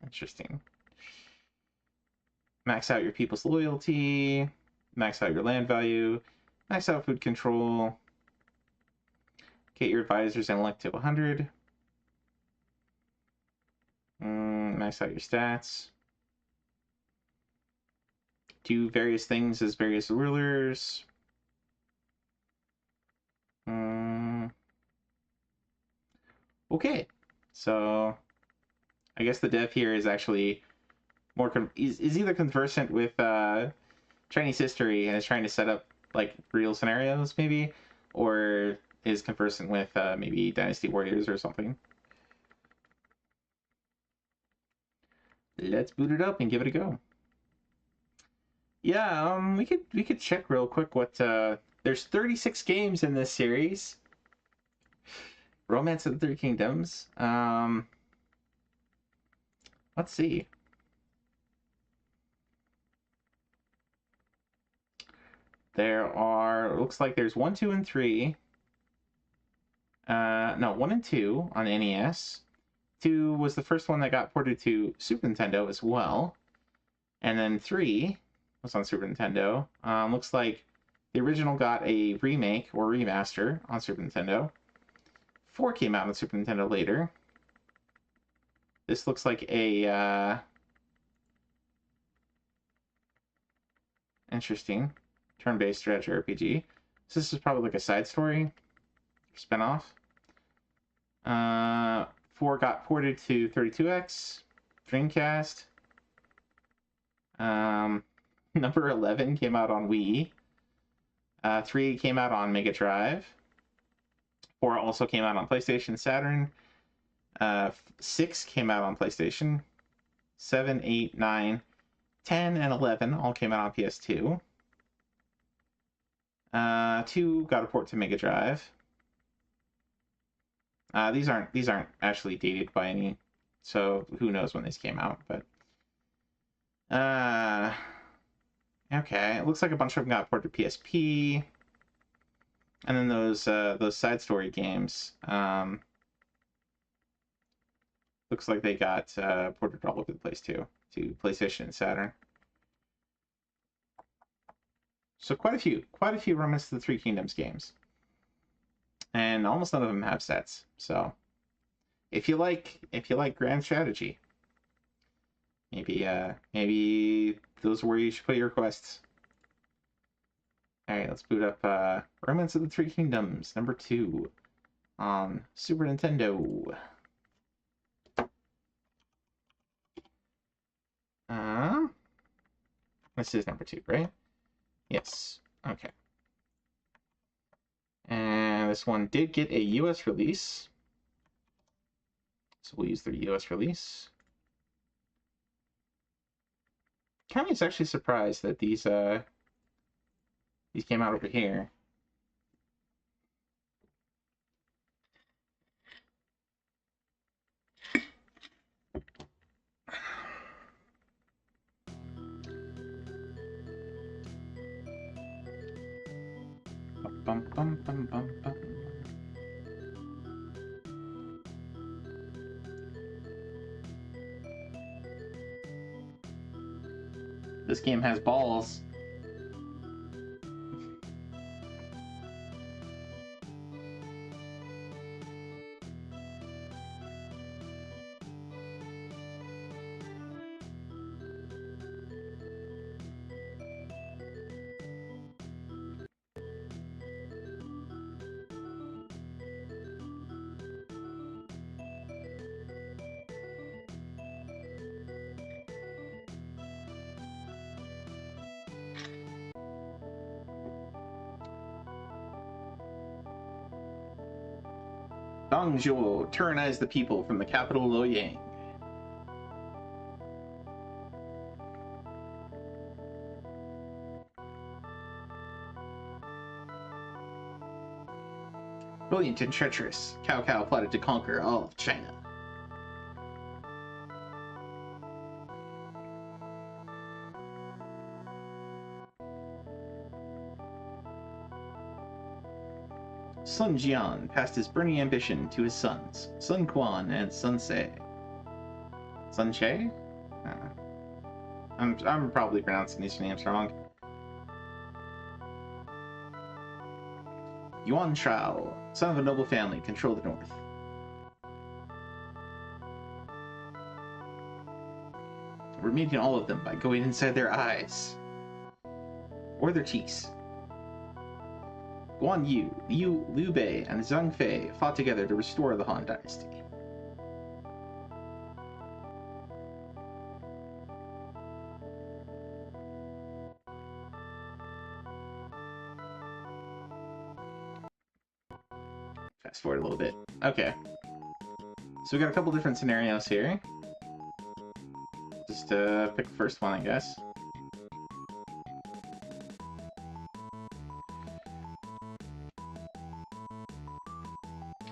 Interesting. Max out your people's loyalty. Max out your land value. Max out food control. Get your advisor's intellect to 100. Max out your stats. Do various things as various rulers. Okay, so I guess the dev here is actually more is either conversant with Chinese history and is trying to set up like real scenarios, maybe, or is conversant with maybe Dynasty Warriors or something. Let's boot it up and give it a go. Yeah, we could check real quick what there's 36 games in this series. Romance of the Three Kingdoms. Let's see. There are, looks like there's 1, 2, and 3. No, 1 and 2 on NES. 2 was the first one that got ported to Super Nintendo as well. And then 3 was on Super Nintendo. Looks like the original got a remake or remaster on Super Nintendo. 4 came out on Super Nintendo later. This looks like a interesting turn-based strategy RPG. So this is probably like a side story spin-off. 4 got ported to 32X, Dreamcast. Number 11 came out on Wii. 3 came out on Mega Drive. 4 also came out on PlayStation, Saturn. 6 came out on PlayStation. 7, 8, 9, 10, and 11 all came out on PS2. 2 got a port to Mega Drive. These aren't actually dated by any, so who knows when these came out, but okay, it looks like a bunch of them got ported to PSP, and then those side story games, looks like they got ported all over the place too, to PlayStation and Saturn. So quite a few remnants to the Three Kingdoms games. And almost none of them have sets. So if you like grand strategy, maybe those are where you should put your requests. Alright, let's boot up Remnants of the Three Kingdoms, number 2 on Super Nintendo. This is number 2, right? Yes. Okay. And this one did get a US release. So we'll use the US release. Kami's actually surprised that these came out over here. Bum, bum, bum, bum, bum. This game has balls. Dongzhuo tyrannized the people from the capital Luoyang. Brilliant and treacherous, Cao Cao plotted to conquer all of China. Sun Jian passed his burning ambition to his sons, Sun Quan and Sun Ce. Sun Che? I'm probably pronouncing these names wrong. Yuan Shao, son of a noble family, controlled the north. We're meeting all of them by going inside their eyes. Or their cheeks. Guan Yu, Liu Bei, and Zhang Fei fought together to restore the Han Dynasty. Fast forward a little bit. Okay. So we got a couple different scenarios here. Just pick the first one, I guess.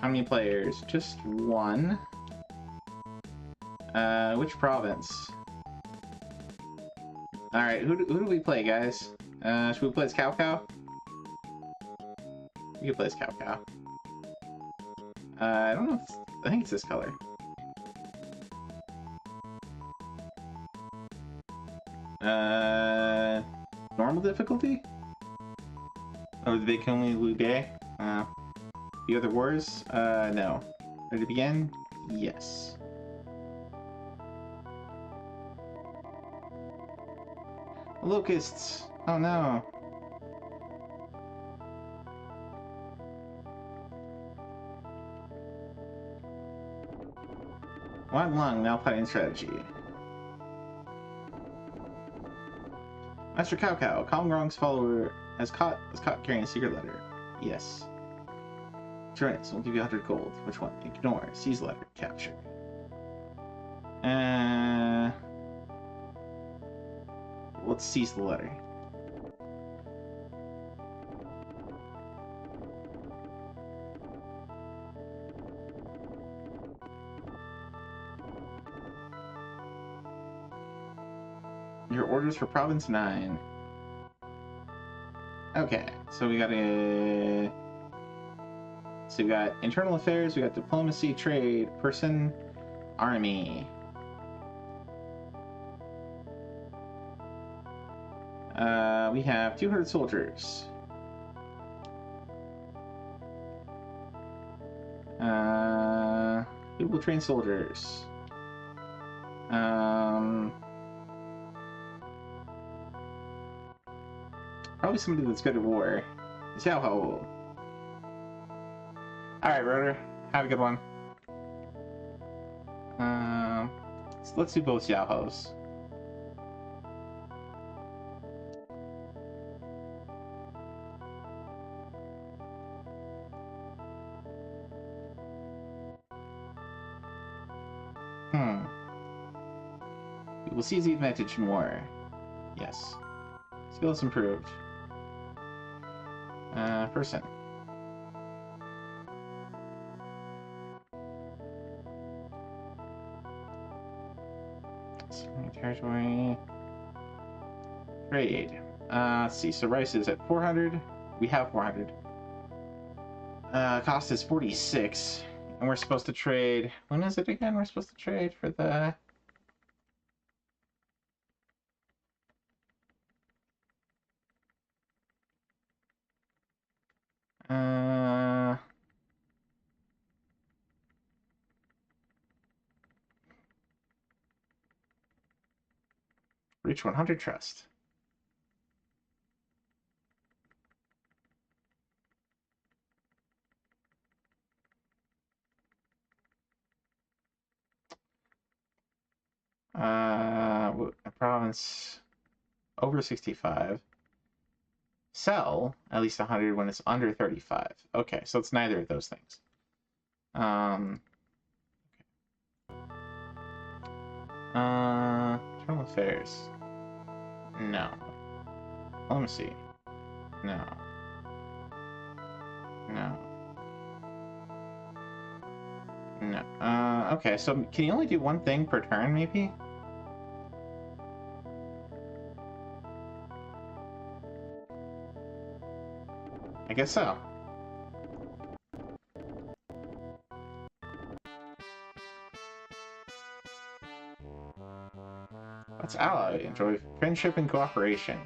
How many players? Just one. Which province? Alright, who do we play, guys? Should we play as Cao Cao? We can play as Cow Cow. I don't know if I think it's this color. Normal difficulty? Oh, the big only Blue Day? The other wars? No. Ready to begin? Yes. Locusts! Oh no! One lung, now fighting strategy. Master Cow Cow, Kalmgrong's follower, has caught carrying a secret letter. Yes. Join us, we'll give you 100 gold. Which one? Ignore. Seize letter. Capture. Let's seize the letter. Your orders for Province 9. Okay, so we got internal affairs, we got diplomacy, trade, person, army. We have 200 soldiers. Who will train soldiers? Probably somebody that's good at war. Xiao Ho. Alright, Rotor. Have a good one. So let's do both Xiao Ho's. We will seize the advantage more. Yes. Skills improved. Person. Territory. Trade. Let's see. So rice is at 400. We have 400. Cost is 46. And we're supposed to trade. When is it again? We're supposed to trade for the. Reach 100 trust. A province over 65. Sell at least 100 when it's under 35. Okay, so it's neither of those things. Internal affairs. No. Let me see. No. No. No. Okay, so can you only do one thing per turn, maybe? I guess so. Let's ally. Enjoy friendship and cooperation.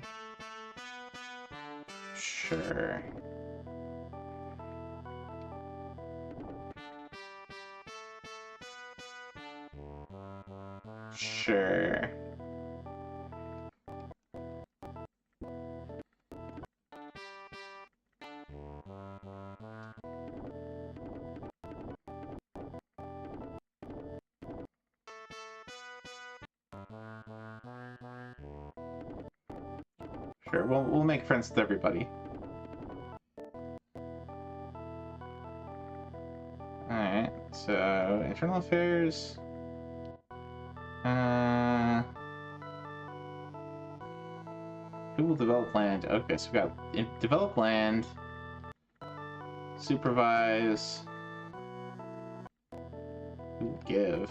Sure. Sure. Sure, we'll make friends with everybody. Alright, so internal affairs. Who will develop land? Okay, so we got develop land, supervise, who will give,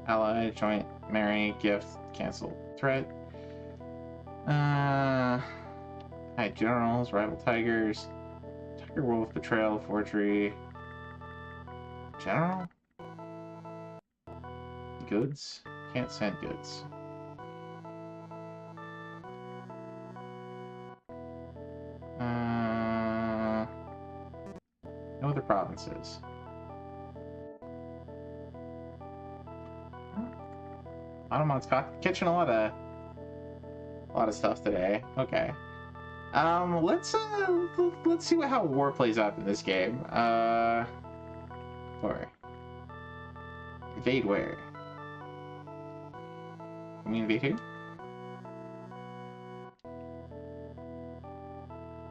ally, joint, marry, gift, cancel, threat. Hi, generals, rival tigers. Wolf, Betrayal, Forgery. General? Goods? Can't send goods. No other provinces. Automon's catching a lot of stuff today. Okay. Let's see how war plays out in this game. Where? Invade where? You mean invade who?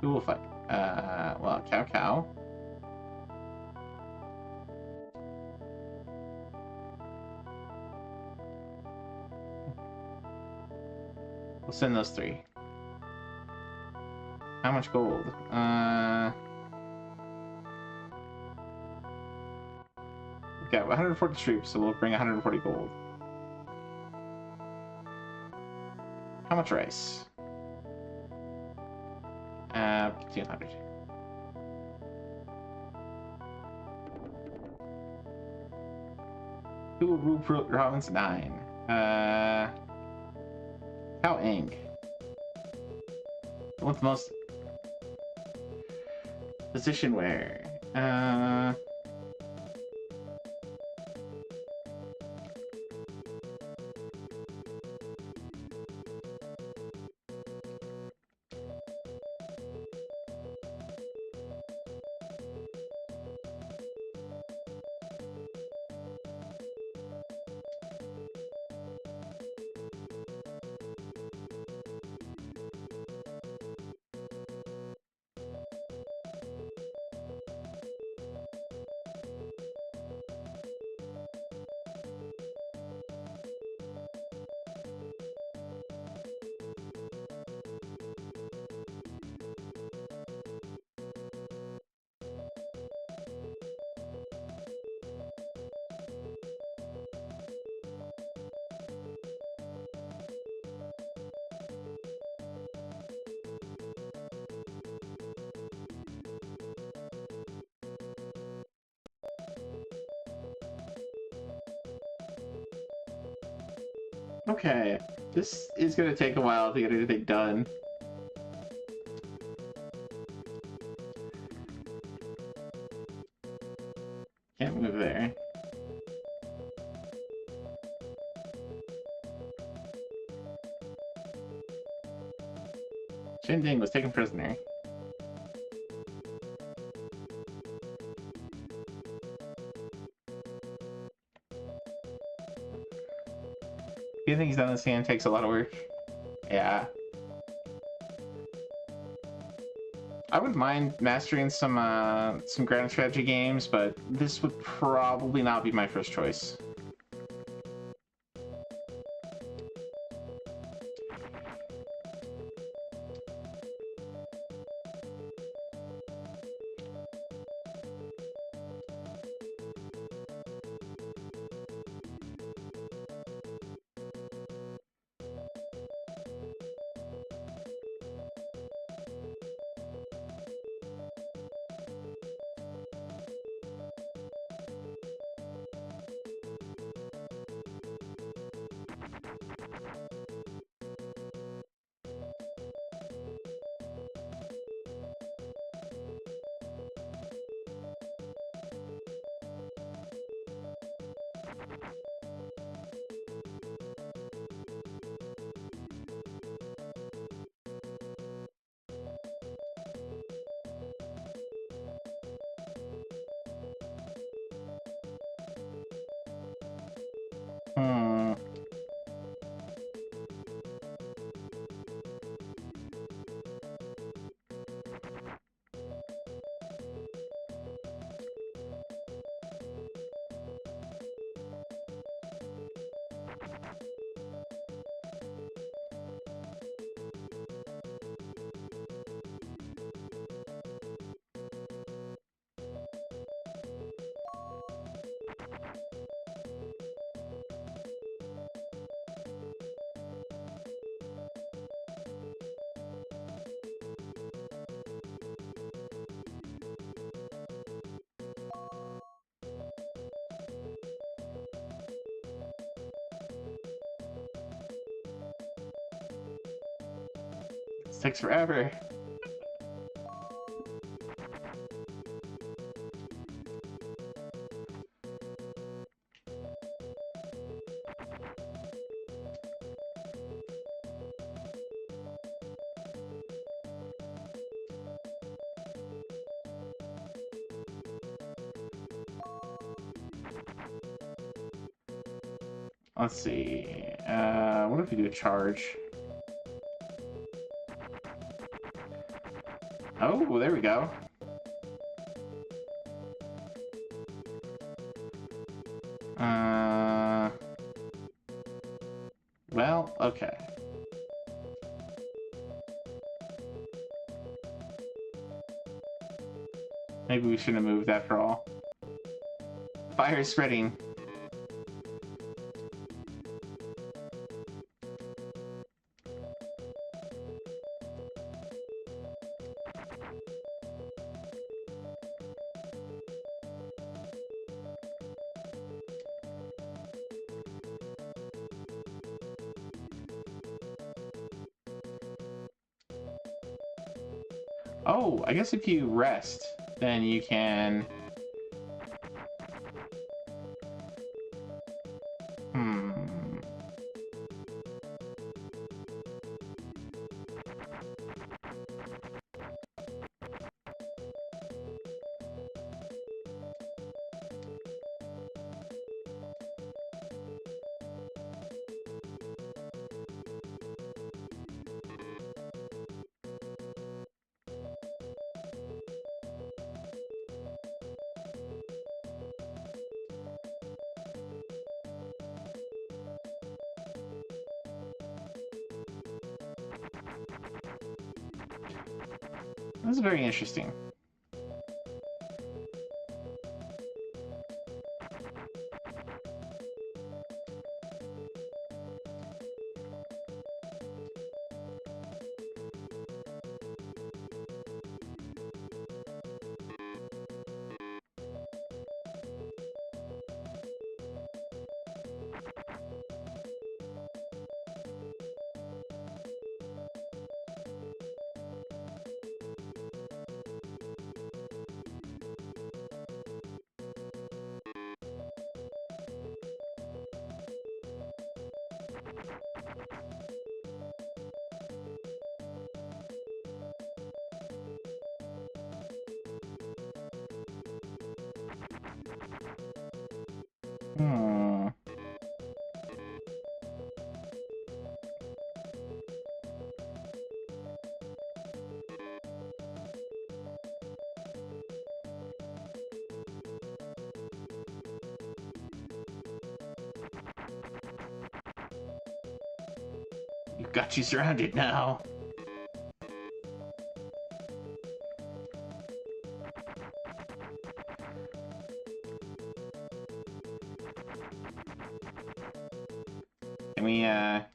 Who will fight? Well, Cow. We'll send those 3. How much gold? We've got 140 troops, so we'll bring 140 gold. How much rice? 200. Who will rule province 9? How Eng? What's the most position where? Okay, this is gonna take a while to get anything done. Can't move there. Shinding was taken prisoner. Getting things done in this game takes a lot of work. Yeah. I wouldn't mind mastering some grand strategy games, but this would probably not be my first choice. Hmm. takes forever. Let's see. What if we do a charge? Oh, there we go. Well, okay. Maybe we shouldn't have moved after all. Fire is spreading. Oh, I guess if you rest, then you can... That's very interesting. You've got you surrounded now.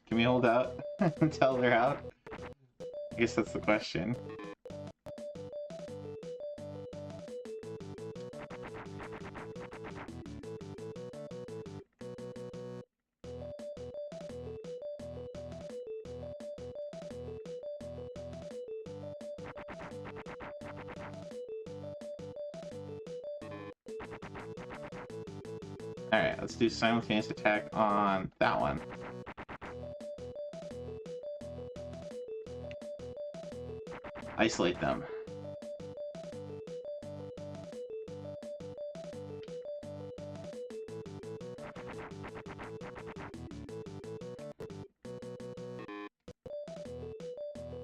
Can we hold out until they're out? I guess that's the question. Alright, let's do simultaneous attack on that one. Isolate them.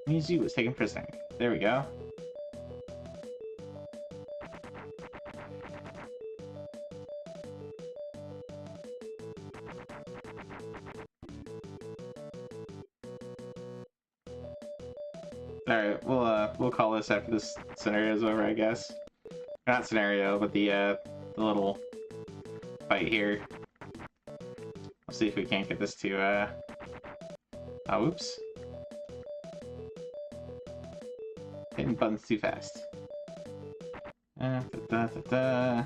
Mizu was taken prisoner. There we go. Alright, we'll call this after this scenario is over, I guess. Not scenario, but the little fight here. Let's see if we can't get this to, oh, oops. Hitting buttons too fast. Da, da, da, da.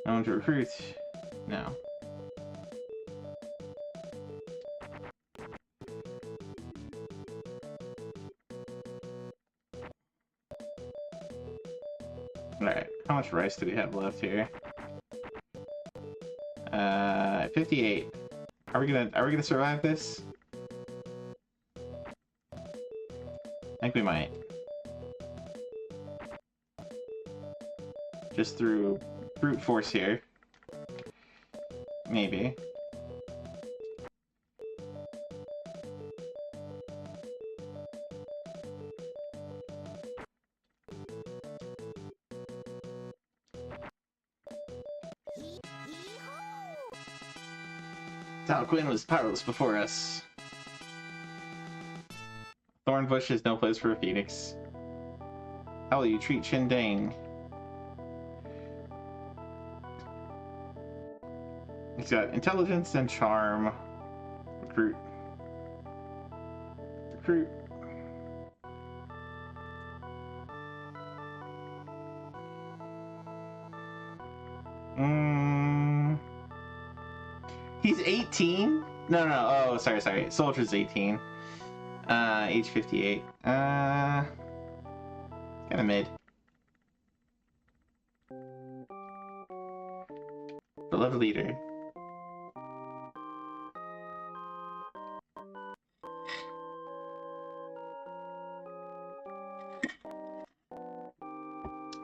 I want to recruit. No. Alright, how much rice do we have left here? 58. Are we gonna survive this? I think we might. Just through brute force here. Maybe. Talquin was powerless before us. Thornbush is no place for a phoenix. How will you treat Chindang? He's got intelligence and charm. Recruit. Recruit. He's 18? No. Oh, sorry. Soldier's 18. Age 58. Kind of mid. Beloved leader.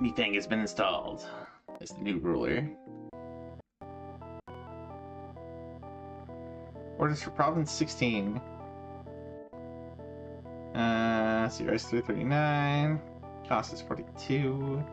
Methang has been installed as the new ruler. Orders for Province 16. CRS 339. Cost is 42.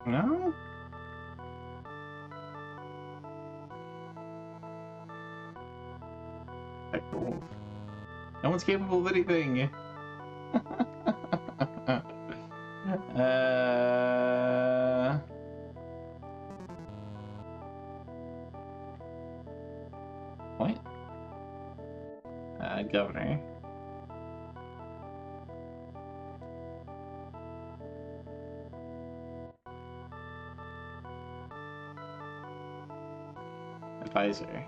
No? Heck, cool. No one's capable of anything. What? Governor. Advisor.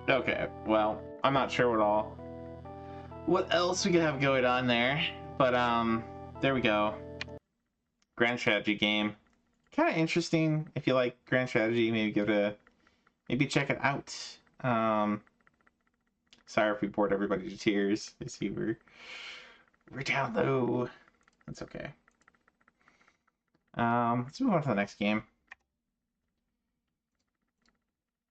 Okay, well, I'm not sure what else we could have going on there, but there we go. Grand strategy game, kind of interesting. If you like grand strategy, maybe check it out. Sorry if we bored everybody to tears. I see we're down low. That's okay. Let's move on to the next game.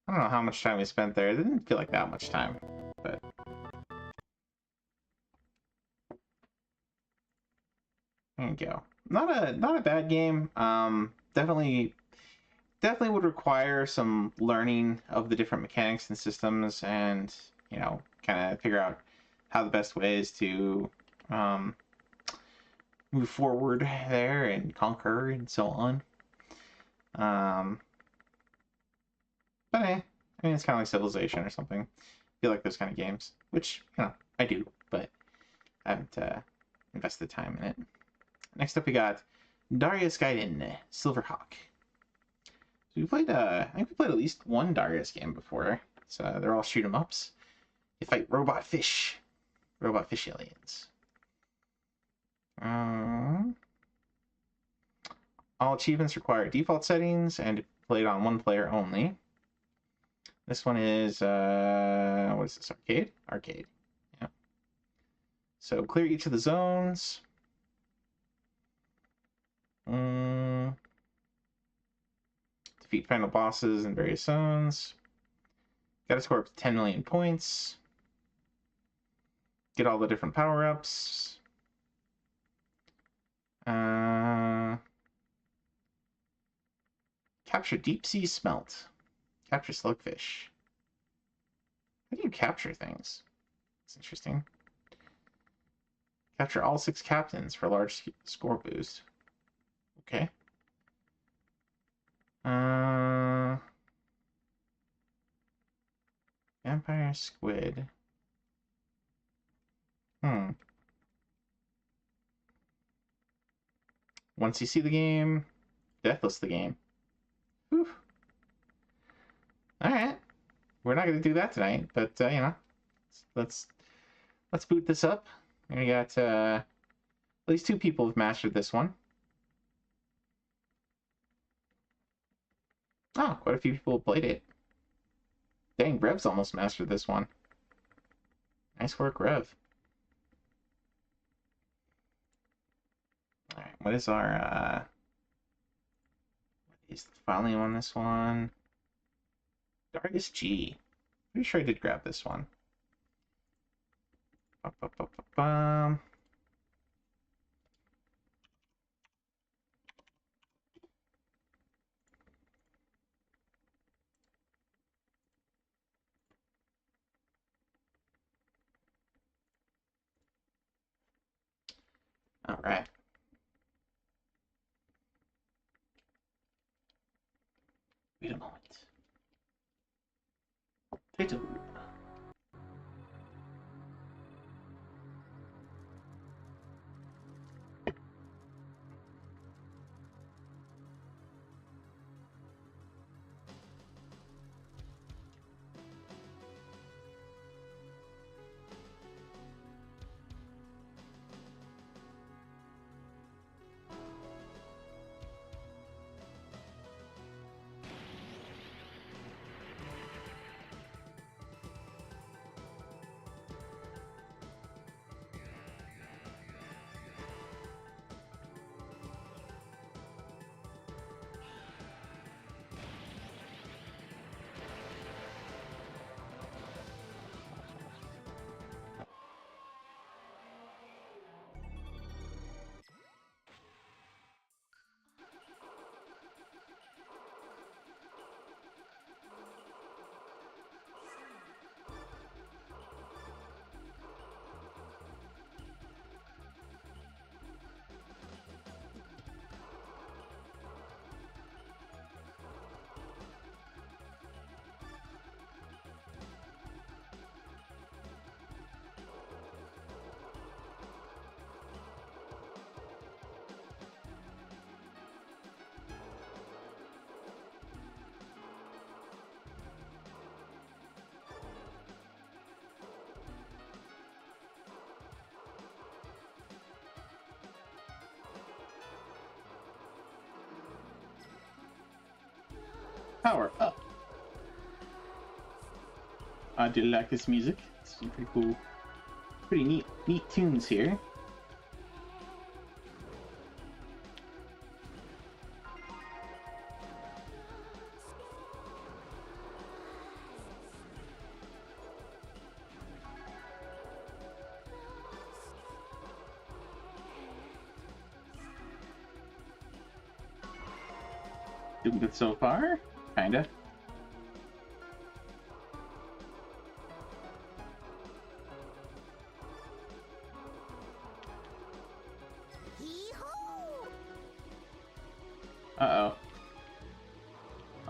I don't know how much time we spent there. It didn't feel like that much time, but there you go. Not a bad game. Definitely would require some learning of the different mechanics and systems, and kind of figure out how the best way is to move forward there and conquer and so on. But I mean, it's kind of like Civilization or something. I feel like those kind of games, which, I do, but I haven't invested time in it. Next up, we got Darius Gaiden, Silverhawk. So we played, I think we played at least one Darius game before. So they're all shoot 'em ups. You fight robot fish aliens. All achievements require default settings and played on one player only. This one is, what is this, arcade? Arcade, yeah. So clear each of the zones. defeat final bosses in various zones. Got to score up to 10 million points. Get all the different power-ups. Capture deep sea smelt. Capture slugfish. How do you capture things? It's interesting. Capture all 6 captains for a large score boost. Okay. Vampire squid. Once you see the game, deathless the game. Whew. All right, we're not going to do that tonight, but you know, let's boot this up. We got at least 2 people have mastered this one. Oh, quite a few people have played it. Dang, Rev's almost mastered this one. Nice work, Rev. All right, what is our what is the file name on this one? Darkest G. Pretty sure I did grab this one. Ba-ba-ba-ba-bum. All right. Wait a moment. Title. Power up. I do like this music. It's pretty cool. Pretty neat tunes here. Doing good so far? Kinda. Uh-oh.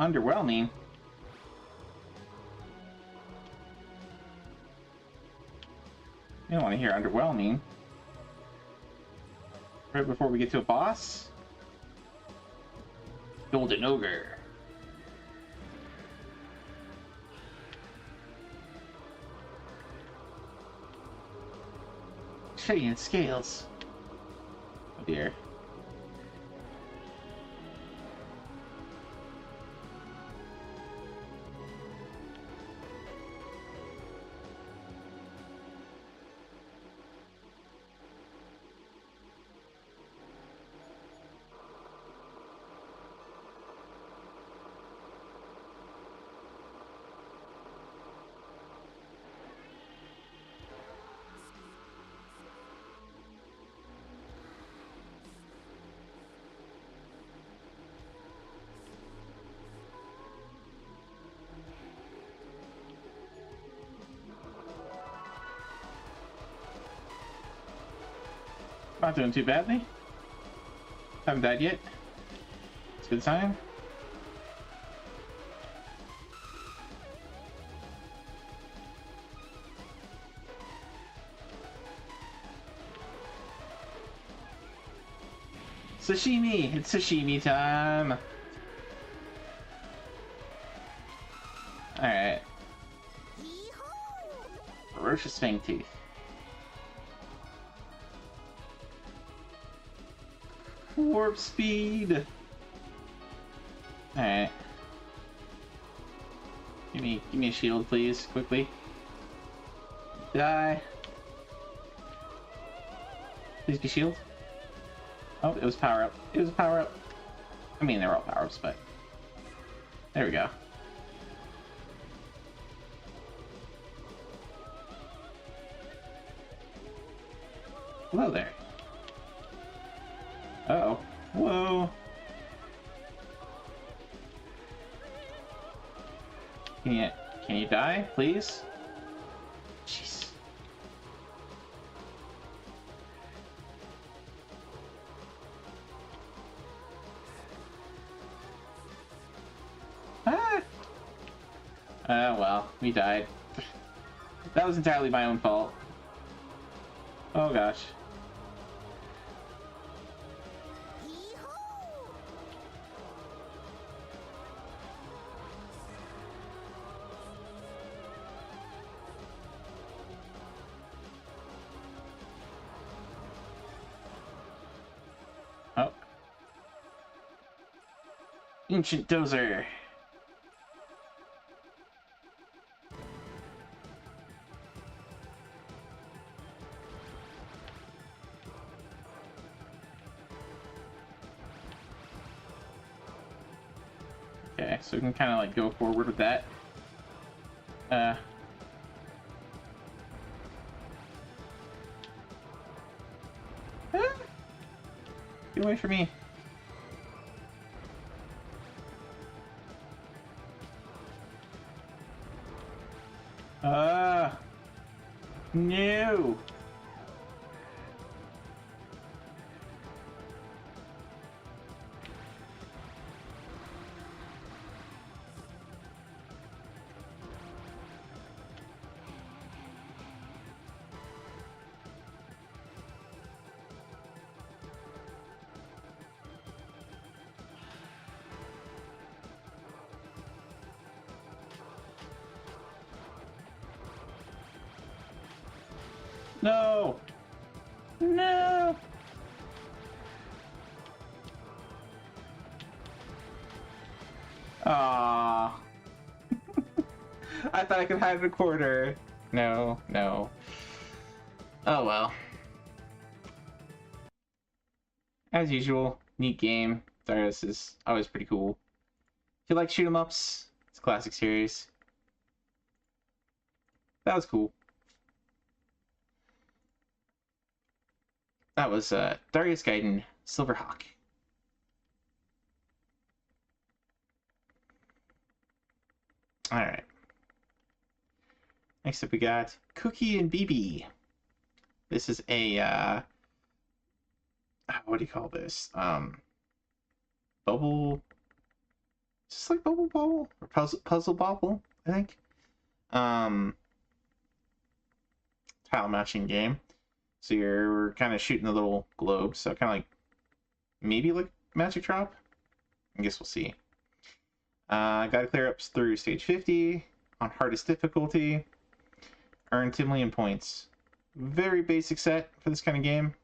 Underwhelming. You don't want to hear underwhelming. Right before we get to a boss? Golden Ogre. Shitty scales. Oh dear. Not doing too badly. Haven't died yet. It's a good sign. Sashimi! It's sashimi time! Alright. Ferocious Fang Tooth. Warp speed! Alright. Give me a shield, please, quickly. Die. Please be shield. Oh, it was power up. It was a power up. I mean, they're all power ups, but there we go. Hello there. Uh-oh. Whoa. Can you die, please? Jeez. Ah! Well, we died. That was entirely my own fault. Oh gosh. Oh. Ancient Dozer. Okay, so we can kind of like go forward with that. Ah, get away from me. No. No! No! Ah! I thought I could hide a quarter. No, no. Oh well. As usual, neat game. Darius is always pretty cool. If you like shoot 'em ups, it's a classic series. That was cool. That was Darius Gaiden, Silverhawk. Alright. Next up we got Cookie and BB. This is a what do you call this? Bubble, just like Bubble Bobble or Puzzle Bobble, I think. Tile matching game. So you're kind of shooting the little globe, so kind of like maybe like Magic Drop. I guess we'll see. Gotta clear ups through stage 50 on hardest difficulty. Earn 2 million points. Very basic set for this kind of game.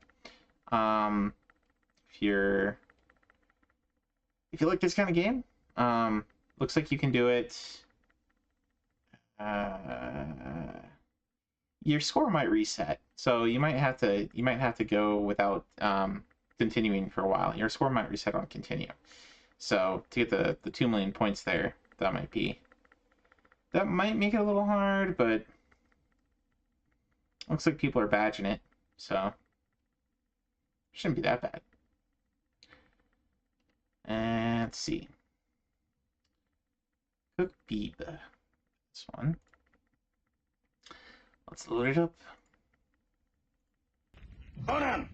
If you like this kind of game, looks like you can do it. Your score might reset, so you might have to go without continuing for a while. Your score might reset on continue. So to get the 2 million points there, that might make it a little hard, but looks like people are badging it, so shouldn't be that bad. And let's see. Cook Beeb. This one. Let's load it up. Conan!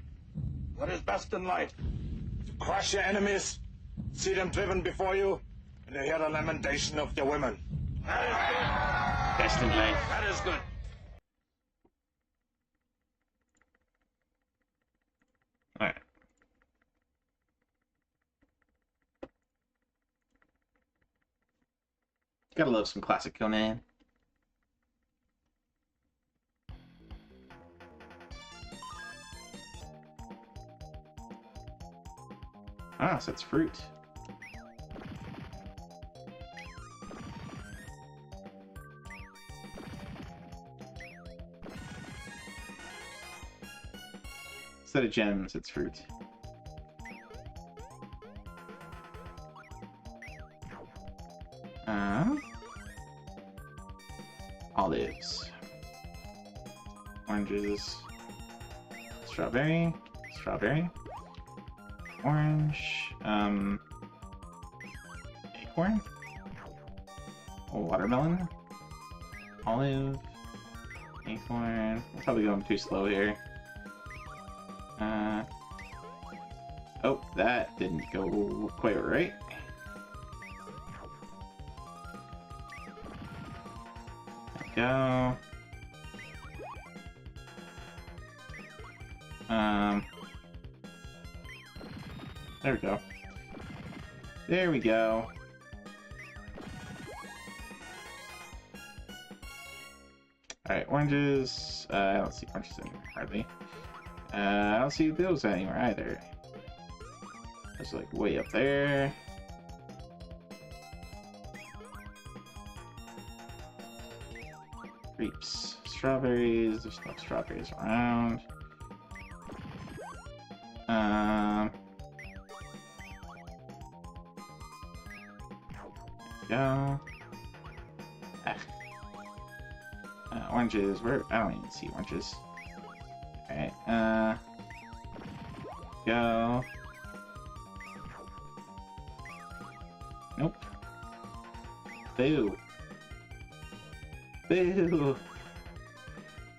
What is best in life? To crush your enemies, see them driven before you, and to hear the lamentation of your women. Best in life. That is good. Alright. Gotta love some classic Conan. Ah, so it's fruit. Instead of gems, it's fruit. Olives. Oranges. Strawberry. Strawberry. Orange. Acorn. Watermelon. Olive. Acorn. I'm probably going too slow here. Oh, that didn't go quite right. There we go. There we go. There we go. Alright, oranges. I don't see oranges anywhere, hardly. I don't see those anywhere either. It's like way up there. Grapes. Strawberries. There's no strawberries around. Go. Oranges. Where? I don't even see oranges. Alright. Go. Nope. Boo. Boo.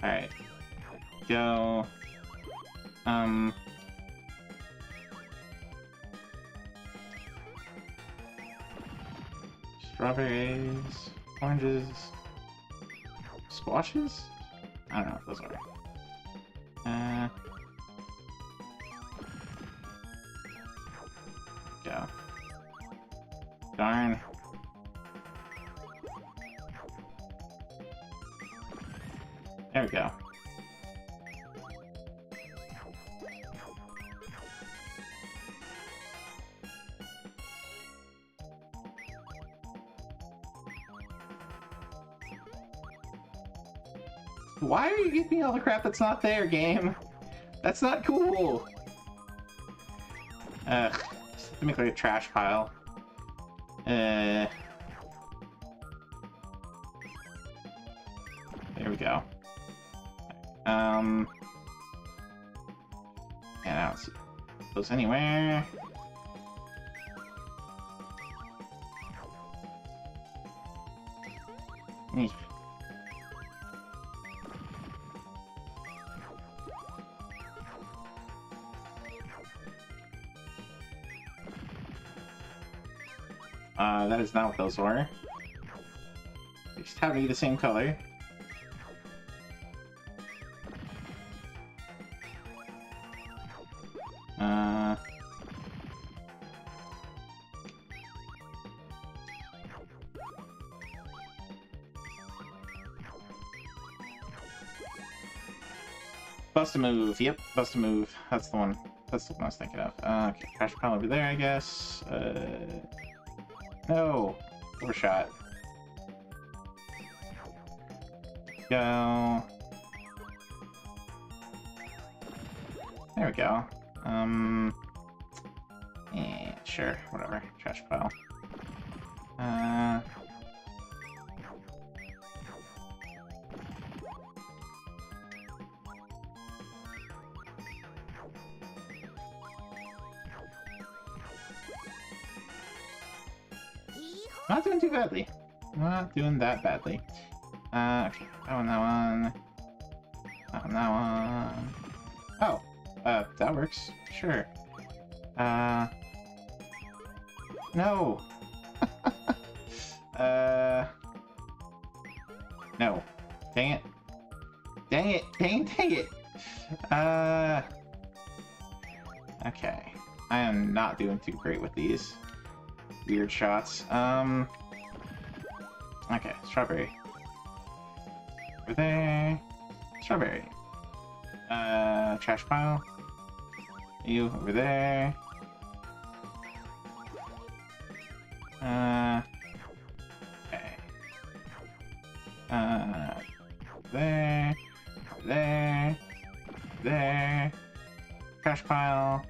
Alright. Go. Strawberries. Oranges. Squashes? I don't know what those are. Go. Darn. There we go. Why are you giving me all the crap that's not there, game? That's not cool! Ugh. Just make like a trash pile. There we go. And I don't see those anywhere. Eek. That is not what those were. They just happen to be the same color. Bust a move. Yep, bust a move. That's the one. That's the one I was thinking of. Okay, trash pile over there, I guess. No! Overshot. Go. There we go. Yeah, sure, whatever. Trash pile. Not doing too badly. Not doing that badly. Okay, that one, that one. That one, that one. Oh, That works. Sure. No. No. Dang it. Dang it. Dang it. Okay. I am not doing too great with these weird shots. Okay, strawberry. Over there. Strawberry. Trash pile. You over there. Okay. There. There. There. Trash pile.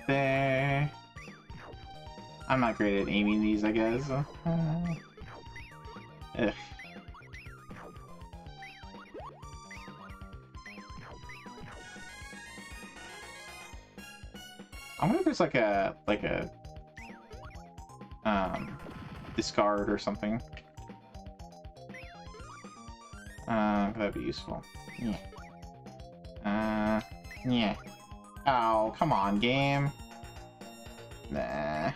There. I'm not great at aiming these, I guess. Ugh. I wonder if there's like a discard or something. That'd be useful. Yeah. Yeah. Oh, come on, game. Nah.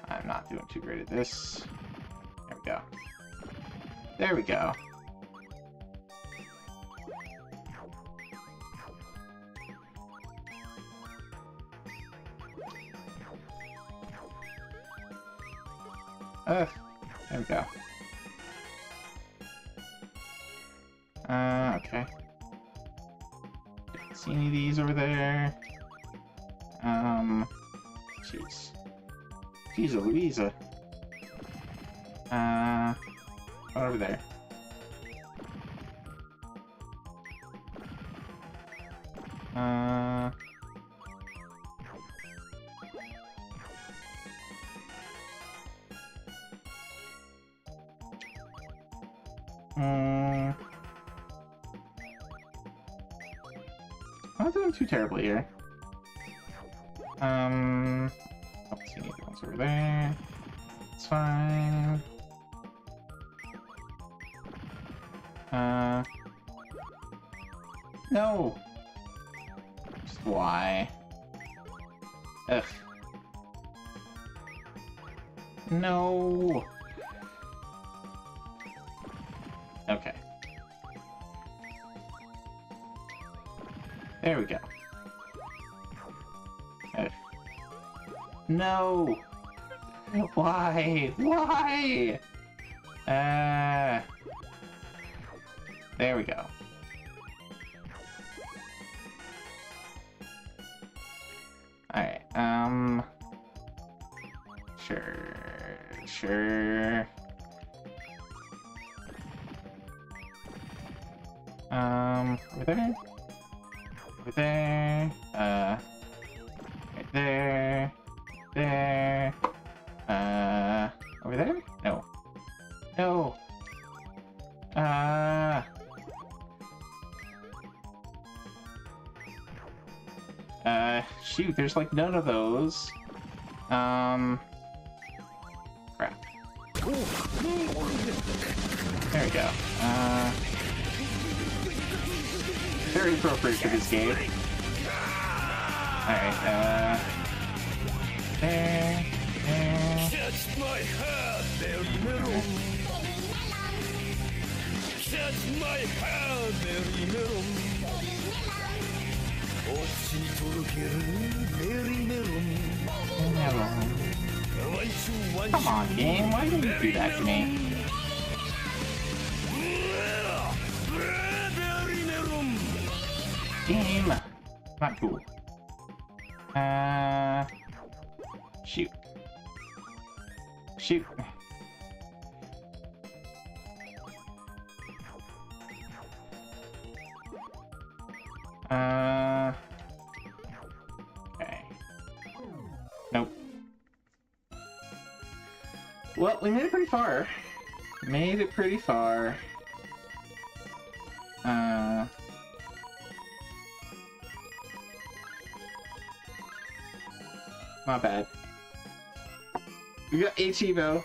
I'm not doing too great at this. There we go. There we go. There we go. Okay. Didn't see any of these over there. Jeez. Jeez Louisa. What over there? I'm not doing too terribly here. I don't see any other ones over there. It's fine. No! Just why? Ugh. No! Okay. There we go. Ugh. No! Why? Why? There we go. Alright, sure. Over there? Over there, right there, there, over there? No. No! Shoot, there's like none of those. Crap. There we go. Very appropriate for this game. Alright, there. Touch my heart, very mellow. Touch my heart, very mellow. Very mellow. Come on, game. Why did you do that to me? Game. Not cool. Shoot. Shoot. Okay. Nope. Well, we made it pretty far. Made it pretty far. Not bad. We got H Evo.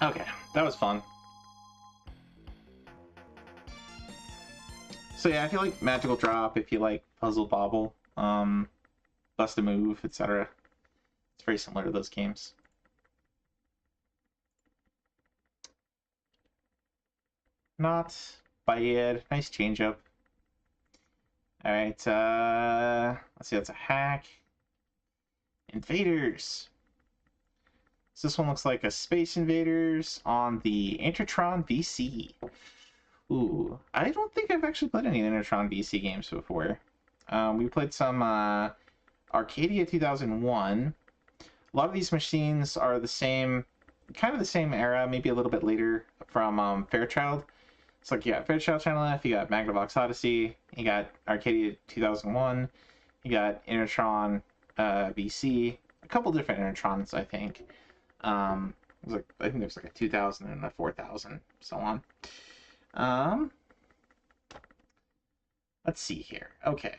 Okay, that was fun. So yeah, if you like Magical Drop, if you like Puzzle Bobble, Bust a Move, etc., it's very similar to those games. Not bad. Nice change up. Alright, let's see, that's a hack. Invaders. So this one looks like a Space Invaders on the Intertron VC. Ooh, I don't think I've actually played any Intertron VC games before. We played some Arcadia 2001. A lot of these machines are the same, kind of the same era, maybe a little bit later from Fairchild. It's like you got Fairchild Channel F, you got Magnavox Odyssey, you got Arcadia 2001, you got Intertron VC, a couple different Intertrons, I think. I think there's like a 2000 and a 4000, so on. Let's see here. Okay.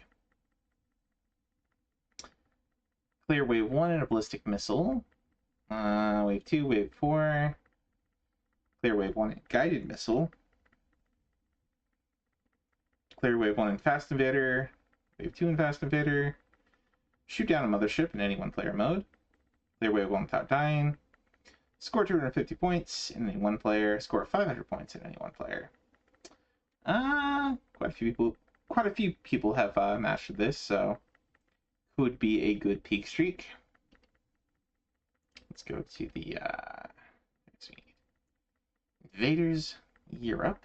Clear wave 1 and a ballistic missile. Wave 2, wave 4. Clear wave 1 and guided missile. Clear wave 1 and fast invader. Wave 2 and fast invader. Shoot down a mothership in any one-player mode. Clear wave 1 without dying. Score 250 points in any one player. Score 500 points in any one player. Quite a few people have mastered this, so could be a good peak streak. Let's go to the Invaders Europe.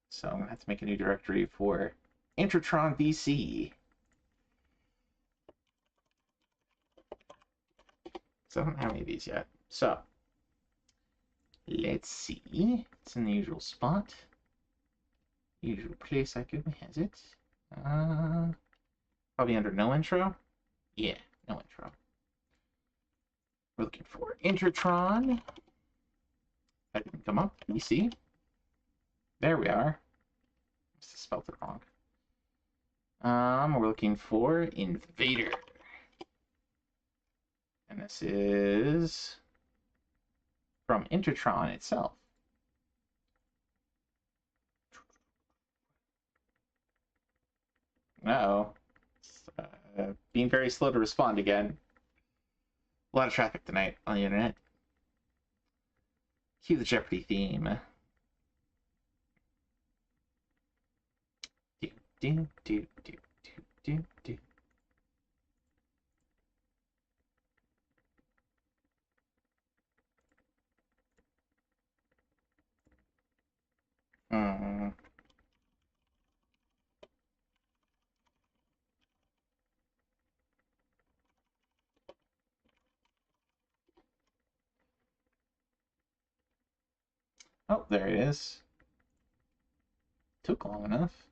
So I'm gonna have to make a new directory for Intertron VC. So I don't have any of these yet. So let's see. It's in the usual spot. Usual place I could has it. Probably under no intro. Yeah, no intro. We're looking for Intertron. That didn't come up. VC. There we are. Must have spelled it wrong. We're looking for Invader. And this is from Intertron itself. Uh-oh. Being very slow to respond again. A lot of traffic tonight on the internet. Cue the Jeopardy theme. Do, do, do, do, do, do, do. Oh, there it is. Took long enough.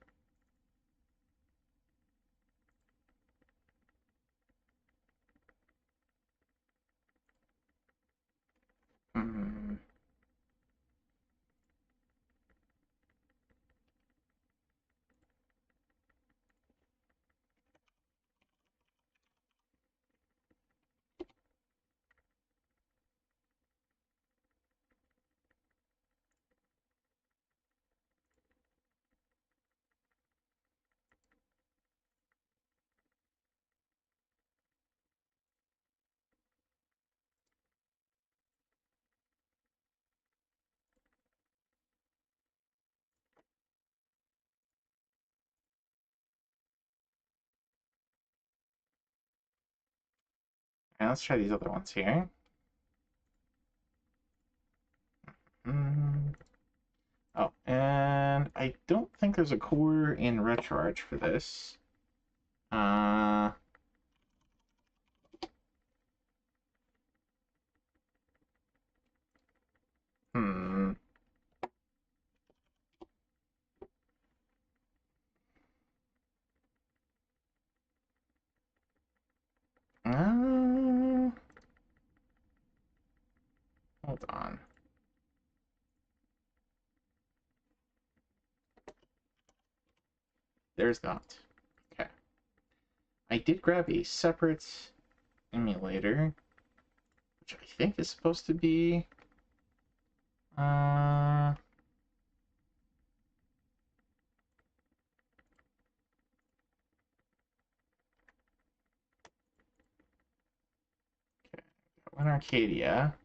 Now let's try these other ones here. Oh, and I don't think there's a core in RetroArch for this. Hmm. Hold on. There's not. Okay. I did grab a separate emulator, which I think is supposed to be uh in Arcadia.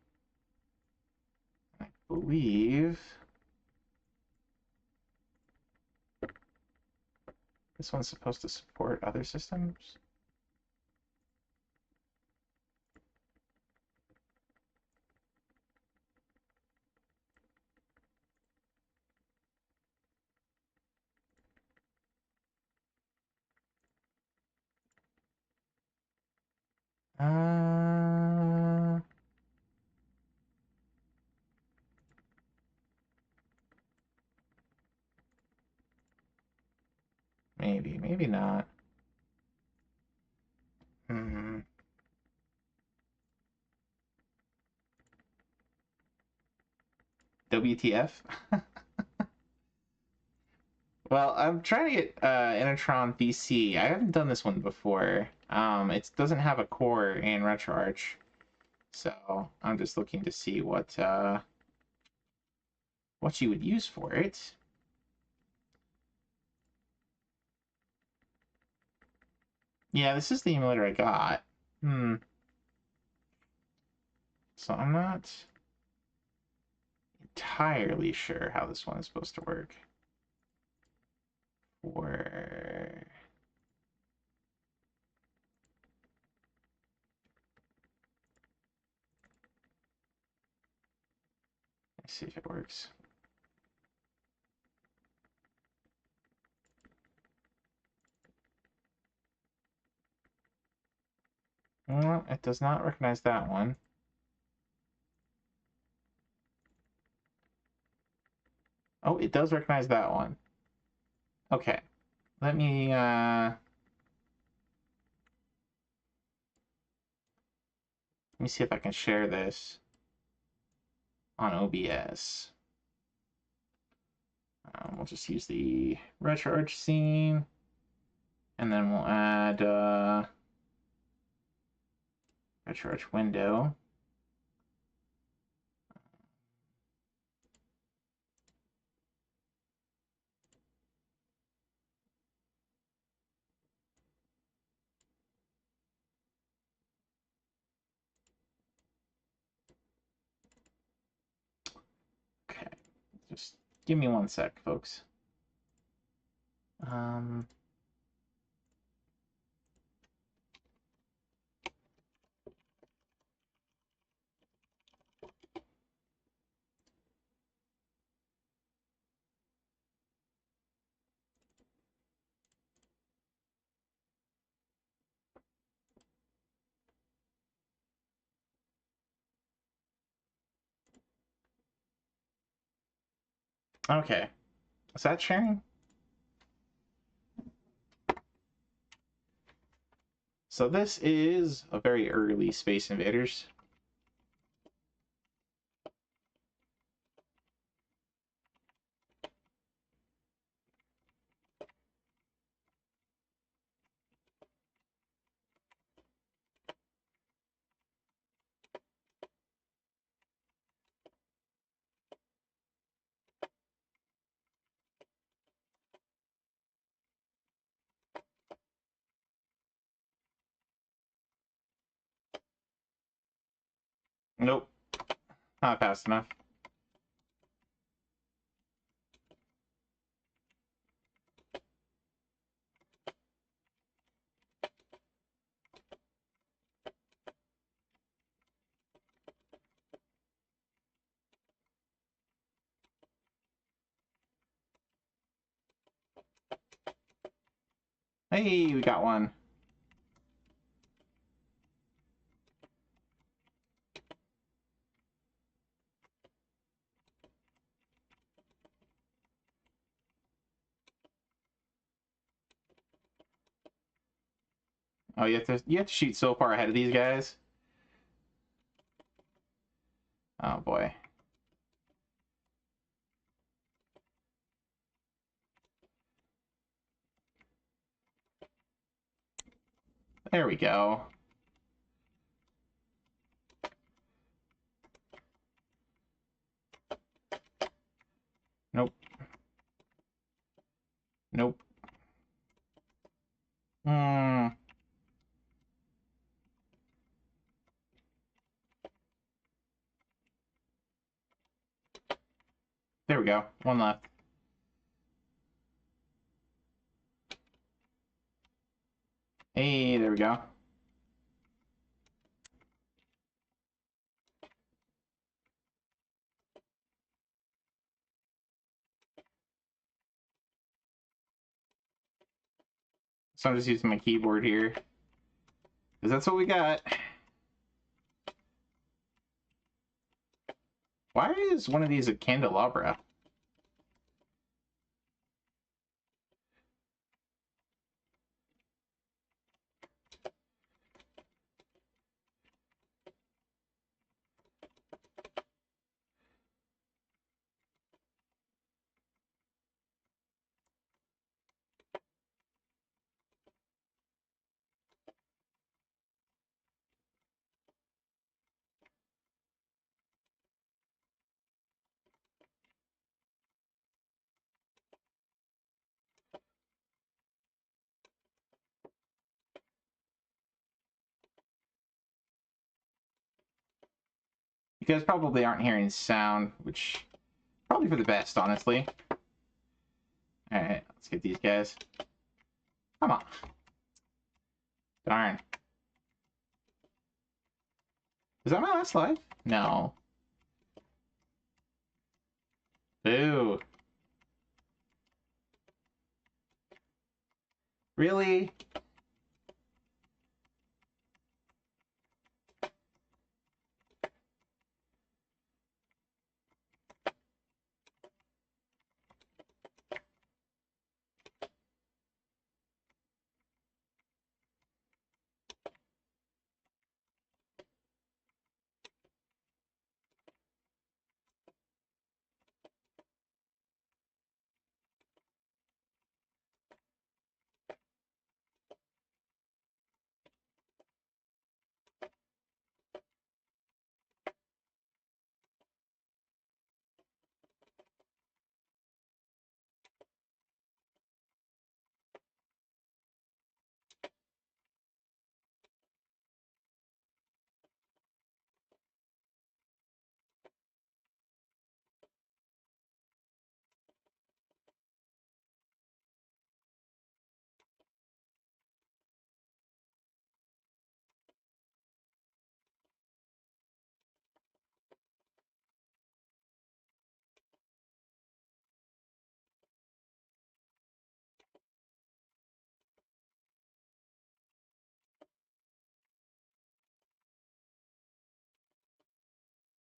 I believe this one's supposed to support other systems. Uh, maybe, maybe not. Hmm. WTF? Well, I'm trying to get Initron VC. I haven't done this one before. It doesn't have a core in RetroArch, so I'm just looking to see what you would use for it. Yeah, this is the emulator I got. So I'm not entirely sure how this one is supposed to work. For let's see if it works. Well, it does not recognize that one. Oh, it does recognize that one. Okay. Let me see if I can share this on OBS. We'll just use the RetroArch scene, and then we'll add RetroArch window. Okay, just give me 1 sec, folks. Okay, is that sharing? So this is a very early Space Invaders. Nope, not fast enough. Hey, we got one. Oh, you have to shoot so far ahead of these guys. Oh boy. There we go. Nope. Hmm. There we go. One left. Hey, there we go. So I'm just using my keyboard here. Because that's what we got. Why is one of these a candelabra? You guys probably aren't hearing sound, which probably for the best, honestly. Alright, let's get these guys. Come on. Darn. Is that my last life? No. Boo. Really?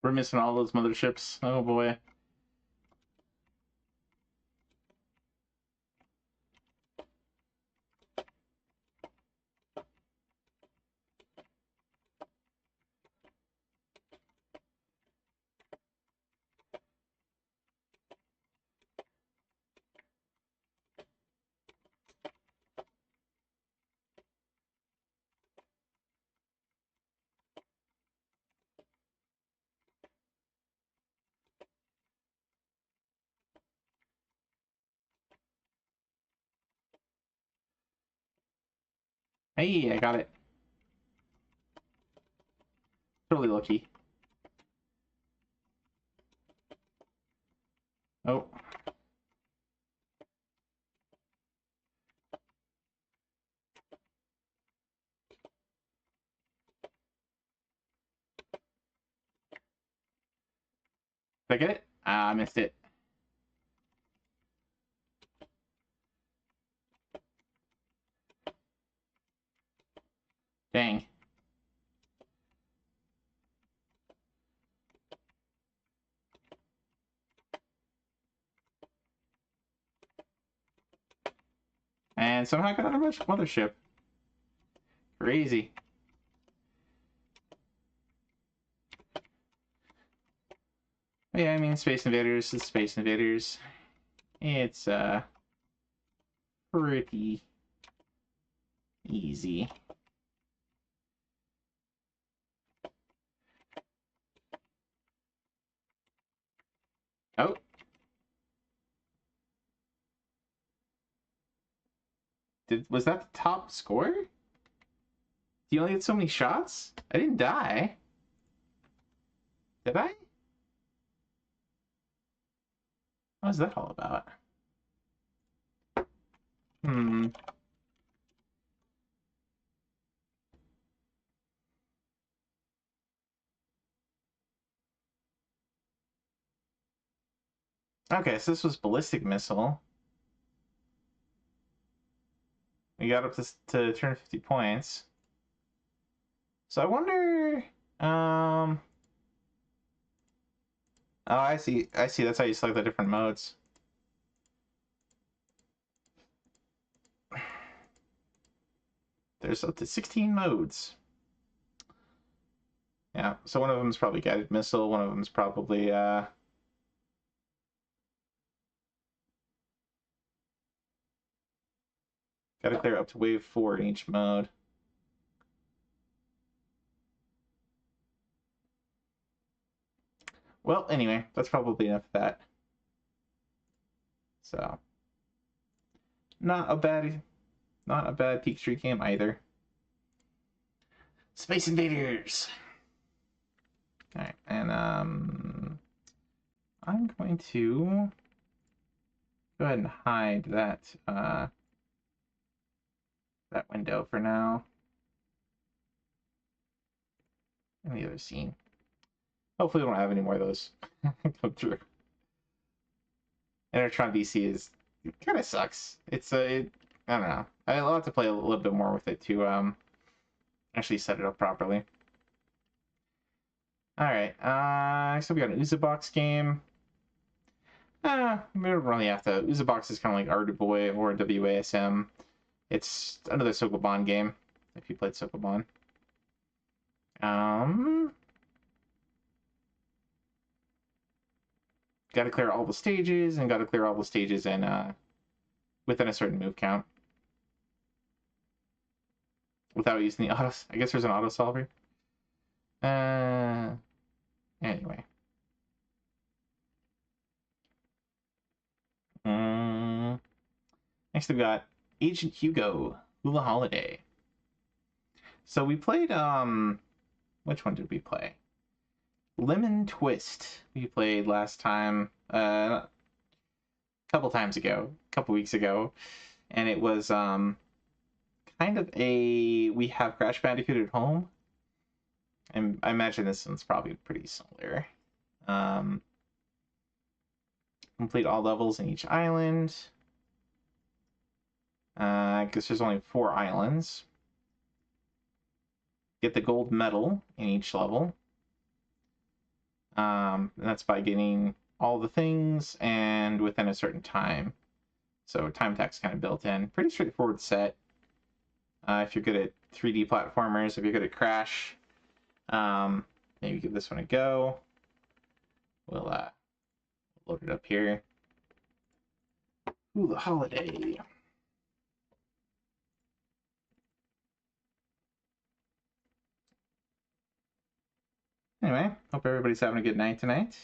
We're missing all those motherships. Oh boy. Hey, I got it. Totally lucky. Oh. Did I get it? Ah, I missed it. Dang. And somehow I got another mothership. Crazy. Yeah, I mean, Space Invaders is Space Invaders. It's, pretty easy. Oh. Was that the top score? You only had so many shots? I didn't die. Did I? What was that all about? Okay, so this was ballistic missile. We got up to 250 points. So I wonder. Oh, I see. I see. That's how you select the different modes. There's up to 16 modes. Yeah, so one of them is probably guided missile. One of them is probably got to clear up to wave 4 in each mode. Well, anyway, that's probably enough of that. So, not a bad Peak Street game either. Space Invaders. All right, and I'm going to go ahead and hide that that window for now. And the other scene. Hopefully, we don't have any more of those come through. Enertron VC is kind of sucks. It's I don't know. I'll have to play a little bit more with it to actually set it up properly. All right. So we got an Uzabox game. We don't really have to. Uzabox is kind of like Arduboy or WASM. It's another Sokoban game. If you played Sokoban. Got to clear all the stages, and got to clear all the stages in within a certain move count without using the auto. I guess there's an auto solver. Anyway. Next we've got Agent Hugo Hula Holiday. So we played which one did we play? Lemon Twist. We played last time, a couple weeks ago, and it was kind of a we have Crash Bandicoot at home, and I imagine this one's probably pretty similar. Complete all levels in each island. Because there's only 4 islands. Get the gold medal in each level. And that's by getting all the things and within a certain time. So time attack's kind of built in. Pretty straightforward set. If you're good at 3D platformers, if you're good at Crash, maybe give this one a go. We'll load it up here. Ooh, the holiday. Anyway, hope everybody's having a good night tonight.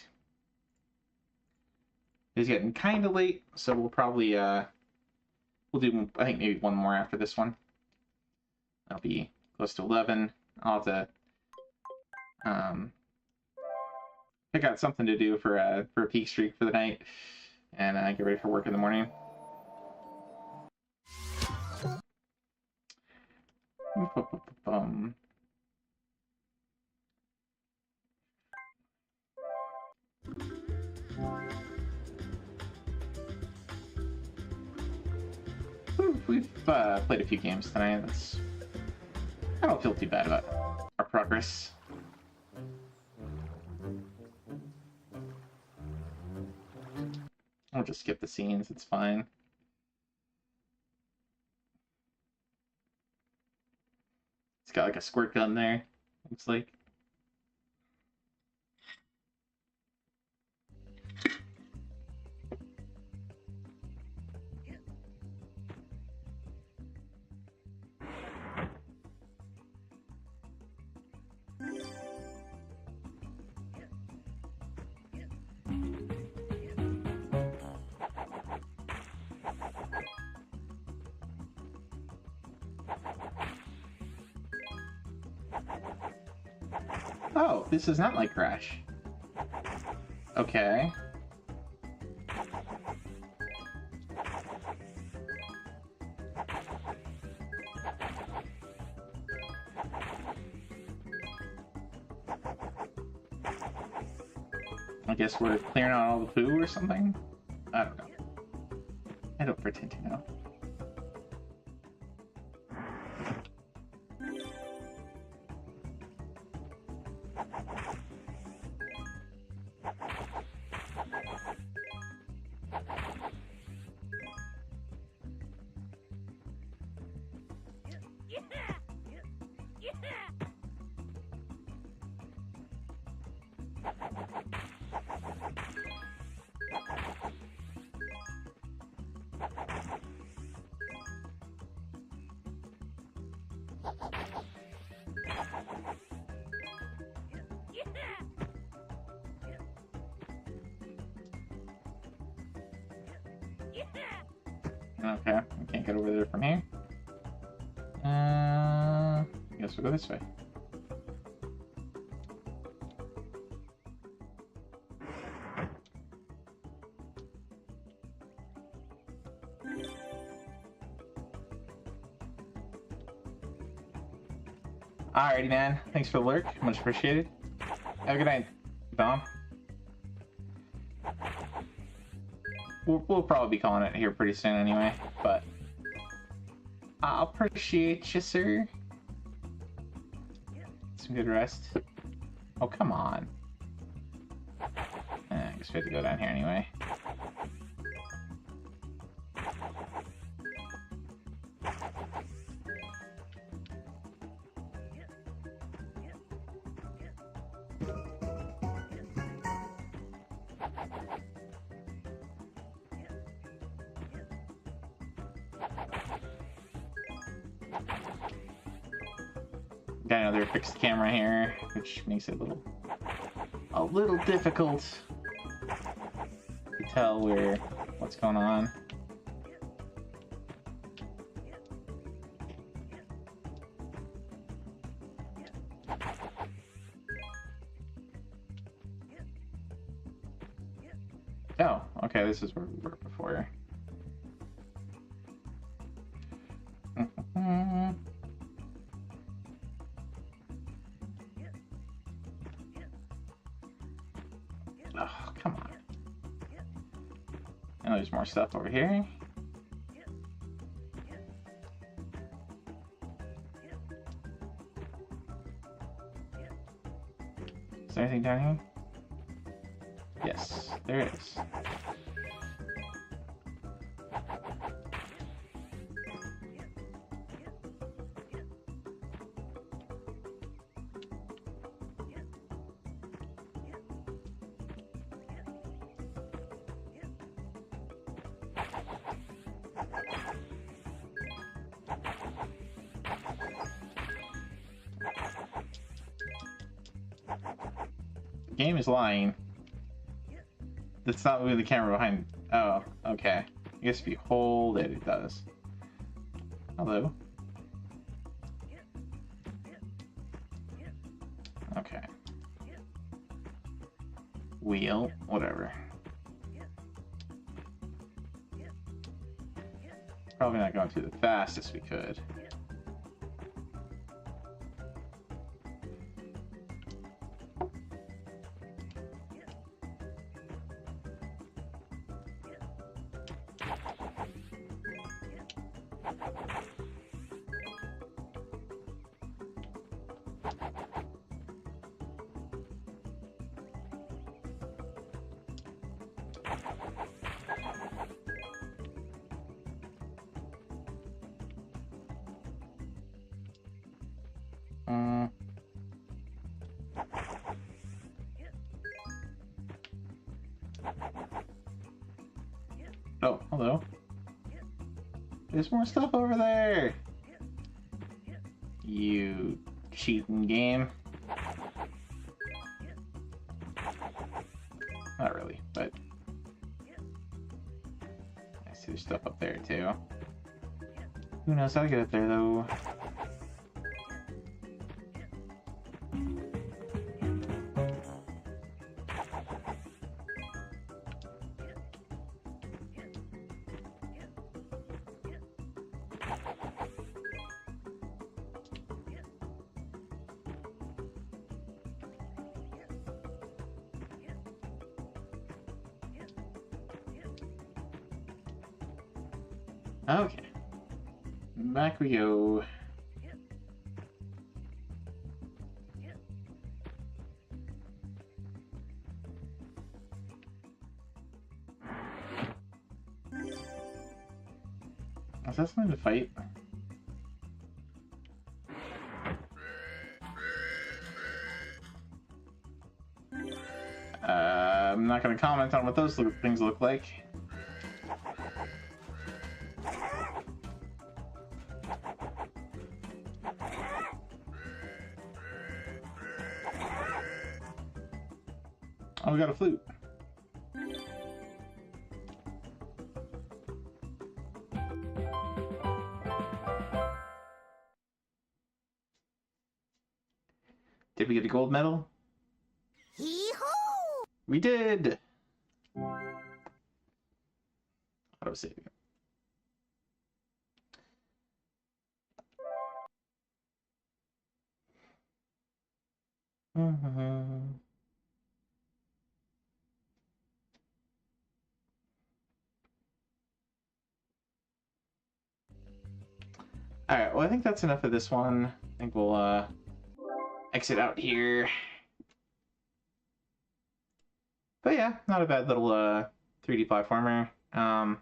It's getting kind of late, so we'll probably we'll do, I think, maybe one more after this one. That'll be close to 11. I'll have to pick out something to do for a peak streak for the night, and get ready for work in the morning. We've played a few games tonight. I don't feel too bad about our progress. I'll just skip the scenes, it's fine. It's got like a squirt gun there, looks like. Oh, this is not like Crash. Okay. I guess we're clearing out all the poo or something? I don't know. I don't pretend to know. Okay, I can't get over there from here. I guess we'll go this way. Alrighty, man. Thanks for the lurk. Much appreciated. Have a good night, Dom. We'll probably be calling it here pretty soon anyway, but I'll appreciate you, sir. Some good rest. Oh, come on. I guess we have to go down here anyway. Got another fixed camera here, which makes it a little difficult to tell what's going on. Oh, okay, this is where we were before. Oh, come on. Oh, there's more stuff over here. Is there anything down here? Yes, there is. The game is lying. That's not moving the camera behind. Oh, okay. I guess if you hold it, it does. Hello. Okay. Wheel, whatever. Probably not going through the fastest we could. Oh, hello. There's more stuff over there. You cheating game. Not really, but I see there's stuff up there too. Who knows how to get up there though? Okay. Back we go. Is that something to fight? I'm not going to comment on what those things look like. Oh, we got a flute. Did we get a gold medal? Hee-hoo! We did! Auto saving. Alright, well I think that's enough of this one. I think we'll exit out here. But yeah, not a bad little 3D platformer. I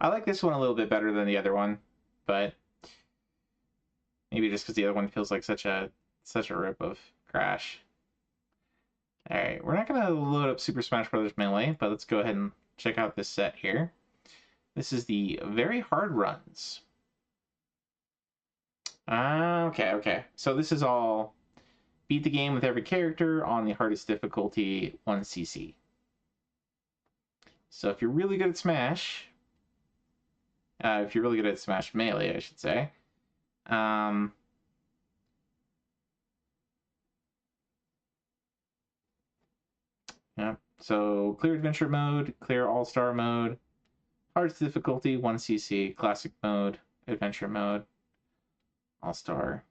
like this one a little bit better than the other one, but maybe just because the other one feels like such a rip of Crash. Alright, we're not going to load up Super Smash Bros. Melee, but let's go ahead and check out this set here. This is the Very Hard Runs. Okay. So this is all beat the game with every character on the hardest difficulty 1cc. So if you're really good at Smash, if you're really good at Smash Melee, I should say, yeah. So clear adventure mode, clear all-star mode, hardest difficulty 1cc, classic mode, adventure mode, all-star,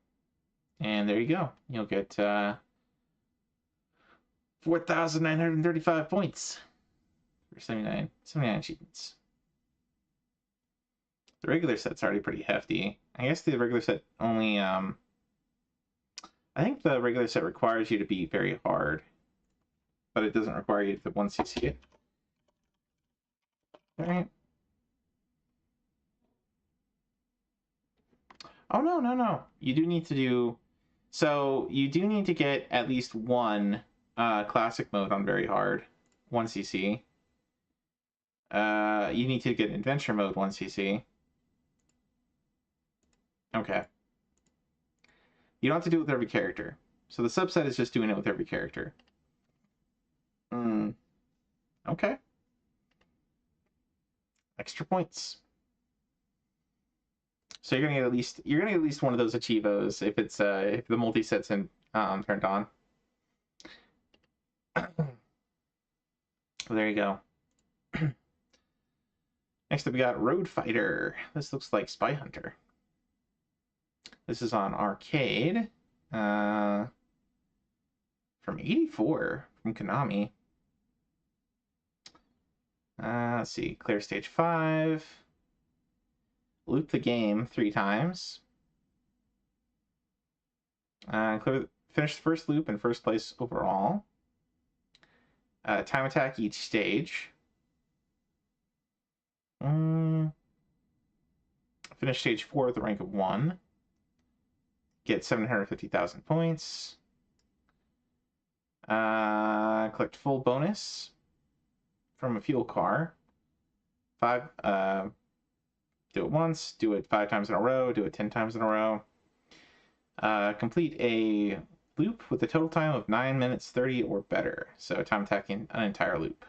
and there you go. You'll get 4,935 points for 79 achievements. The regular set's already pretty hefty. I guess the regular set only I think the regular set requires you to be very hard, but it doesn't require you to 1cc it. Alright. Oh, no. You do need to do... So, you do need to get at least one classic mode on very hard, 1cc. You need to get adventure mode 1cc. Okay. You don't have to do it with every character. So the subset is just doing it with every character. Okay. Extra points. So you're gonna get at least one of those achievos if it's if the multi-set's turned on. There you go. Next up we got Road Fighter. This looks like Spy Hunter. This is on arcade. From 84 from Konami. Let's see, clear stage 5. Loop the game 3 times. Finish the first loop in first place overall. Time attack each stage. Finish stage 4 with a rank of 1. Get 750,000 points. Collect full bonus from a fuel car. 5. Do it once. Do it 5 times in a row. Do it 10 times in a row. Complete a loop with a total time of 9 minutes 30 or better. So time attacking an entire loop.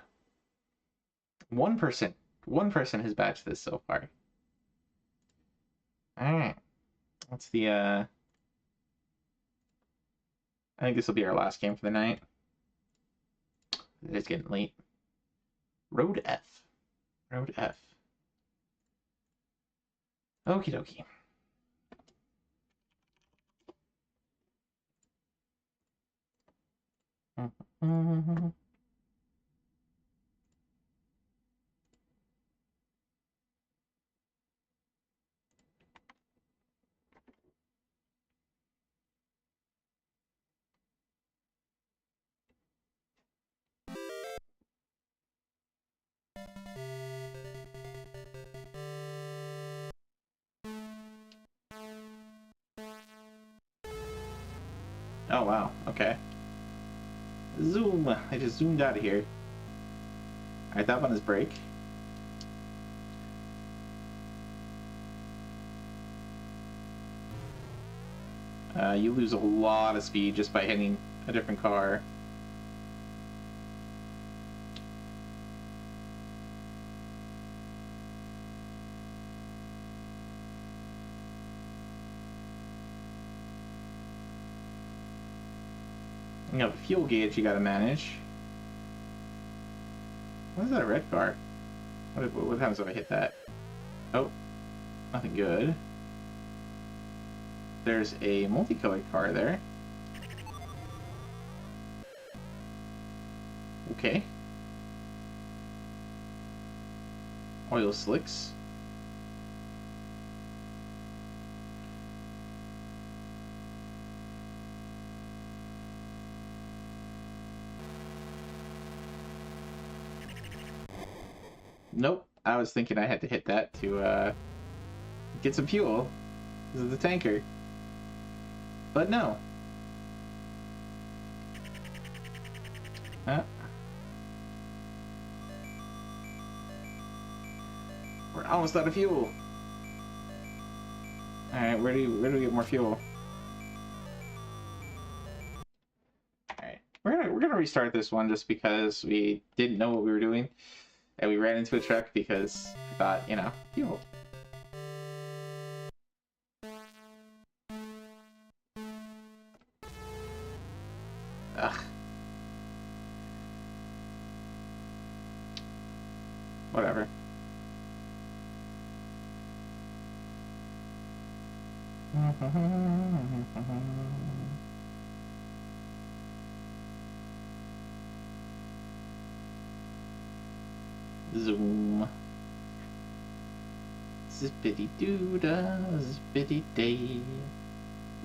One person has badged this so far. Alright. That's the I think this will be our last game for the night. It is getting late. Road F. Okie dokie. Oh wow, okay. Zoom! I just zoomed out of here. Alright, that one is break. You lose a lot of speed just by hitting a different car. You have a fuel gauge you gotta manage. What is that, a red car? What happens if I hit that? Oh, nothing good. There's a multicolored car there. Okay. Oil slicks. Nope. I was thinking I had to hit that to get some fuel. This is the tanker. But no. We're almost out of fuel. Alright, where do we get more fuel? Alright. We're gonna restart this one just because we didn't know what we were doing. And we ran into a truck because I thought, you know, fuel. Ugh. Whatever. Zoom. Zippity doo dah, zippity day.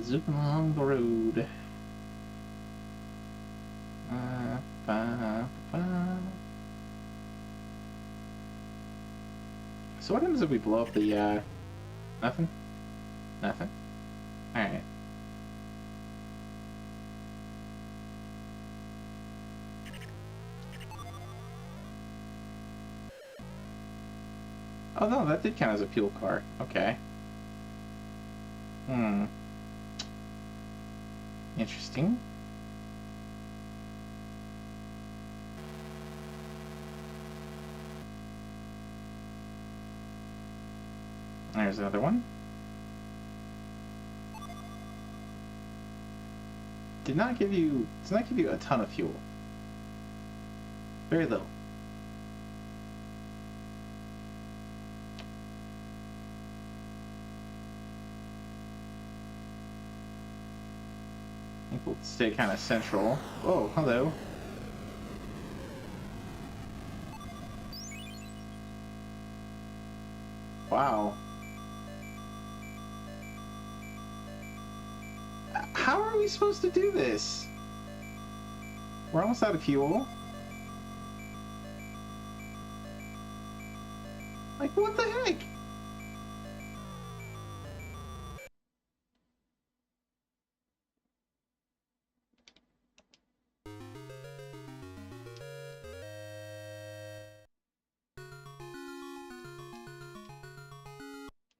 Zoom along the road. So what happens if we blow up the, nothing? Nothing? Alright. Oh no, that did count as a fuel car. Okay. Interesting. There's another one. Does not give you a ton of fuel. Very little. I think we'll stay kind of central. Oh, hello. Wow. How are we supposed to do this? We're almost out of fuel. Like, what the heck?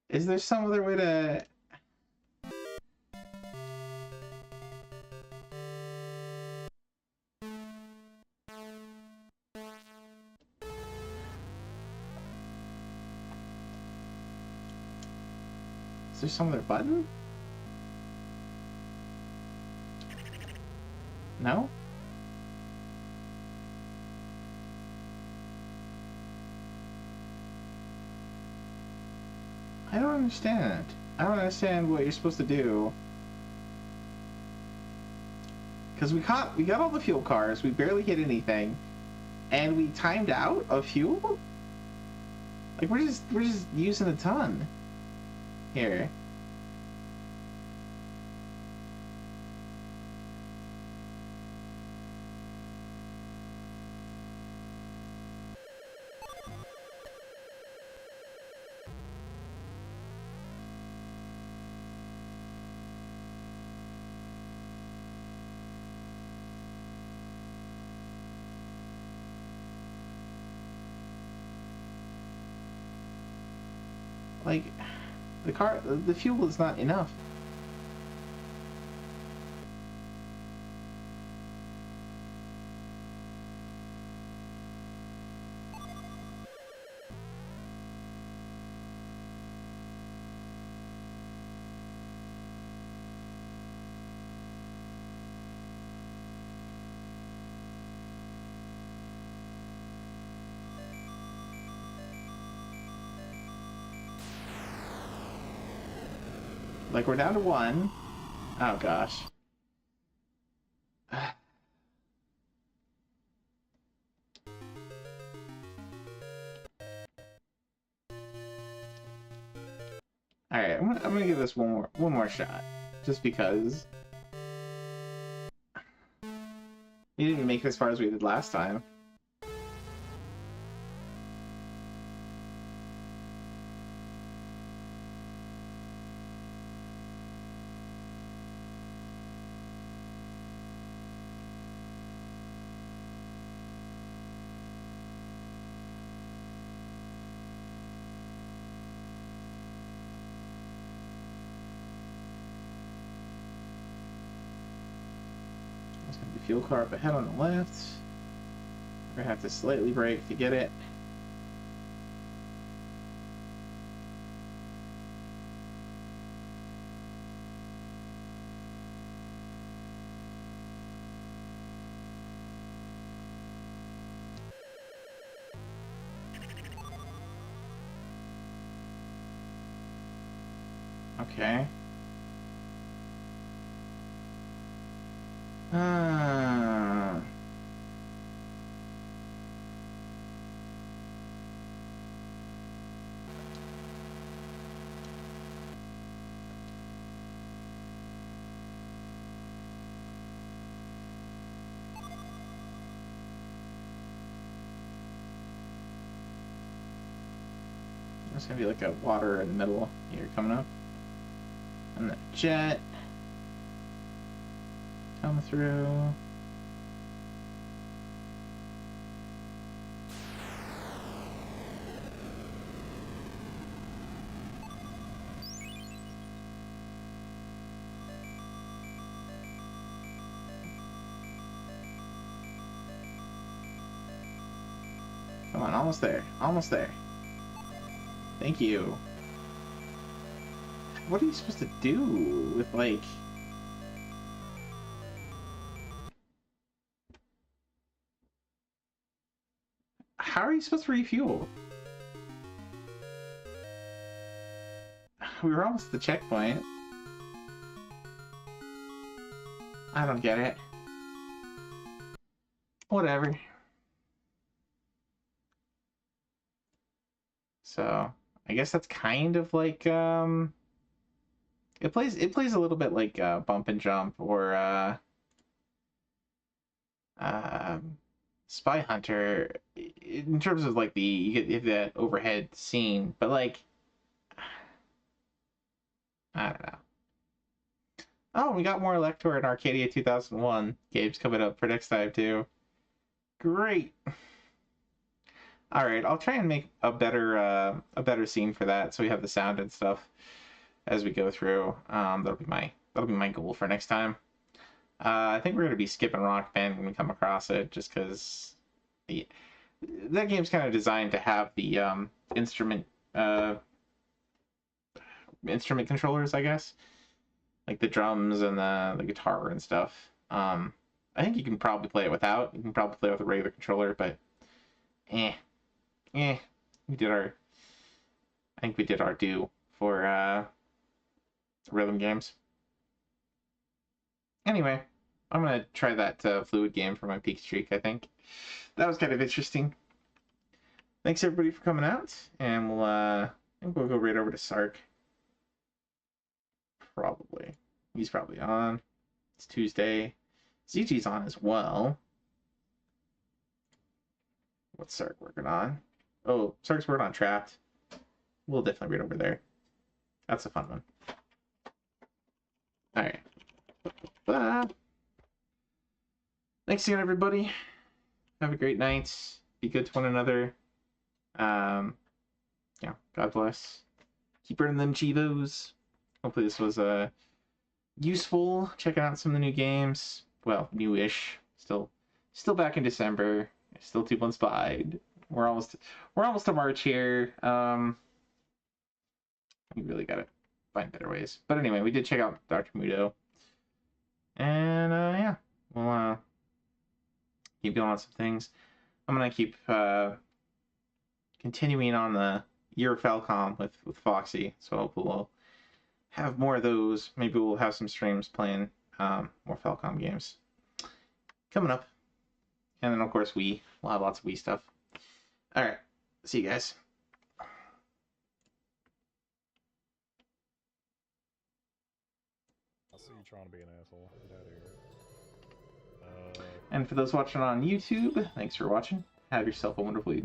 Is there some other way to... Is there some other button? No? I don't understand. I don't understand what you're supposed to do. because we got all the fuel cars, we barely hit anything, and we timed out of fuel. Like we're just using a ton here. Like, the fuel is not enough. Like, we're down to 1. Oh, gosh. Alright, I'm gonna give this one more shot. Just because. We didn't even make it as far as we did last time. Fuel car up ahead on the left. We're gonna have to slightly brake to get it. Okay. There's gonna be like a water in the middle here coming up. And the jet come through. Come on, almost there. Almost there. Thank you. What are you supposed to do with, like... How are you supposed to refuel? We were almost at the checkpoint. I don't get it. Whatever. So, I guess that's kind of like, it plays a little bit like Bump and Jump or Spy Hunter in terms of like you get that overhead scene, but like I don't know. Oh, we got more Elector and Arcadia 2001 games coming up for next time too. Great. All right, I'll try and make a better scene for that, so we have the sound and stuff as we go through. That'll be my goal for next time. I think we're gonna be skipping Rock Band when we come across it, just because that game's kind of designed to have the instrument controllers, I guess, like the drums and the guitar and stuff. I think you can probably play it without. You can probably play with a regular controller, but I think we did our due for rhythm games. Anyway, I'm gonna try that fluid game for my peak streak. I think that was kind of interesting. Thanks everybody for coming out, and I think we'll go right over to Sark. Probably. He's probably on. It's Tuesday. ZG's on as well. What's Sark working on? Oh, Sark's working on Trapped. We'll definitely read over there. That's a fun one. Alright. Thanks again, everybody. Have a great night. Be good to one another. Yeah, God bless. Keep earning them Chivos. Hopefully this was useful. Checking out some of the new games. Well, newish. Still back in December. Still 2 months behind. We're almost to March here. We really gotta find better ways. But anyway, we did check out Dr. Muto. And yeah, we'll keep going on some things. I'm gonna keep continuing on the Year of Falcom with Foxy. So hopefully we'll have more of those. Maybe we'll have some streams playing more Falcom games coming up. And then, of course, we'll have lots of Wii stuff. All right. See you guys. I see you trying to be an asshole. Get out of here. And for those watching on YouTube, thanks for watching. Have yourself a wonderful evening.